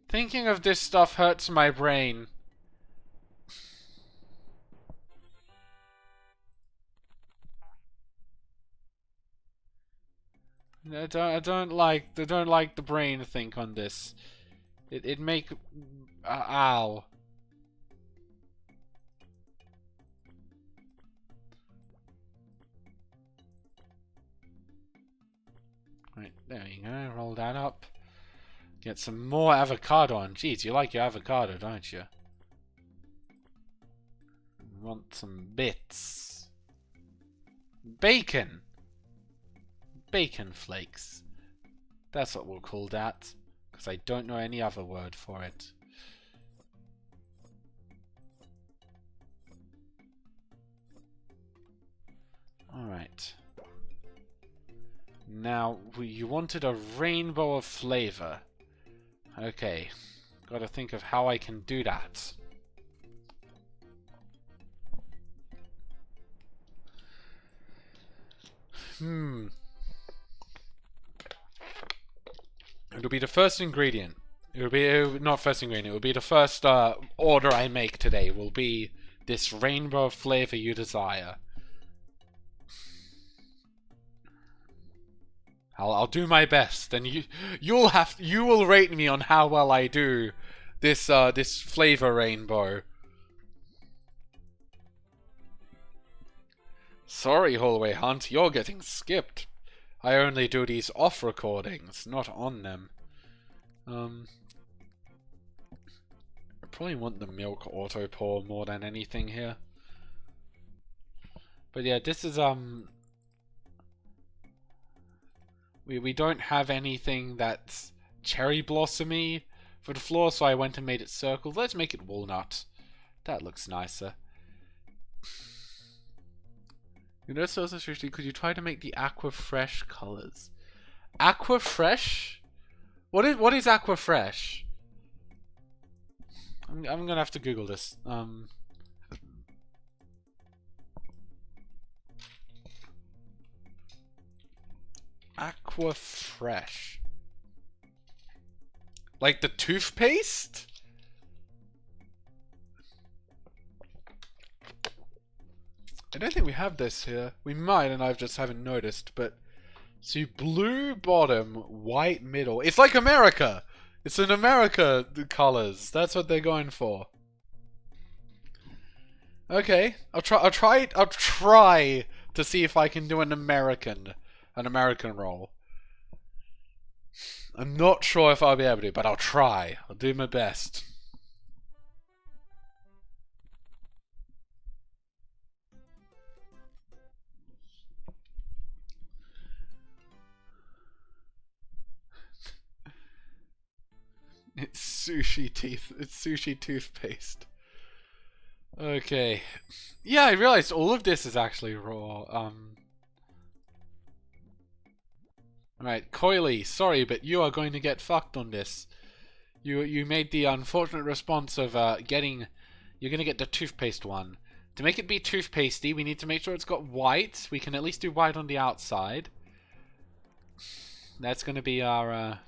Thinking of this stuff hurts my brain. I don't like the brain think on this. It make ow. Right, there you go. Roll that up. Get some more avocado on. Jeez, you like your avocado, don't you? Want some bits. Bacon. Bacon flakes. That's what we'll call that. Because I don't know any other word for it. Alright. Now, you wanted a rainbow of flavor. Okay. Gotta think of how I can do that. It'll be the first ingredient. It'll be not first ingredient. It will be the first order I make today. Will be this rainbow flavor you desire. I'll do my best, and you will rate me on how well I do this this flavor rainbow. Sorry, Hallway Hunt, you're getting skipped. I only do these off recordings, not on them. I probably want the milk auto pour more than anything here. But yeah, this is we don't have anything that's cherry blossomy for the floor, so I went and made it circled. Let's make it walnut. That looks nicer. You know, so seriously, could you try to make the Aqua Fresh colors? Aqua Fresh? What is Aqua Fresh? I'm gonna have to Google this. Aqua Fresh. Like the toothpaste? I don't think we have this here. We might, and I just haven't noticed, but... See, blue bottom, white middle. It's like America! It's in America, the colors. That's what they're going for. Okay, I'll try to see if I can do an American roll. I'm not sure if I'll be able to, but I'll try. I'll do my best. It's sushi teeth. It's sushi toothpaste. Okay. Yeah, I realized all of this is actually raw. Right, Coily, sorry, but you are going to get fucked on this. You made the unfortunate response of getting. You're gonna get the toothpaste one. To make it be toothpastey, we need to make sure it's got white. We can at least do white on the outside. That's gonna be our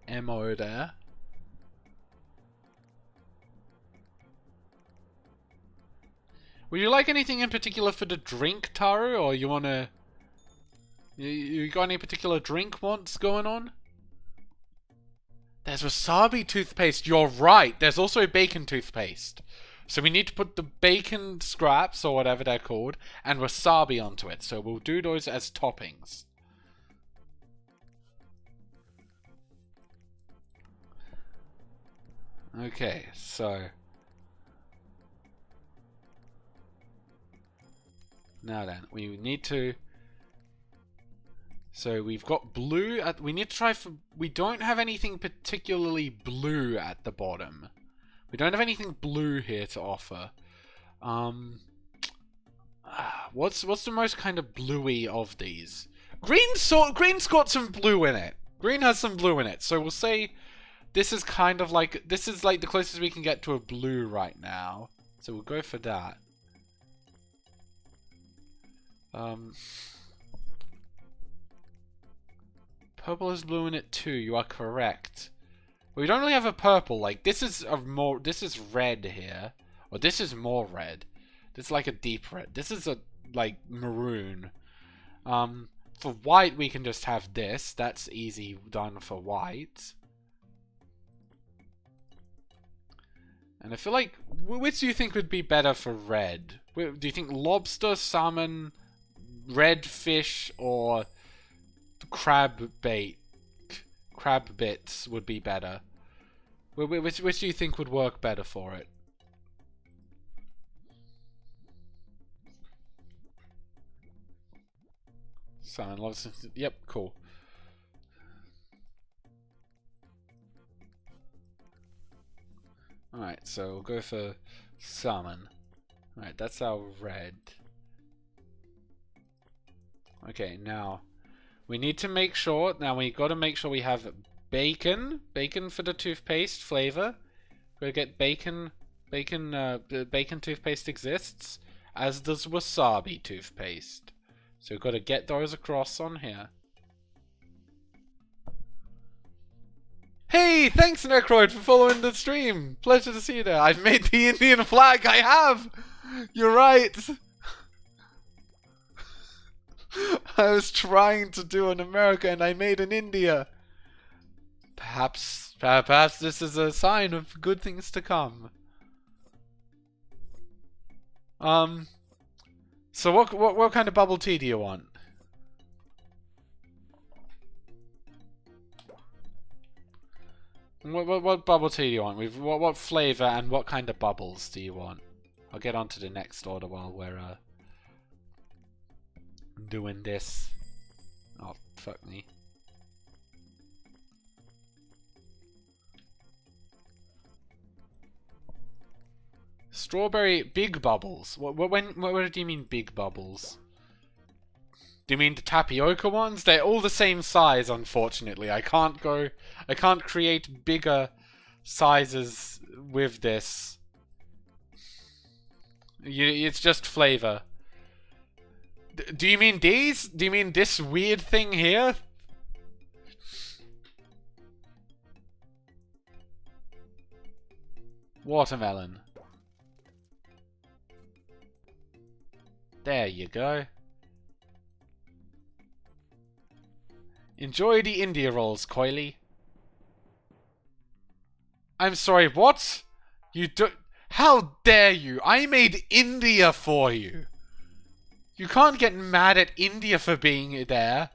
MO there. Would you like anything in particular for the drink, Taru, or you wanna? You got any particular drink wants going on? There's wasabi toothpaste. You're right. There's also bacon toothpaste. So we need to put the bacon scraps, or whatever they're called, and wasabi onto it. So we'll do those as toppings. Okay, so... now then, we need to... So we've got blue at... we need to try for... we don't have anything particularly blue at the bottom. We don't have anything blue here to offer. What's the most kind of bluey of these? Green's got some blue in it. Green has some blue in it. So we'll say this is kind of like... this is like the closest we can get to a blue right now. So we'll go for that. Purple has blue in it too, you are correct. We don't really have a purple, like this is red here. Or this is more red. This is like a deep red. This is a like maroon. For white we can just have this. That's easy done for white. And I feel like, which do you think would be better for red? Do you think lobster, salmon, red fish, or crab bits would be better? Which do you think would work better for it? Salmon, lobster, yep, cool. Alright, so we'll go for salmon. Alright, that's our red. Okay, now we need to make sure, we gotta make sure we have bacon for the toothpaste flavor. We'll get bacon toothpaste exists, as does wasabi toothpaste. So we've got to get those across on here. Hey, thanks Necroid for following the stream. Pleasure to see you there. I've made the Indian flag. I have. You're right. I was trying to do an America and I made an India. Perhaps this is a sign of good things to come. So what kind of bubble tea do you want? What bubble tea do you want? What flavor and what kind of bubbles do you want? I'll get on to the next order while we're doing this. Oh, fuck me. Strawberry big bubbles. What do you mean big bubbles? Do you mean the tapioca ones? They're all the same size, unfortunately. I can't create bigger sizes with this. It's just flavor. Do you mean these? Do you mean this weird thing here? Watermelon. There you go. Enjoy the India rolls, Coily. I'm sorry, what? You do- How dare you? I made India for you. You can't get mad at India for being there.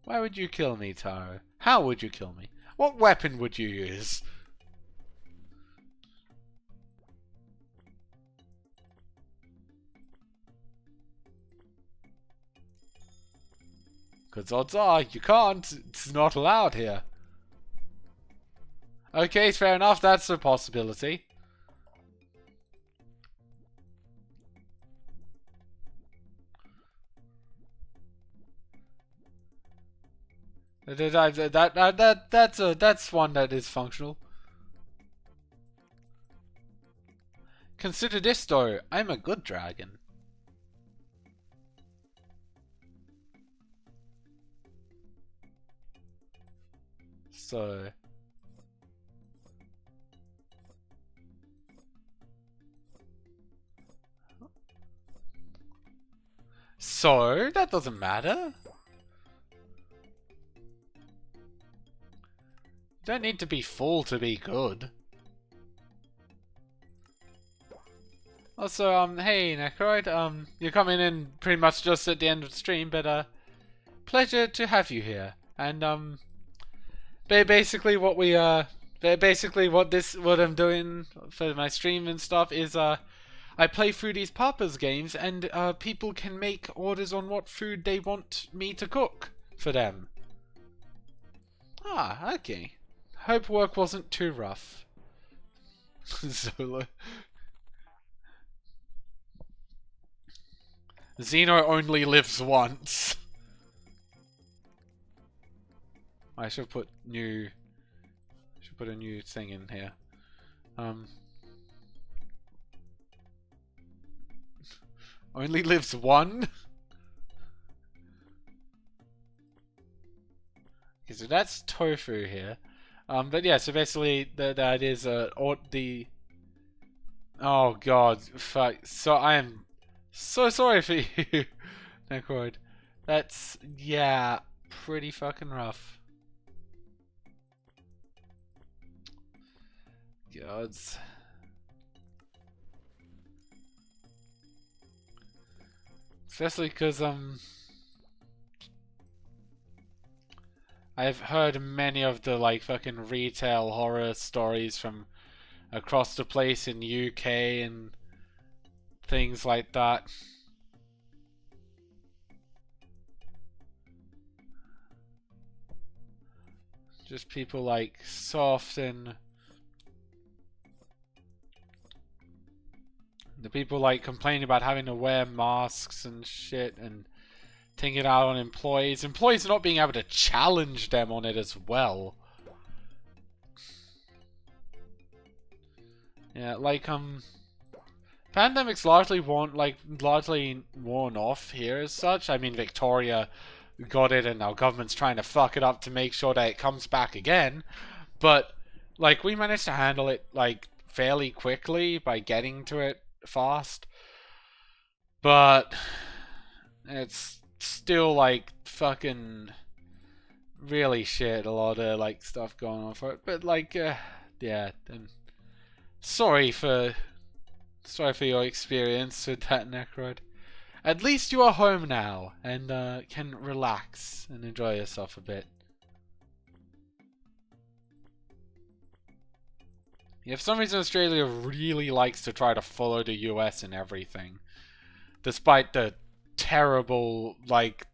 Why would you kill me, Taro? How would you kill me? What weapon would you use? Because odds are you can't. It's not allowed here. Okay, fair enough. That's a possibility. That's one that is functional. Consider this though. I'm a good dragon. So. So, that doesn't matter. You don't need to be full to be good. Also, hey Necroid, you're coming in pretty much just at the end of the stream, but pleasure to have you here. And basically what what I'm doing for my stream and stuff is I play through these Papa's games, and people can make orders on what food they want me to cook for them. Ah, okay. Hope work wasn't too rough. Zolo. Xeno only lives once. I should put a new thing in here. Only lives one? Okay, so that's tofu here. But yeah, so basically the idea is oh god, fuck. So I am so sorry for you, Necroid. That's, yeah, pretty fucking rough. Gods. Especially because, I've heard many of the, like, fucking retail horror stories from across the place in UK and things like that. Just people, like, so often... The people, like, complaining about having to wear masks and shit and taking it out on employees. Employees not being able to challenge them on it as well. Yeah, like, pandemic's largely worn off here as such. I mean, Victoria got it and our government's trying to fuck it up to make sure that it comes back again. But, like, we managed to handle it, like, fairly quickly by getting to it fast. But it's still, like, fucking really shit, a lot of, like, stuff going on for it. But, like, yeah, and sorry for your experience with that, Necroid. At least you are home now and can relax and enjoy yourself a bit. Yeah, for some reason Australia really likes to try to follow the US in everything. Despite the terrible, like,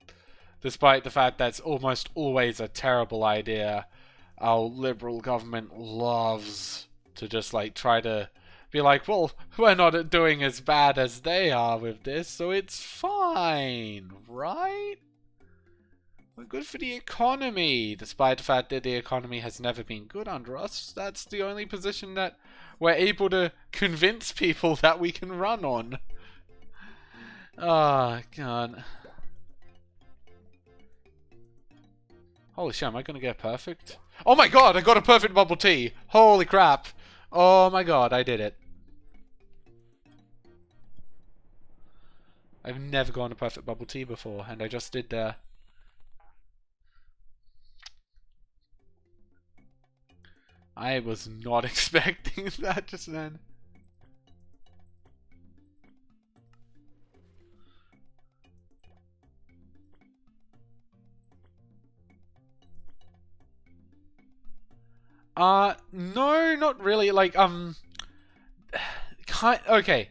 despite the fact that's almost always a terrible idea, our Liberal government loves to just, like, try to be like, well, we're not doing as bad as they are with this, so it's fine, right? We're good for the economy, despite the fact that the economy has never been good under us. That's the only position that we're able to convince people that we can run on. Oh, God. Holy shit, am I gonna get perfect? Oh my god, I got a perfect bubble tea! Holy crap! Oh my god, I did it. I've never gone a perfect bubble tea before, and I just did there. I was not expecting that just then. No, not really. Like, okay.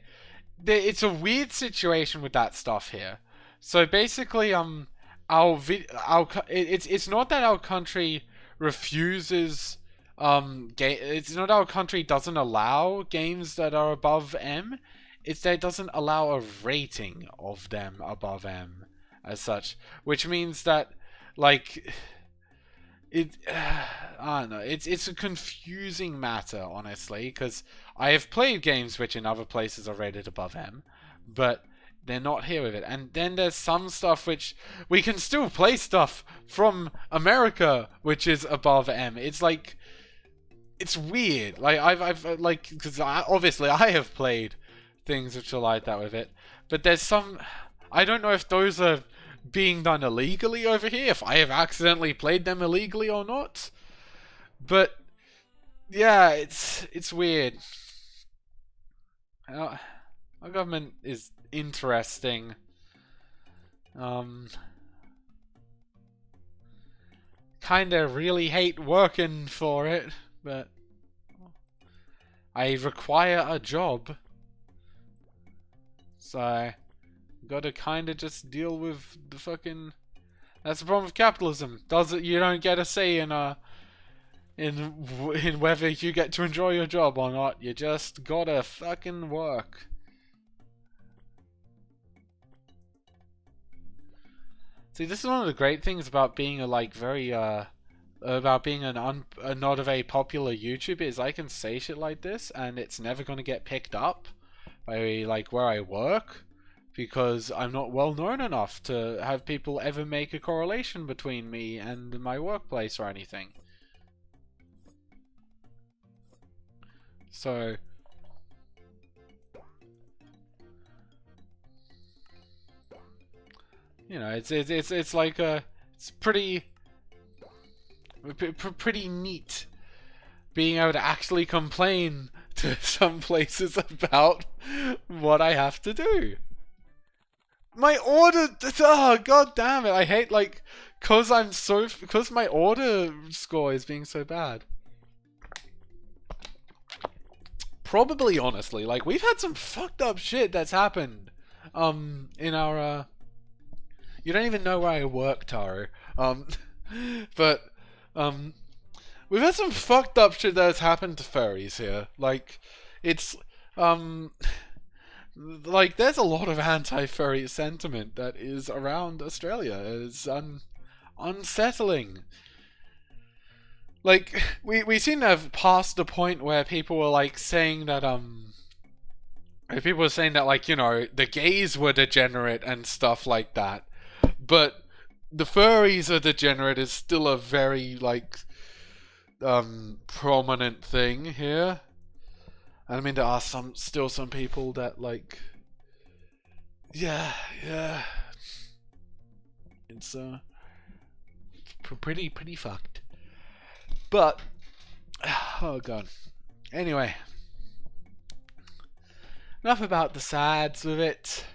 It's a weird situation with that stuff here. So basically, it's not that our country refuses, it's not our country doesn't allow games that are above M. It's that it doesn't allow a rating of them above M as such, which means that, like, I don't know. It's a confusing matter, honestly, because I have played games which in other places are rated above M, but they're not here with it. And then there's some stuff which we can still play stuff from America which is above M. It's like, it's weird. Like I've like, because obviously I have played things which are like that with it, but there's some, I don't know if those are being done illegally over here, if I have accidentally played them illegally or not. But yeah, it's weird. Our government is interesting. Kinda really hate working for it, but I require a job, so gotta kinda just deal with the fucking. That's the problem with capitalism. You don't get a say in whether you get to enjoy your job or not. You just gotta fucking work. See, this is one of the great things about being a about being not a very popular YouTuber, is I can say shit like this and it's never gonna get picked up by like where I work, because I'm not well known enough to have people ever make a correlation between me and my workplace or anything. So you know, it's like it's pretty neat being able to actually complain to some places about what I have to do. My order, oh god damn it, I hate, like, cause my order score is being so bad. Probably, honestly, like, we've had some fucked up shit that's happened, in our, you don't even know where I work, Taro, but, we've had some fucked up shit that has happened to furries here, like, it's, like, there's a lot of anti-furry sentiment that is around Australia. It's unsettling. Like, we seem to have passed the point where people were, like, saying that, people were saying that, like, you know, the gays were degenerate and stuff like that. But the furries are degenerate is still a very, like, prominent thing here. I mean, there are still some people that, like, yeah, it's pretty fucked. But oh god. Anyway, enough about the sads of it.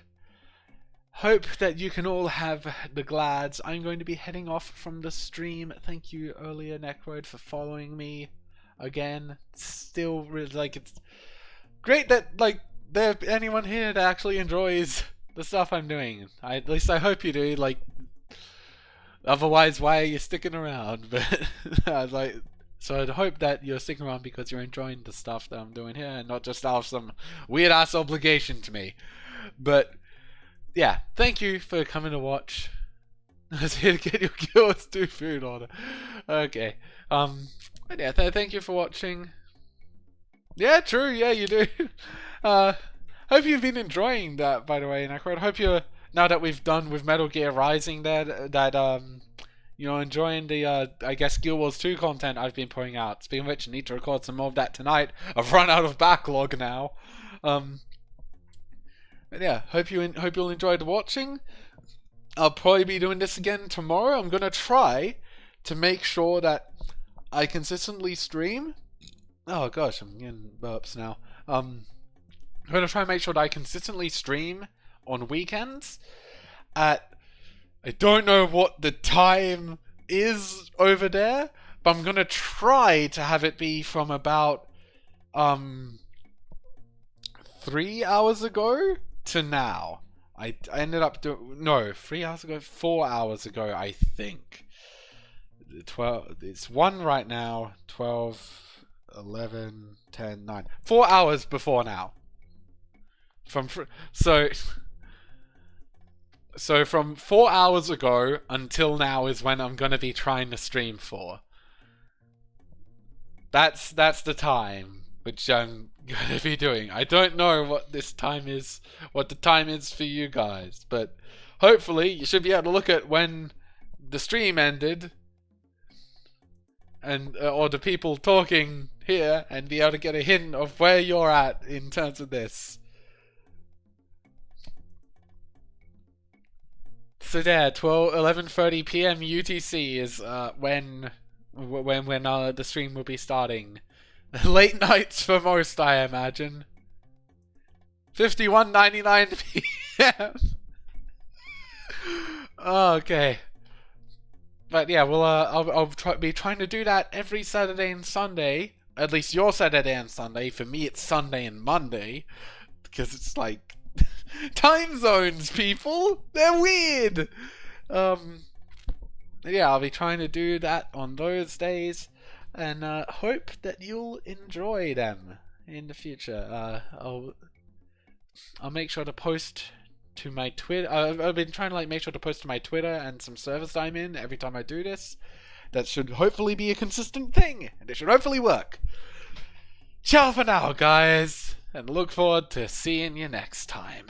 Hope that you can all have the glads. I'm going to be heading off from the stream. Thank you earlier, Necroid, for following me again. Still really, like, it's great that, like, there's anyone here that actually enjoys the stuff I'm doing. At least I hope you do. Like, otherwise, why are you sticking around? But like, so I'd hope that you're sticking around because you're enjoying the stuff that I'm doing here, and not just out of some weird ass obligation to me. But yeah, thank you for coming to watch. I was here to get your Guild 2 food order. Okay. But yeah, thank you for watching. Yeah, true. Yeah, you do. Hope you've been enjoying that, by the way, Necroid. Hope you're, now that we've done with Metal Gear Rising, that you know, enjoying the I guess Guild Wars 2 content I've been putting out. Speaking of which, I need to record some more of that tonight. I've run out of backlog now. But yeah, hope you'll enjoy watching. I'll probably be doing this again tomorrow. I'm gonna try to make sure that I consistently stream. Oh gosh, I'm getting burps now. I'm gonna try and make sure that I consistently stream on weekends at, I don't know what the time is over there, but I'm gonna try to have it be from about 3 hours ago to now. I ended up doing 3 hours ago, 4 hours ago, I think. 12. It's 1 right now. 12, 11, 10, 9. 4 hours before now. So from 4 hours ago until now is when I'm gonna be trying to stream for. That's the time which I'm gonna be doing. I don't know what the time is for you guys, but hopefully you should be able to look at when the stream ended, and or the people talking here, and be able to get a hint of where you're at in terms of this. So there, 11:30 p.m. UTC is when the stream will be starting. Late nights for most, I imagine. 51:99 p.m. Okay. But yeah, well, I'll be trying to do that every Saturday and Sunday. At least your Saturday and Sunday. For me, it's Sunday and Monday, because it's like time zones, people. They're weird. Yeah, I'll be trying to do that on those days, and hope that you'll enjoy them in the future. I'll make sure to post to my Twitter. I've been trying to make sure to post to my Twitter and some servers I'm in every time I do this. That should hopefully be a consistent thing, and it should hopefully work. Ciao for now, guys, and look forward to seeing you next time.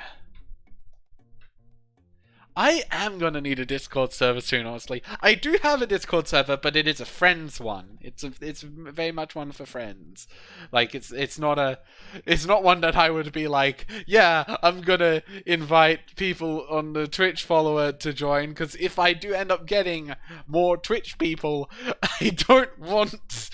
I am gonna need a Discord server soon, honestly. I do have a Discord server, but it is a friends one. It's very much one for friends. Like it's not one that I would be like, yeah, I'm gonna invite people on the Twitch follower to join, because if I do end up getting more Twitch people, I don't want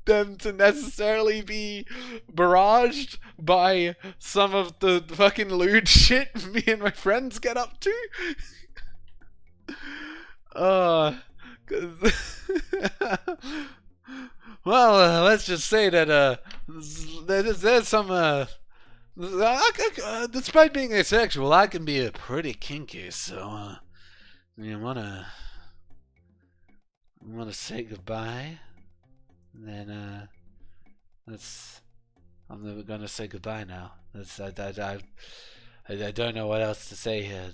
them to necessarily be barraged by some of the fucking lewd shit me and my friends get up to. Well, let's just say that there's some despite being asexual, I can be pretty kinky. So you wanna say goodbye? Then I'm gonna say goodbye now. I don't know what else to say here.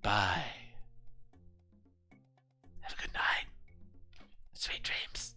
Bye. Have a good night. Sweet dreams.